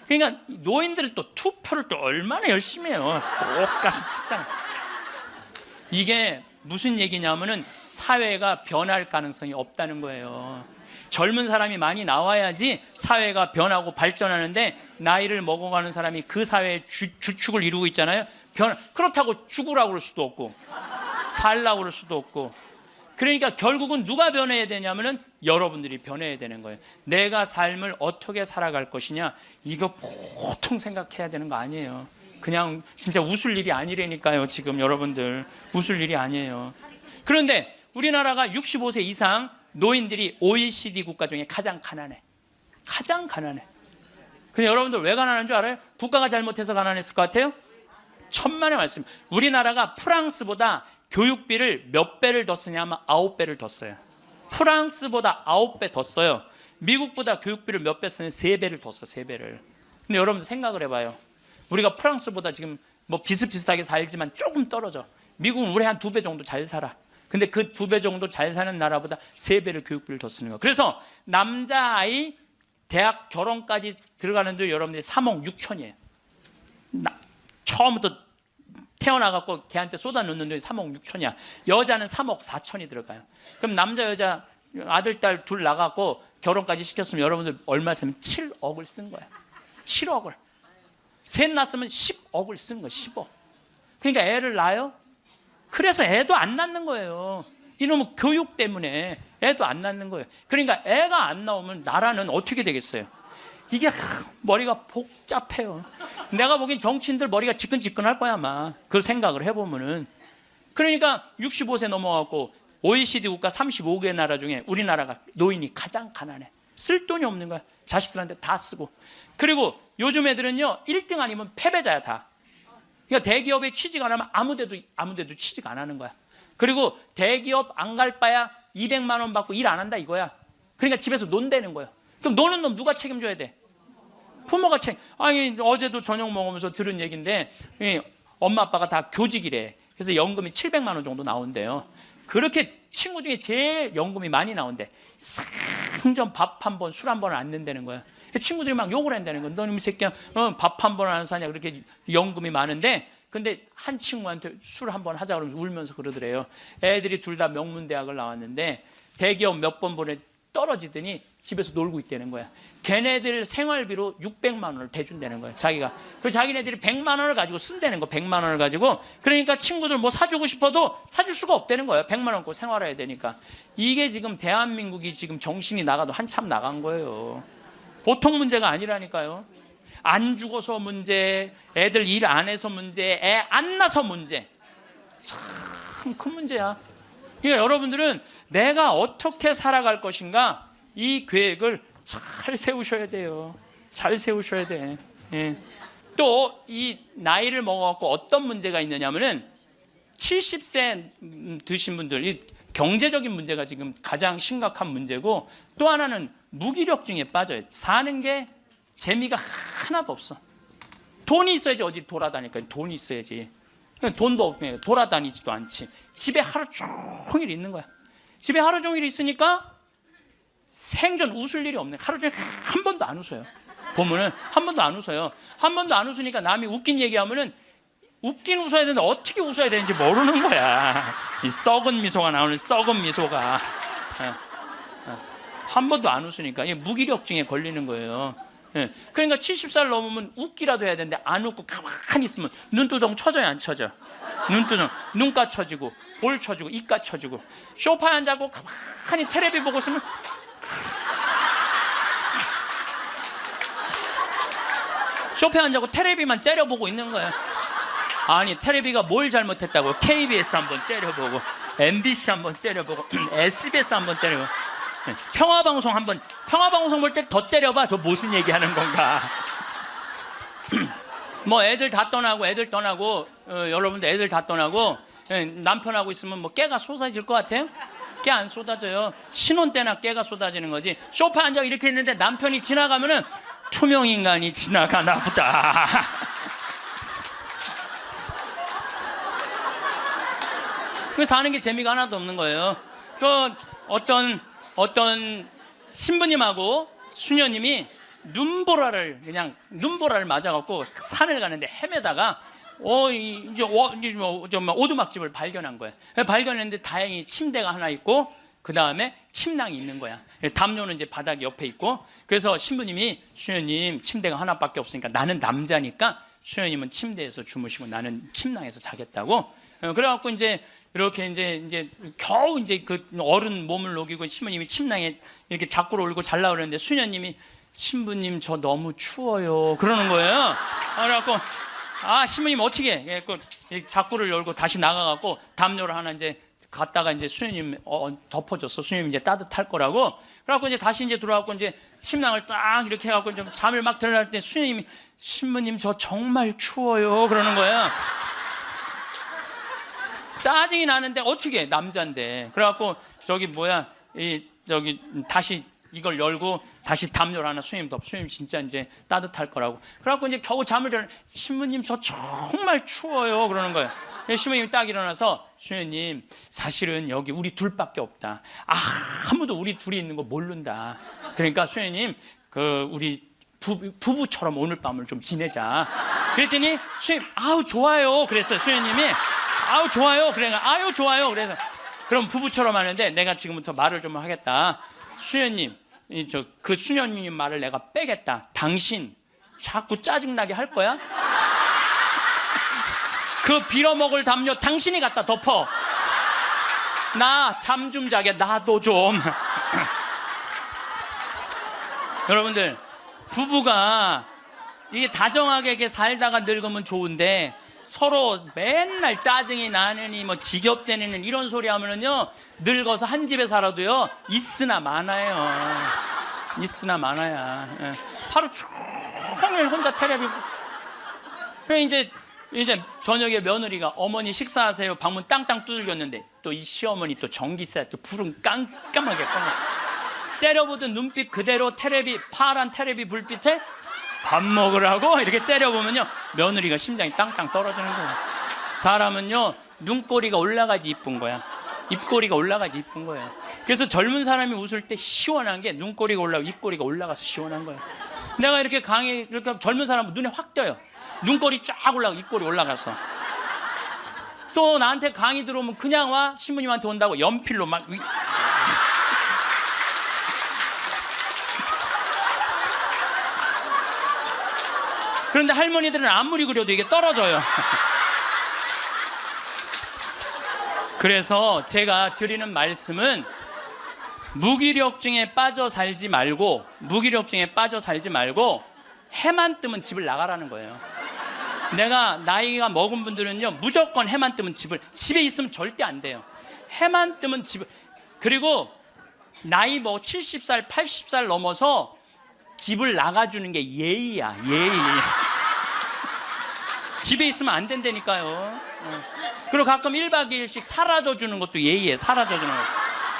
그러니까 노인들은 또 투표를 또 얼마나 열심히 해요. 똑같이 찍잖아. 이게 무슨 얘기냐면은 사회가 변할 가능성이 없다는 거예요. 젊은 사람이 많이 나와야지 사회가 변하고 발전하는데, 나이를 먹어가는 사람이 그 사회의 주축을 이루고 있잖아요. 그렇다고 죽으라고 그럴 수도 없고 살라고 그럴 수도 없고. 그러니까 결국은 누가 변해야 되냐면은 여러분들이 변해야 되는 거예요. 내가 삶을 어떻게 살아갈 것이냐, 이거 보통 생각해야 되는 거 아니에요. 그냥 진짜 웃을 일이 아니라니까요. 지금 여러분들 웃을 일이 아니에요. 그런데 우리나라가 65세 이상 노인들이 OECD 국가 중에 가장 가난해. 가장 가난해. 근데 여러분들 왜 가난한 줄 알아요? 국가가 잘못해서 가난했을 것 같아요? 천만의 말씀. 우리나라가 프랑스보다 교육비를 몇 배를 더 쓰냐면 9배를 더 써요. 프랑스보다 9배 더 써요. 미국보다 교육비를 몇 배 쓰는 3배를 더 써, 3배를. 근데 여러분들 생각을 해봐요. 우리가 프랑스보다 지금 뭐 비슷비슷하게 살지만 조금 떨어져. 미국은 우리 한 2배 정도 잘 살아. 근데 그 2배 정도 잘 사는 나라보다 3배를 교육비를 더 쓰는 거예요. 그래서 남자아이 대학 결혼까지 들어가는데 여러분들이 3억 6천이에요. 처음부터 태어나갖고 걔한테 쏟아넣는 돈이 3억 6천이야. 여자는 3억 4천이 들어가요. 그럼 남자 여자 아들 딸 둘 나갖고 결혼까지 시켰으면 여러분들 얼마 쓰면 7억을 쓴 거야. 7억을. 셋 낳았으면 10억을 쓴 거야. 10억. 그러니까 애를 낳아요. 그래서 애도 안 낳는 거예요. 이놈의 교육 때문에 애도 안 낳는 거예요. 그러니까 애가 안 나오면 나라는 어떻게 되겠어요? 이게 머리가 복잡해요. 내가 보기엔 정치인들 머리가 지끈지끈할 거야 아마. 그 생각을 해보면은. 그러니까 65세 넘어가고 OECD 국가 35개 나라 중에 우리나라가 노인이 가장 가난해. 쓸 돈이 없는 거야. 자식들한테 다 쓰고. 그리고 요즘 애들은요 1등 아니면 패배자야 다. 그러니까 대기업에 취직 안 하면 아무데도 취직 안 하는 거야. 그리고 대기업 안 갈 바야 200만 원 받고 일 안 한다 이거야. 그러니까 집에서 논다는 거야. 그럼 노는 놈 누가 책임져야 돼? 부모가 아니 어제도 저녁 먹으면서 들은 얘기인데 엄마 아빠가 다 교직이래. 그래서 연금이 700만 원 정도 나온대요. 그렇게 친구 중에 제일 연금이 많이 나온대. 상전 밥 한 번, 술 한 번을 안 낸다는 거야. 친구들이 막 욕을 한다는 거야. 너는 이 새끼야 밥 한 번 안 사냐. 그렇게 연금이 많은데, 근데 한 친구한테 술 한 번 하자 그러면서 울면서 그러더래요. 애들이 둘 다 명문대학을 나왔는데 대기업 몇 번 보내 떨어지더니 집에서 놀고 있다는 거야. 걔네들 생활비로 600만 원을 대준다는 거야. 자기가. 그 자기네들이 100만 원을 가지고 쓴다는 거. 100만 원을 가지고. 그러니까 친구들 뭐 사주고 싶어도 사줄 수가 없다는 거예요. 100만 원 갖고 생활해야 되니까. 이게 지금 대한민국이 지금 정신이 나가도 한참 나간 거예요. 보통 문제가 아니라니까요. 안 죽어서 문제, 애들 일 안 해서 문제, 애 안 낳아서 문제. 참 큰 문제야. 그러니까 여러분들은 내가 어떻게 살아갈 것인가, 이 계획을 잘 세우셔야 돼요. 잘 세우셔야 돼. 예. 또 이 나이를 먹어갖고 어떤 문제가 있느냐면은 70세 드신 분들, 이 경제적인 문제가 지금 가장 심각한 문제고, 또 하나는 무기력증에 빠져요. 사는 게 재미가 하나도 없어. 돈이 있어야지 어디 돌아다니까. 돈이 있어야지. 돈도 없고 돌아다니지도 않지. 집에 하루 종일 있는 거야. 집에 하루 종일 있으니까 생전 웃을 일이 없네. 하루 종일 한 번도 안 웃어요. 보면은 한 번도 안 웃어요. 한 번도 안 웃으니까 남이 웃긴 얘기하면은 웃긴 웃어야 되는데 어떻게 웃어야 되는지 모르는 거야. 이 썩은 미소가 나오는 썩은 미소가. 한 번도 안 웃으니까 무기력증에 걸리는 거예요. 그러니까 70살 넘으면 웃기라도 해야 되는데 안 웃고 가만히 있으면 눈두덩 쳐져요, 안 쳐져? 눈두덩, 눈가 쳐지고 볼 쳐지고 입가 쳐지고. 소파에 앉아고 가만히 텔레비 보고 있으면 소파에 앉아고 텔레비만 째려보고 있는 거야. 아니 텔레비가 뭘 잘못했다고. KBS 한번 째려보고, MBC 한번 째려보고, SBS 한번 째려보고, 평화방송 한번, 평화방송 볼 때 더 째려봐. 저 무슨 얘기하는 건가. 뭐 애들 다 떠나고 여러분들 애들 다 떠나고 남편하고 있으면 뭐 깨가 쏟아질 것 같아요? 깨 안 쏟아져요. 신혼 때나 깨가 쏟아지는 거지. 소파에 앉아 이렇게 있는데 남편이 지나가면은 투명 인간이 지나가나 보다. 그 사는 게 재미가 하나도 없는 거예요. 그 어떤 신부님하고 수녀님이 눈보라를 맞아갖고 산을 가는데 헤매다가 이제 오두막집을 발견한 거예요. 발견했는데 다행히 침대가 하나 있고 그 다음에 침낭이 있는 거야. 담요는 이제 바닥 옆에 있고, 그래서 신부님이 수녀님 침대가 하나밖에 없으니까 나는 남자니까 수녀님은 침대에서 주무시고 나는 침낭에서 자겠다고. 그래갖고 이제 이렇게 이제 겨우 이제 그 어른 몸을 녹이고 신부님이 침낭에 이렇게 자꾸로 올고 자려고 그러는데 수녀님이 신부님 저 너무 추워요 그러는 거예요. 그래갖고 신부님 어떻게 해? 자꾸를 열고 다시 나가갖고 담요를 하나 이제 갔다가 이제 수녀님 덮어줬어. 수녀님 이제 따뜻할 거라고. 그래갖고 이제 다시 이제 들어와갖고 이제 침낭을 딱 이렇게 해갖고 좀 잠을 막 들어갈 때 수녀님이 신부님 저 정말 추워요 그러는 거야. 짜증이 나는데 어떻게 해? 남자인데. 그래갖고 다시 이걸 열고 다시 담요를 하나 수녀님 수녀님 진짜 이제 따뜻할 거라고. 그래갖고 이제 겨우 잠을 일어나 신부님 저 정말 추워요 그러는 거예요. 신부님이 딱 일어나서 수녀님 사실은 여기 우리 둘밖에 없다. 아무도 우리 둘이 있는 거 모른다. 그러니까 수녀님 우리 부부처럼 오늘 밤을 좀 지내자. 그랬더니 수녀님 좋아요 그랬어요. 수녀님이 좋아요. 그래 좋아요. 그래서 그럼 부부처럼 하는데 내가 지금부터 말을 좀 하겠다. 수녀님 그 수녀님 말을 내가 빼겠다. 당신 자꾸 짜증나게 할 거야? 그 빌어먹을 담요 당신이 갖다 덮어. 나 잠 좀 자게 나도 좀. 여러분들 부부가 이게 다정하게 이렇게 살다가 늙으면 좋은데 서로 맨날 짜증이 나느니 지겹대느니 이런 소리 하면은요 늙어서 한 집에 살아도요 있으나 마나요. 있으나 마나야. 하루 종일 혼자 텔레비. 이제 저녁에 며느리가 어머니 식사하세요 방문 땅땅 두들겼는데 또 이 시어머니 또 전기세 또 불은 깜깜하게 꺼내. 째려보던 눈빛 그대로 파란 텔레비 불빛에 밥 먹으라고 이렇게 째려보면요 며느리가 심장이 땅땅 떨어지는 거예요. 사람은요 눈꼬리가 올라가지 이쁜 거야. 입꼬리가 올라가지 이쁜 거예요. 그래서 젊은 사람이 웃을 때 시원한 게 눈꼬리가 올라가고 입꼬리가 올라가서 시원한 거예요. 내가 이렇게 젊은 사람은 눈에 확 띄어요. 눈꼬리 쫙 올라가고 입꼬리 올라가서. 또 나한테 강의 들어오면 그냥 와. 신부님한테 온다고 연필로 막 그런데 할머니들은 아무리 그려도 이게 떨어져요. 그래서 제가 드리는 말씀은 무기력증에 빠져 살지 말고 해만 뜨면 집을 나가라는 거예요. 내가 나이가 먹은 분들은요 무조건 해만 뜨면 집에 있으면 절대 안 돼요. 해만 뜨면 그리고 나이 70살 80살 넘어서 집을 나가주는 게 예의야. 예의. 집에 있으면 안 된다니까요. 그리고 가끔 1박 2일씩 사라져주는 것도 예의에 사라져주는 거.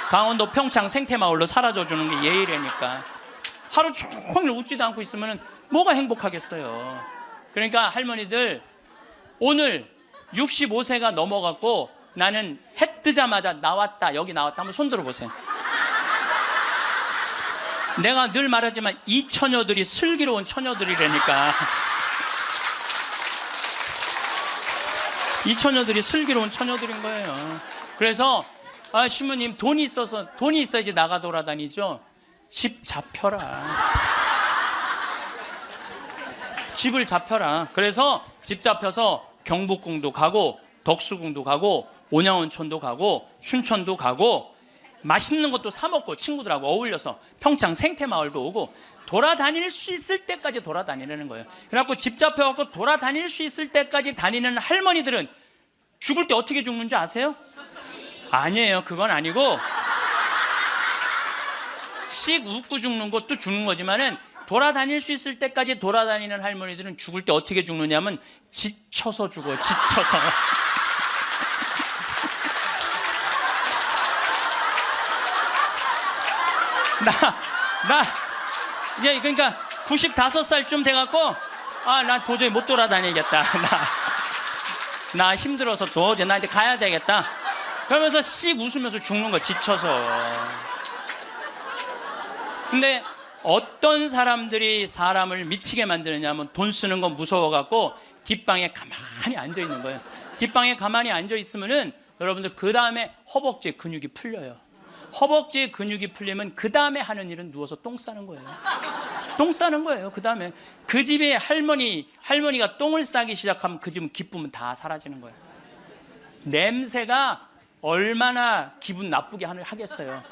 강원도 평창 생태마을로 사라져주는 게 예의라니까. 하루 종일 웃지도 않고 있으면 뭐가 행복하겠어요. 그러니까 할머니들 오늘 65세가 넘어갔고 나는 해 뜨자마자 여기 나왔다 한번 손 들어보세요. 내가 늘 말하지만 이 처녀들이 슬기로운 처녀들이라니까. 이 처녀들이 슬기로운 처녀들인 거예요. 그래서 신부님 돈이 있어야지 나가 돌아다니죠. 집 잡혀라. 집을 잡혀라. 그래서 집 잡혀서 경복궁도 가고 덕수궁도 가고 온양온천도 가고 춘천도 가고 맛있는 것도 사 먹고 친구들하고 어울려서 평창 생태마을도 오고 돌아다닐 수 있을 때까지 돌아다니는 거예요. 그래갖고 집 잡혀갖고 돌아다닐 수 있을 때까지 다니는 할머니들은 죽을 때 어떻게 죽는지 아세요? 아니에요. 그건 아니고 씩 웃고 죽는 것도 죽는 거지만은 돌아다닐 수 있을 때까지 돌아다니는 할머니들은 죽을 때 어떻게 죽느냐면 지쳐서 죽어요. 지쳐서. 그러니까 95살쯤 돼갖고 나 도저히 못 돌아다니겠다. 나 힘들어서 도저히 나 이제 가야 되겠다. 그러면서 씩 웃으면서 죽는 거 지쳐서. 근데 어떤 사람들이 사람을 미치게 만드느냐 하면 돈 쓰는 거 무서워갖고 뒷방에 가만히 앉아 있는 거예요. 뒷방에 가만히 앉아 있으면은 여러분들 그 다음에 허벅지 근육이 풀려요. 허벅지 근육이 풀리면 그 다음에 하는 일은 누워서 똥 싸는 거예요. 똥 싸는 거예요. 그 다음에 그 집에 할머니가 똥을 싸기 시작하면 그 집은 기쁨은 다 사라지는 거예요. 냄새가 얼마나 기분 나쁘게 하겠어요.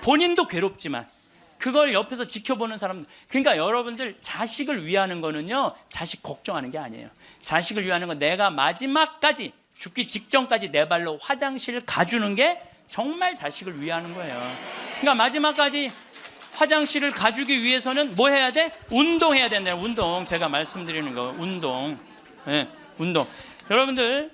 본인도 괴롭지만 그걸 옆에서 지켜보는 사람들. 그러니까 여러분들 자식을 위하는 거는요, 자식 걱정하는 게 아니에요. 자식을 위하는 건 내가 마지막까지 죽기 직전까지 내 발로 화장실 가주는 게 정말 자식을 위하는 거예요. 그러니까 마지막까지 화장실을 가주기 위해서는 뭐 해야 돼? 운동해야 된다. 운동. 제가 말씀드리는 거 운동. 네, 운동. 여러분들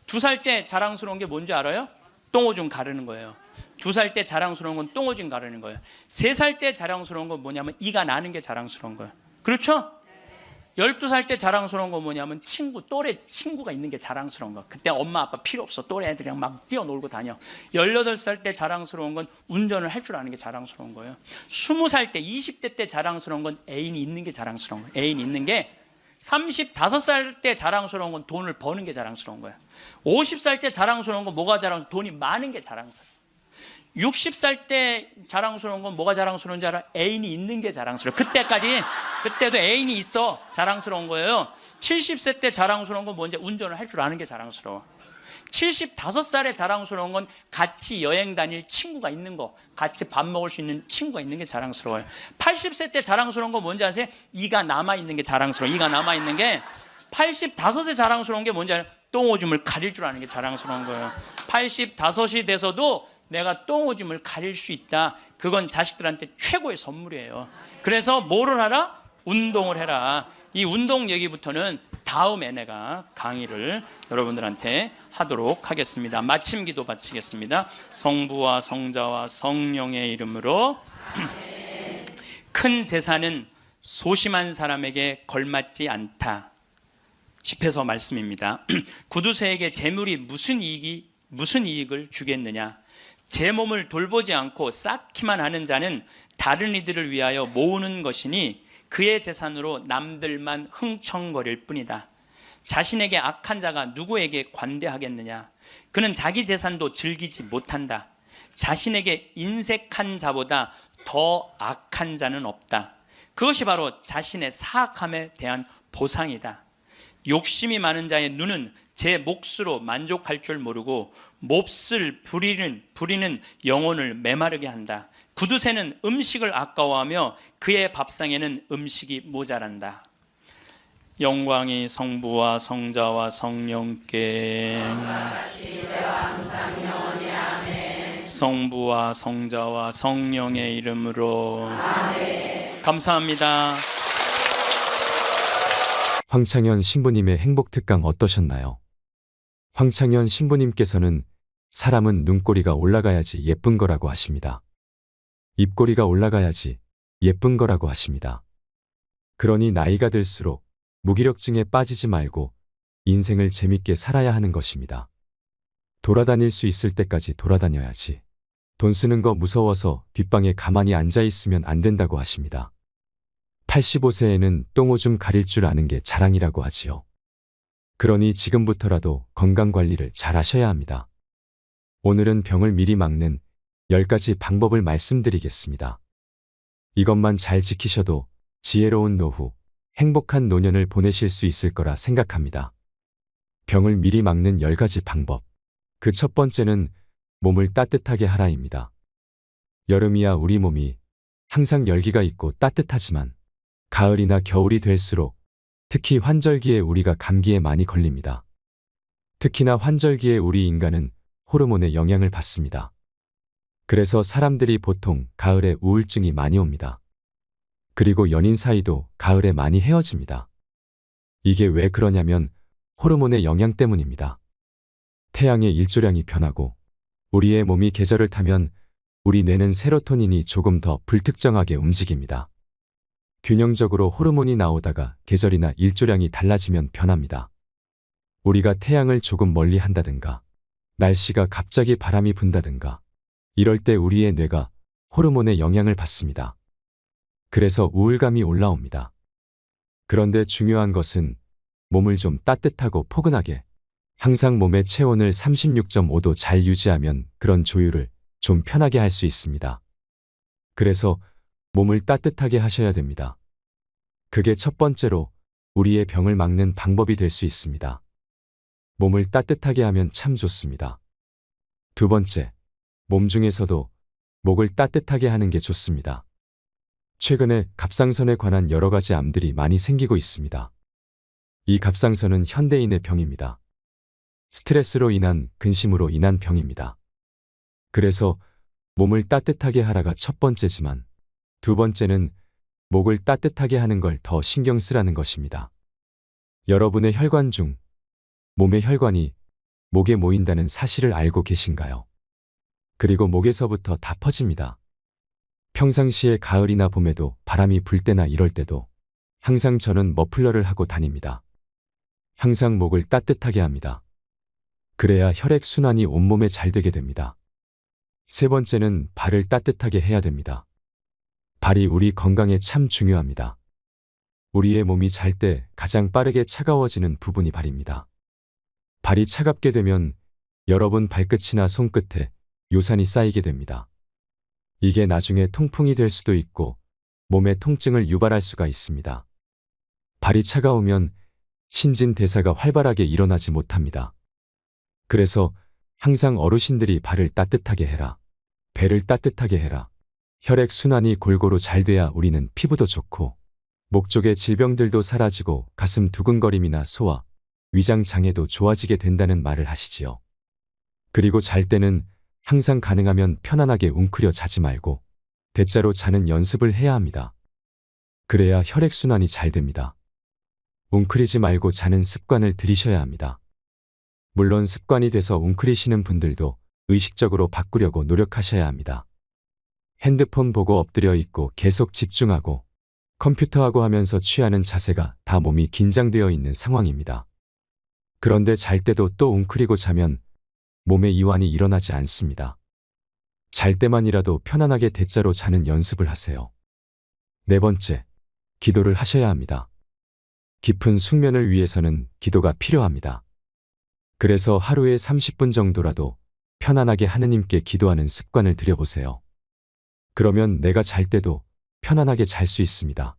2살 때 자랑스러운 게 뭔지 알아요? 똥오줌 가르는 거예요. 2살 때 자랑스러운 건 똥오줌 가르는 거예요. 3살 때 자랑스러운 건 뭐냐면 이가 나는 게 자랑스러운 거예요. 그렇죠? 12살 때 자랑스러운 건 뭐냐면 또래 친구가 있는 게 자랑스러운 거. 그때 엄마 아빠 필요 없어. 또래 애들이랑 막 뛰어놀고 다녀. 18살 때 자랑스러운 건 운전을 할 줄 아는 게 자랑스러운 거예요. 20살 때 20대 때 자랑스러운 건 애인이 있는 게 자랑스러운 거예요. 애인이 있는 게 35살 때 자랑스러운 건 돈을 버는 게 자랑스러운 거예요. 50살 때 자랑스러운 건 뭐가 자랑스러운? 돈이 많은 게 자랑스러워요. 60살 때 자랑스러운 건 뭐가 자랑스러운지 알아? 애인이 있는 게 자랑스러워. 그때도 애인이 있어 자랑스러운 거예요. 70세 때 자랑스러운 건 뭔지? 운전을 할 줄 아는 게 자랑스러워. 75살에 자랑스러운 건 같이 여행 다닐 친구가 있는 거, 같이 밥 먹을 수 있는 친구가 있는 게 자랑스러워요. 80세 때 자랑스러운 건 뭔지 아세요? 이가 남아있는 게 자랑스러워. 이가 남아있는 게. 85세 자랑스러운 게 뭔지 알아요? 똥오줌을 가릴 줄 아는 게 자랑스러운 거예요. 85이 돼서도 내가 똥오줌을 가릴 수 있다. 그건 자식들한테 최고의 선물이에요. 그래서 뭐를 하라? 운동을 해라. 이 운동 얘기부터는 다음에 내가 강의를 여러분들한테 하도록 하겠습니다. 마침 기도 바치겠습니다. 성부와 성자와 성령의 이름으로. 큰 재산은 소심한 사람에게 걸맞지 않다. 집에서 말씀입니다. 구두쇠에게 재물이 무슨 이익을 주겠느냐? 제 몸을 돌보지 않고 쌓기만 하는 자는 다른 이들을 위하여 모으는 것이니 그의 재산으로 남들만 흥청거릴 뿐이다. 자신에게 악한 자가 누구에게 관대하겠느냐? 그는 자기 재산도 즐기지 못한다. 자신에게 인색한 자보다 더 악한 자는 없다. 그것이 바로 자신의 사악함에 대한 보상이다. 욕심이 많은 자의 눈은 제 몫으로 만족할 줄 모르고 몹쓸 부리는 영혼을 메마르게 한다. 구두쇠는 음식을 아까워하며 그의 밥상에는 음식이 모자란다. 영광이 성부와 성자와 성령께. 성부와 성자와 성령의 이름으로. 감사합니다. 황창현 신부님의 행복특강 어떠셨나요? 황창현 신부님께서는 사람은 눈꼬리가 올라가야지 예쁜 거라고 하십니다. 입꼬리가 올라가야지 예쁜 거라고 하십니다. 그러니 나이가 들수록 무기력증에 빠지지 말고 인생을 재밌게 살아야 하는 것입니다. 돌아다닐 수 있을 때까지 돌아다녀야지. 돈 쓰는 거 무서워서 뒷방에 가만히 앉아 있으면 안 된다고 하십니다. 85세에는 똥오줌 가릴 줄 아는 게 자랑이라고 하지요. 그러니 지금부터라도 건강관리를 잘 하셔야 합니다. 오늘은 병을 미리 막는 10가지 방법을 말씀드리겠습니다. 이것만 잘 지키셔도 지혜로운 노후, 행복한 노년을 보내실 수 있을 거라 생각합니다. 병을 미리 막는 10가지 방법. 그 첫 번째는 몸을 따뜻하게 하라입니다. 여름이야 우리 몸이 항상 열기가 있고 따뜻하지만 가을이나 겨울이 될수록 특히 환절기에 우리가 감기에 많이 걸립니다. 특히나 환절기에 우리 인간은 호르몬의 영향을 받습니다. 그래서 사람들이 보통 가을에 우울증이 많이 옵니다. 그리고 연인 사이도 가을에 많이 헤어집니다. 이게 왜 그러냐면 호르몬의 영향 때문입니다. 태양의 일조량이 변하고 우리의 몸이 계절을 타면 우리 뇌는 세로토닌이 조금 더 불특정하게 움직입니다. 균형적으로 호르몬이 나오다가 계절이나 일조량이 달라지면 변합니다. 우리가 태양을 조금 멀리 한다든가 날씨가 갑자기 바람이 분다든가 이럴 때 우리의 뇌가 호르몬의 영향을 받습니다. 그래서 우울감이 올라옵니다. 그런데 중요한 것은 몸을 좀 따뜻하고 포근하게, 항상 몸의 체온을 36.5도 잘 유지하면 그런 조율을 좀 편하게 할 수 있습니다. 그래서 몸을 따뜻하게 하셔야 됩니다. 그게 첫 번째로 우리의 병을 막는 방법이 될 수 있습니다. 몸을 따뜻하게 하면 참 좋습니다. 두 번째, 몸 중에서도 목을 따뜻하게 하는 게 좋습니다. 최근에 갑상선에 관한 여러 가지 암들이 많이 생기고 있습니다. 이 갑상선은 현대인의 병입니다. 스트레스로 인한 근심으로 인한 병입니다. 그래서 몸을 따뜻하게 하라가 첫 번째지만 두 번째는 목을 따뜻하게 하는 걸 더 신경 쓰라는 것입니다. 여러분의 혈관 중 몸의 혈관이 목에 모인다는 사실을 알고 계신가요? 그리고 목에서부터 다 퍼집니다. 평상시에 가을이나 봄에도 바람이 불 때나 이럴 때도 항상 저는 머플러를 하고 다닙니다. 항상 목을 따뜻하게 합니다. 그래야 혈액순환이 온몸에 잘 되게 됩니다. 세 번째는 발을 따뜻하게 해야 됩니다. 발이 우리 건강에 참 중요합니다. 우리의 몸이 잘 때 가장 빠르게 차가워지는 부분이 발입니다. 발이 차갑게 되면 여러분 발끝이나 손끝에 요산이 쌓이게 됩니다. 이게 나중에 통풍이 될 수도 있고 몸에 통증을 유발할 수가 있습니다. 발이 차가우면 신진대사가 활발하게 일어나지 못합니다. 그래서 항상 어르신들이 발을 따뜻하게 해라, 배를 따뜻하게 해라. 혈액순환이 골고루 잘 돼야 우리는 피부도 좋고 목 쪽의 질병들도 사라지고 가슴 두근거림이나 소화, 위장 장애도 좋아지게 된다는 말을 하시지요. 그리고 잘 때는 항상 가능하면 편안하게 웅크려 자지 말고 대자로 자는 연습을 해야 합니다. 그래야 혈액순환이 잘 됩니다. 웅크리지 말고 자는 습관을 들이셔야 합니다. 물론 습관이 돼서 웅크리시는 분들도 의식적으로 바꾸려고 노력하셔야 합니다. 핸드폰 보고 엎드려 있고 계속 집중하고 컴퓨터하고 하면서 취하는 자세가 다 몸이 긴장되어 있는 상황입니다. 그런데 잘 때도 또 웅크리고 자면 몸에 이완이 일어나지 않습니다. 잘 때만이라도 편안하게 대자로 자는 연습을 하세요. 네 번째, 기도를 하셔야 합니다. 깊은 숙면을 위해서는 기도가 필요합니다. 그래서 하루에 30분 정도라도 편안하게 하느님께 기도하는 습관을 들여보세요. 그러면 내가 잘 때도 편안하게 잘 수 있습니다.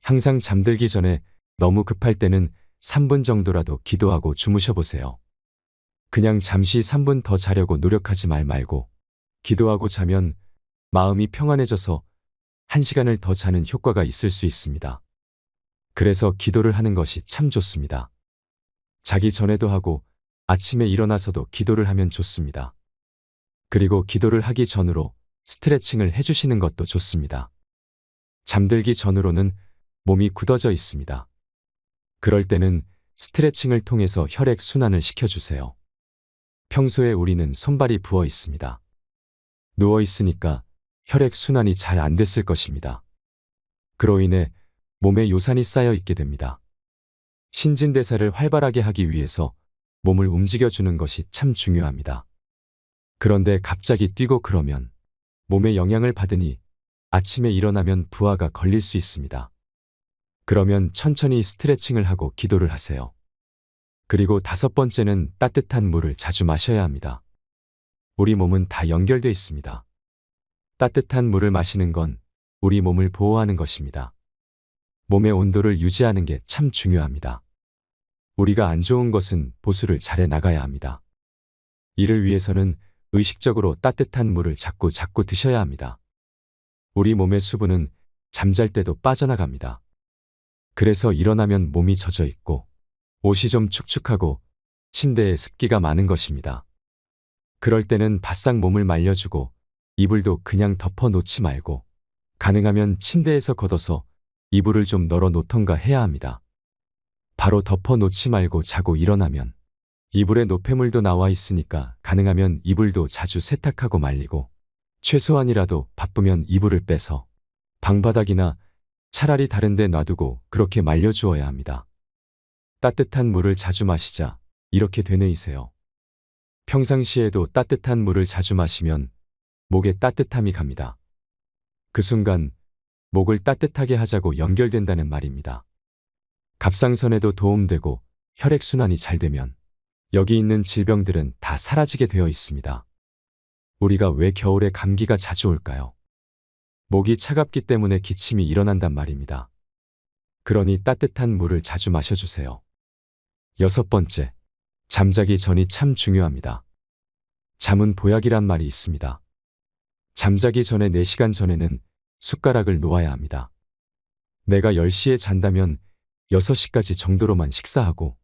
항상 잠들기 전에 너무 급할 때는 3분 정도라도 기도하고 주무셔 보세요. 그냥 잠시 3분 더 자려고 노력하지 말고 기도하고 자면 마음이 평안해져서 1시간을 더 자는 효과가 있을 수 있습니다. 그래서 기도를 하는 것이 참 좋습니다. 자기 전에도 하고 아침에 일어나서도 기도를 하면 좋습니다. 그리고 기도를 하기 전으로 스트레칭을 해주시는 것도 좋습니다. 잠들기 전으로는 몸이 굳어져 있습니다. 그럴 때는 스트레칭을 통해서 혈액 순환을 시켜주세요. 평소에 우리는 손발이 부어 있습니다. 누워 있으니까 혈액 순환이 잘 안 됐을 것입니다. 그로 인해 몸에 요산이 쌓여 있게 됩니다. 신진대사를 활발하게 하기 위해서 몸을 움직여주는 것이 참 중요합니다. 그런데 갑자기 뛰고 그러면 몸에 영향을 받으니 아침에 일어나면 부하가 걸릴 수 있습니다. 그러면 천천히 스트레칭을 하고 기도를 하세요. 그리고 5번째는 따뜻한 물을 자주 마셔야 합니다. 우리 몸은 다 연결되어 있습니다. 따뜻한 물을 마시는 건 우리 몸을 보호하는 것입니다. 몸의 온도를 유지하는 게 참 중요합니다. 우리가 안 좋은 것은 보수를 잘해 나가야 합니다. 이를 위해서는 의식적으로 따뜻한 물을 자꾸 드셔야 합니다. 우리 몸의 수분은 잠잘 때도 빠져나갑니다. 그래서 일어나면 몸이 젖어 있고 옷이 좀 축축하고 침대에 습기가 많은 것입니다. 그럴 때는 바싹 몸을 말려주고 이불도 그냥 덮어 놓지 말고 가능하면 침대에서 걷어서 이불을 좀 널어 놓던가 해야 합니다. 바로 덮어 놓지 말고 자고 일어나면 이불에 노폐물도 나와 있으니까 가능하면 이불도 자주 세탁하고 말리고 최소한이라도 바쁘면 이불을 빼서 방바닥이나 차라리 다른 데 놔두고 그렇게 말려주어야 합니다. 따뜻한 물을 자주 마시자 이렇게 되뇌이세요. 평상시에도 따뜻한 물을 자주 마시면 목에 따뜻함이 갑니다. 그 순간 목을 따뜻하게 하자고 연결된다는 말입니다. 갑상선에도 도움되고 혈액순환이 잘 되면 여기 있는 질병들은 다 사라지게 되어 있습니다. 우리가 왜 겨울에 감기가 자주 올까요? 목이 차갑기 때문에 기침이 일어난단 말입니다. 그러니 따뜻한 물을 자주 마셔주세요. 6번째, 잠자기 전이 참 중요합니다. 잠은 보약이란 말이 있습니다. 잠자기 전에 4시간 전에는 숟가락을 놓아야 합니다. 내가 10시에 잔다면 6시까지 정도로만 식사하고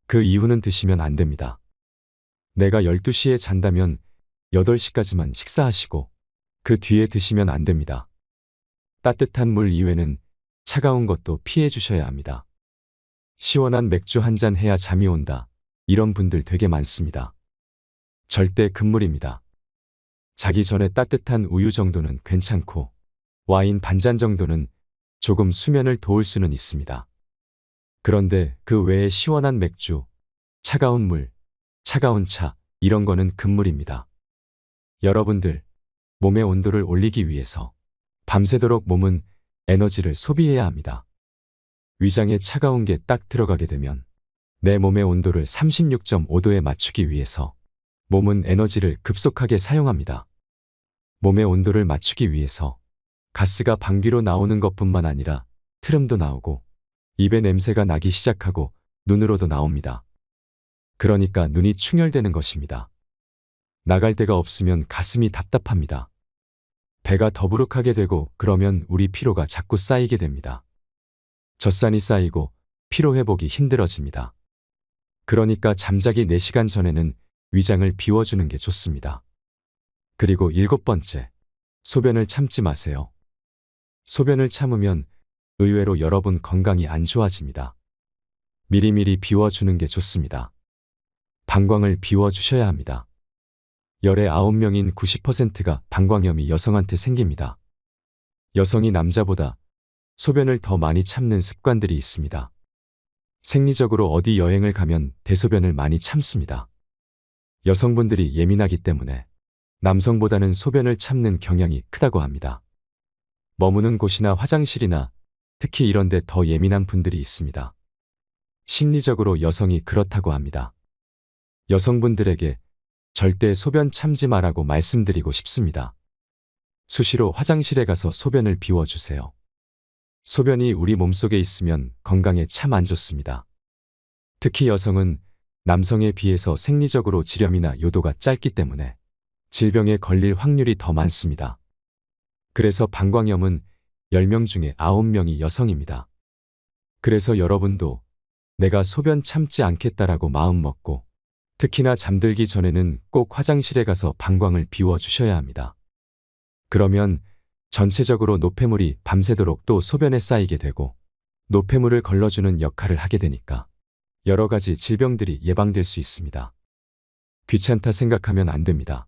그 이후는 드시면 안 됩니다. 내가 12시에 잔다면 8시까지만 식사하시고 그 뒤에 드시면 안 됩니다. 따뜻한 물 이외는 차가운 것도 피해 주셔야 합니다. 시원한 맥주 한 잔 해야 잠이 온다. 이런 분들 되게 많습니다. 절대 금물입니다. 자기 전에 따뜻한 우유 정도는 괜찮고 와인 반잔 정도는 조금 수면을 도울 수는 있습니다. 그런데 그 외에 시원한 맥주, 차가운 물, 차가운 차 이런 거는 금물입니다. 여러분들, 몸의 온도를 올리기 위해서 밤새도록 몸은 에너지를 소비해야 합니다. 위장에 차가운 게 딱 들어가게 되면 내 몸의 온도를 36.5도에 맞추기 위해서 몸은 에너지를 급속하게 사용합니다. 몸의 온도를 맞추기 위해서 가스가 방귀로 나오는 것뿐만 아니라 트름도 나오고 입에 냄새가 나기 시작하고 눈으로도 나옵니다. 그러니까 눈이 충혈되는 것입니다. 나갈 데가 없으면 가슴이 답답합니다. 배가 더부룩하게 되고 그러면 우리 피로가 자꾸 쌓이게 됩니다. 젖산이 쌓이고 피로 회복이 힘들어집니다. 그러니까 잠자기 4시간 전에는 위장을 비워주는 게 좋습니다. 그리고 7번째, 소변을 참지 마세요. 소변을 참으면 의외로 여러분 건강이 안 좋아집니다. 미리미리 비워주는 게 좋습니다. 방광을 비워주셔야 합니다. 열의 9명인 90%가 방광염이 여성한테 생깁니다. 여성이 남자보다 소변을 더 많이 참는 습관들이 있습니다. 생리적으로 어디 여행을 가면 대소변을 많이 참습니다. 여성분들이 예민하기 때문에 남성보다는 소변을 참는 경향이 크다고 합니다. 머무는 곳이나 화장실이나 특히 이런 데 더 예민한 분들이 있습니다. 심리적으로 여성이 그렇다고 합니다. 여성분들에게 절대 소변 참지 마라고 말씀드리고 싶습니다. 수시로 화장실에 가서 소변을 비워주세요. 소변이 우리 몸속에 있으면 건강에 참 안 좋습니다. 특히 여성은 남성에 비해서 생리적으로 지렴이나 요도가 짧기 때문에 질병에 걸릴 확률이 더 많습니다. 그래서 방광염은 10명 중에 9명이 여성입니다. 그래서 여러분도 내가 소변 참지 않겠다라고 마음 먹고 특히나 잠들기 전에는 꼭 화장실에 가서 방광을 비워주셔야 합니다. 그러면 전체적으로 노폐물이 밤새도록 또 소변에 쌓이게 되고 노폐물을 걸러주는 역할을 하게 되니까 여러 가지 질병들이 예방될 수 있습니다. 귀찮다 생각하면 안 됩니다.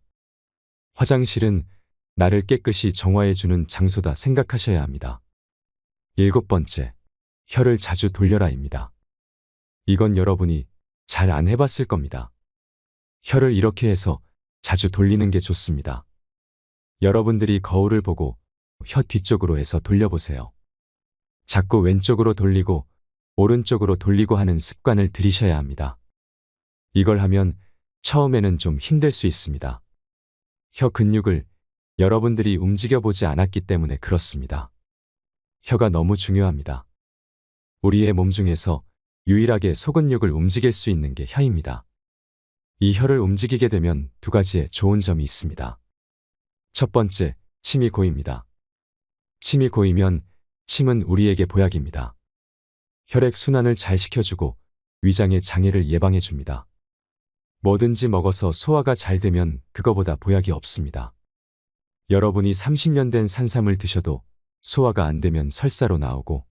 화장실은 나를 깨끗이 정화해주는 장소다 생각하셔야 합니다. 7번째, 혀를 자주 돌려라입니다. 이건 여러분이 잘 안 해봤을 겁니다. 혀를 이렇게 해서 자주 돌리는 게 좋습니다. 여러분들이 거울을 보고 혀 뒤쪽으로 해서 돌려보세요. 자꾸 왼쪽으로 돌리고 오른쪽으로 돌리고 하는 습관을 들이셔야 합니다. 이걸 하면 처음에는 좀 힘들 수 있습니다. 혀 근육을 여러분들이 움직여보지 않았기 때문에 그렇습니다. 혀가 너무 중요합니다. 우리의 몸 중에서 유일하게 소근육을 움직일 수 있는 게 혀입니다. 이 혀를 움직이게 되면 2가지의 좋은 점이 있습니다. 첫 번째, 침이 고입니다. 침이 고이면 침은 우리에게 보약입니다. 혈액 순환을 잘 시켜주고 위장의 장애를 예방해줍니다. 뭐든지 먹어서 소화가 잘 되면 그거보다 보약이 없습니다. 여러분이 30년 된 산삼을 드셔도 소화가 안 되면 설사로 나오고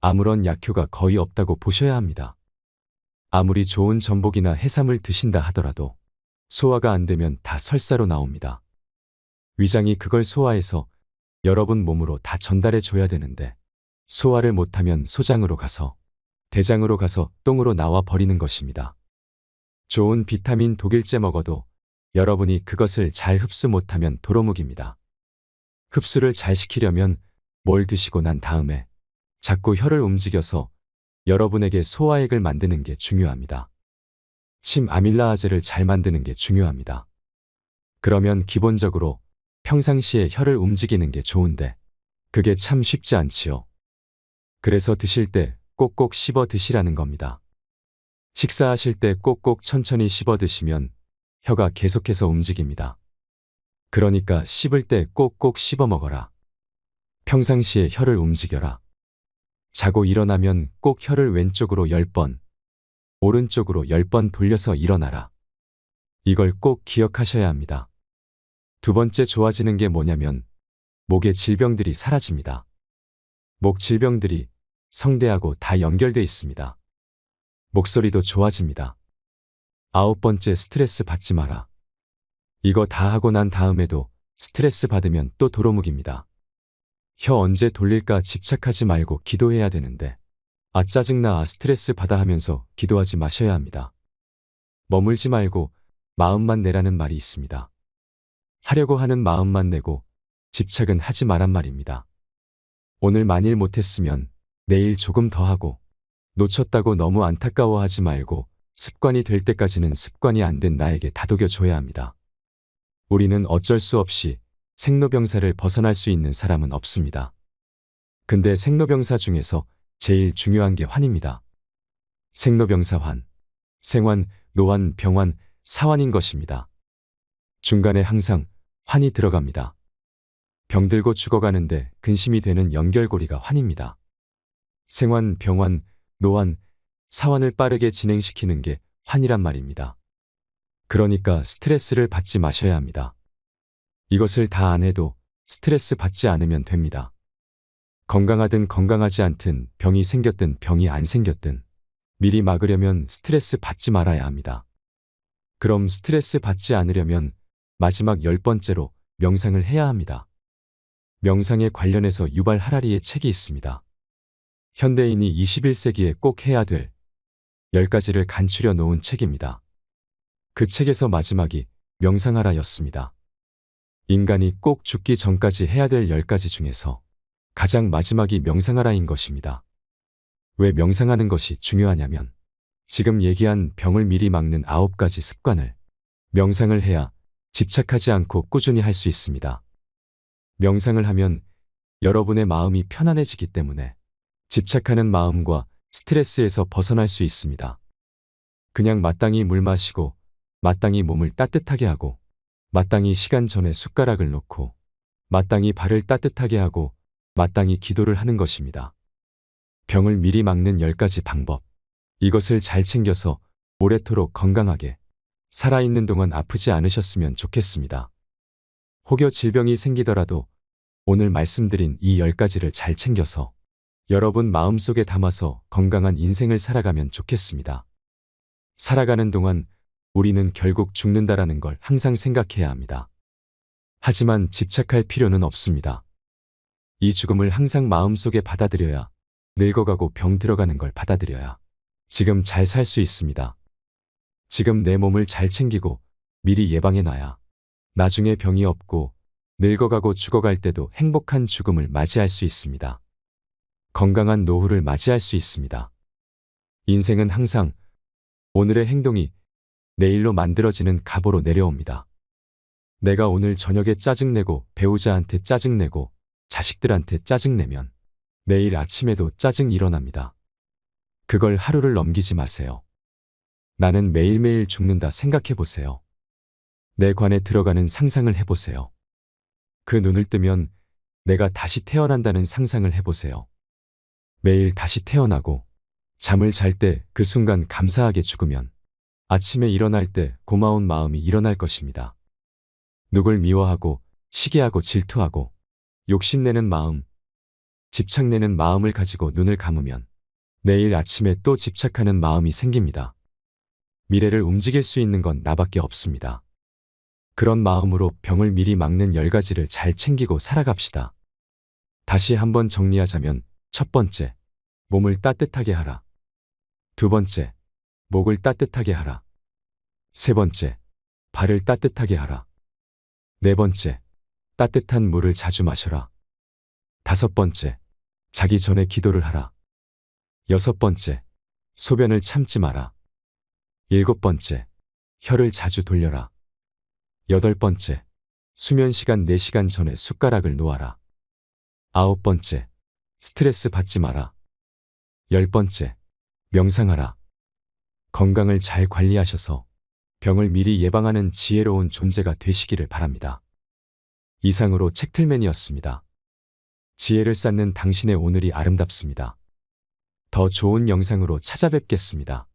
아무런 약효가 거의 없다고 보셔야 합니다. 아무리 좋은 전복이나 해삼을 드신다 하더라도 소화가 안 되면 다 설사로 나옵니다. 위장이 그걸 소화해서 여러분 몸으로 다 전달해 줘야 되는데 소화를 못하면 소장으로 가서 대장으로 가서 똥으로 나와 버리는 것입니다. 좋은 비타민 독일제 먹어도 여러분이 그것을 잘 흡수 못하면 도루묵입니다. 흡수를 잘 시키려면 뭘 드시고 난 다음에 자꾸 혀를 움직여서 여러분에게 소화액을 만드는 게 중요합니다. 침 아밀라아제를 잘 만드는 게 중요합니다. 그러면 기본적으로 평상시에 혀를 움직이는 게 좋은데 그게 참 쉽지 않지요. 그래서 드실 때 꼭꼭 씹어 드시라는 겁니다. 식사하실 때 꼭꼭 천천히 씹어 드시면 혀가 계속해서 움직입니다. 그러니까 씹을 때 꼭꼭 씹어 먹어라. 평상시에 혀를 움직여라. 자고 일어나면 꼭 혀를 왼쪽으로 10번, 오른쪽으로 10번 돌려서 일어나라. 이걸 꼭 기억하셔야 합니다. 두 번째 좋아지는 게 뭐냐면 목의 질병들이 사라집니다. 목 질병들이 성대하고 다 연결돼 있습니다. 목소리도 좋아집니다. 9번째 스트레스 받지 마라. 이거 다 하고 난 다음에도 스트레스 받으면 또 도루묵입니다. 혀 언제 돌릴까 집착하지 말고 기도해야 되는데 아 짜증나 아 스트레스 받아 하면서 기도하지 마셔야 합니다. 머물지 말고 마음만 내라는 말이 있습니다. 하려고 하는 마음만 내고 집착은 하지 마란 말입니다. 오늘 만일 못했으면 내일 조금 더 하고 놓쳤다고 너무 안타까워하지 말고 습관이 될 때까지는 습관이 안 된 나에게 다독여 줘야 합니다. 우리는 어쩔 수 없이 생로병사를 벗어날 수 있는 사람은 없습니다. 근데 생로병사 중에서 제일 중요한 게 환입니다. 생로병사 환, 생환, 노환, 병환, 사환인 것입니다. 중간에 항상 환이 들어갑니다. 병들고 죽어가는데 근심이 되는 연결고리가 환입니다. 생환, 병환, 노환, 사환을 빠르게 진행시키는 게 환이란 말입니다. 그러니까 스트레스를 받지 마셔야 합니다. 이것을 다 안 해도 스트레스 받지 않으면 됩니다. 건강하든 건강하지 않든 병이 생겼든 병이 안 생겼든 미리 막으려면 스트레스 받지 말아야 합니다. 그럼 스트레스 받지 않으려면 마지막 10번째로 명상을 해야 합니다. 명상에 관련해서 유발 하라리의 책이 있습니다. 현대인이 21세기에 꼭 해야 될 10가지를 간추려 놓은 책입니다. 그 책에서 마지막이 명상하라였습니다. 인간이 꼭 죽기 전까지 해야 될 10가지 중에서 가장 마지막이 명상하라인 것입니다. 왜 명상하는 것이 중요하냐면 지금 얘기한 병을 미리 막는 9가지 습관을 명상을 해야 집착하지 않고 꾸준히 할 수 있습니다. 명상을 하면 여러분의 마음이 편안해지기 때문에 집착하는 마음과 스트레스에서 벗어날 수 있습니다. 그냥 마땅히 물 마시고 마땅히 몸을 따뜻하게 하고 마땅히 시간 전에 숟가락을 놓고 마땅히 발을 따뜻하게 하고 마땅히 기도를 하는 것입니다. 병을 미리 막는 10가지 방법. 이것을 잘 챙겨서 오래도록 건강하게 살아있는 동안 아프지 않으셨으면 좋겠습니다. 혹여 질병이 생기더라도 오늘 말씀드린 이 10가지를 잘 챙겨서 여러분 마음속에 담아서 건강한 인생을 살아가면 좋겠습니다. 살아가는 동안 우리는 결국 죽는다라는 걸 항상 생각해야 합니다. 하지만 집착할 필요는 없습니다. 이 죽음을 항상 마음속에 받아들여야 늙어가고 병 들어가는 걸 받아들여야 지금 잘 살 수 있습니다. 지금 내 몸을 잘 챙기고 미리 예방해놔야 나중에 병이 없고 늙어가고 죽어갈 때도 행복한 죽음을 맞이할 수 있습니다. 건강한 노후를 맞이할 수 있습니다. 인생은 항상 오늘의 행동이 내일로 만들어지는 갑오로 내려옵니다. 내가 오늘 저녁에 짜증내고 배우자한테 짜증내고 자식들한테 짜증내면 내일 아침에도 짜증 일어납니다. 그걸 하루를 넘기지 마세요. 나는 매일매일 죽는다 생각해 보세요. 내 관에 들어가는 상상을 해보세요. 그 눈을 뜨면 내가 다시 태어난다는 상상을 해보세요. 매일 다시 태어나고 잠을 잘 때 그 순간 감사하게 죽으면 아침에 일어날 때 고마운 마음이 일어날 것입니다. 누굴 미워하고 시기하고 질투하고 욕심내는 마음, 집착내는 마음을 가지고 눈을 감으면 내일 아침에 또 집착하는 마음이 생깁니다. 미래를 움직일 수 있는 건 나밖에 없습니다. 그런 마음으로 병을 미리 막는 10가지를 잘 챙기고 살아갑시다. 다시 한번 정리하자면 첫 번째, 몸을 따뜻하게 하라. 두 번째, 목을 따뜻하게 하라. 세 번째, 발을 따뜻하게 하라. 네 번째, 따뜻한 물을 자주 마셔라. 다섯 번째, 자기 전에 기도를 하라. 여섯 번째, 소변을 참지 마라. 일곱 번째, 혀를 자주 돌려라. 여덟 번째, 수면 시간 4시간 전에 숟가락을 놓아라. 아홉 번째, 스트레스 받지 마라. 열 번째, 명상하라. 건강을 잘 관리하셔서 병을 미리 예방하는 지혜로운 존재가 되시기를 바랍니다. 이상으로 책틀맨이었습니다. 지혜를 쌓는 당신의 오늘이 아름답습니다. 더 좋은 영상으로 찾아뵙겠습니다.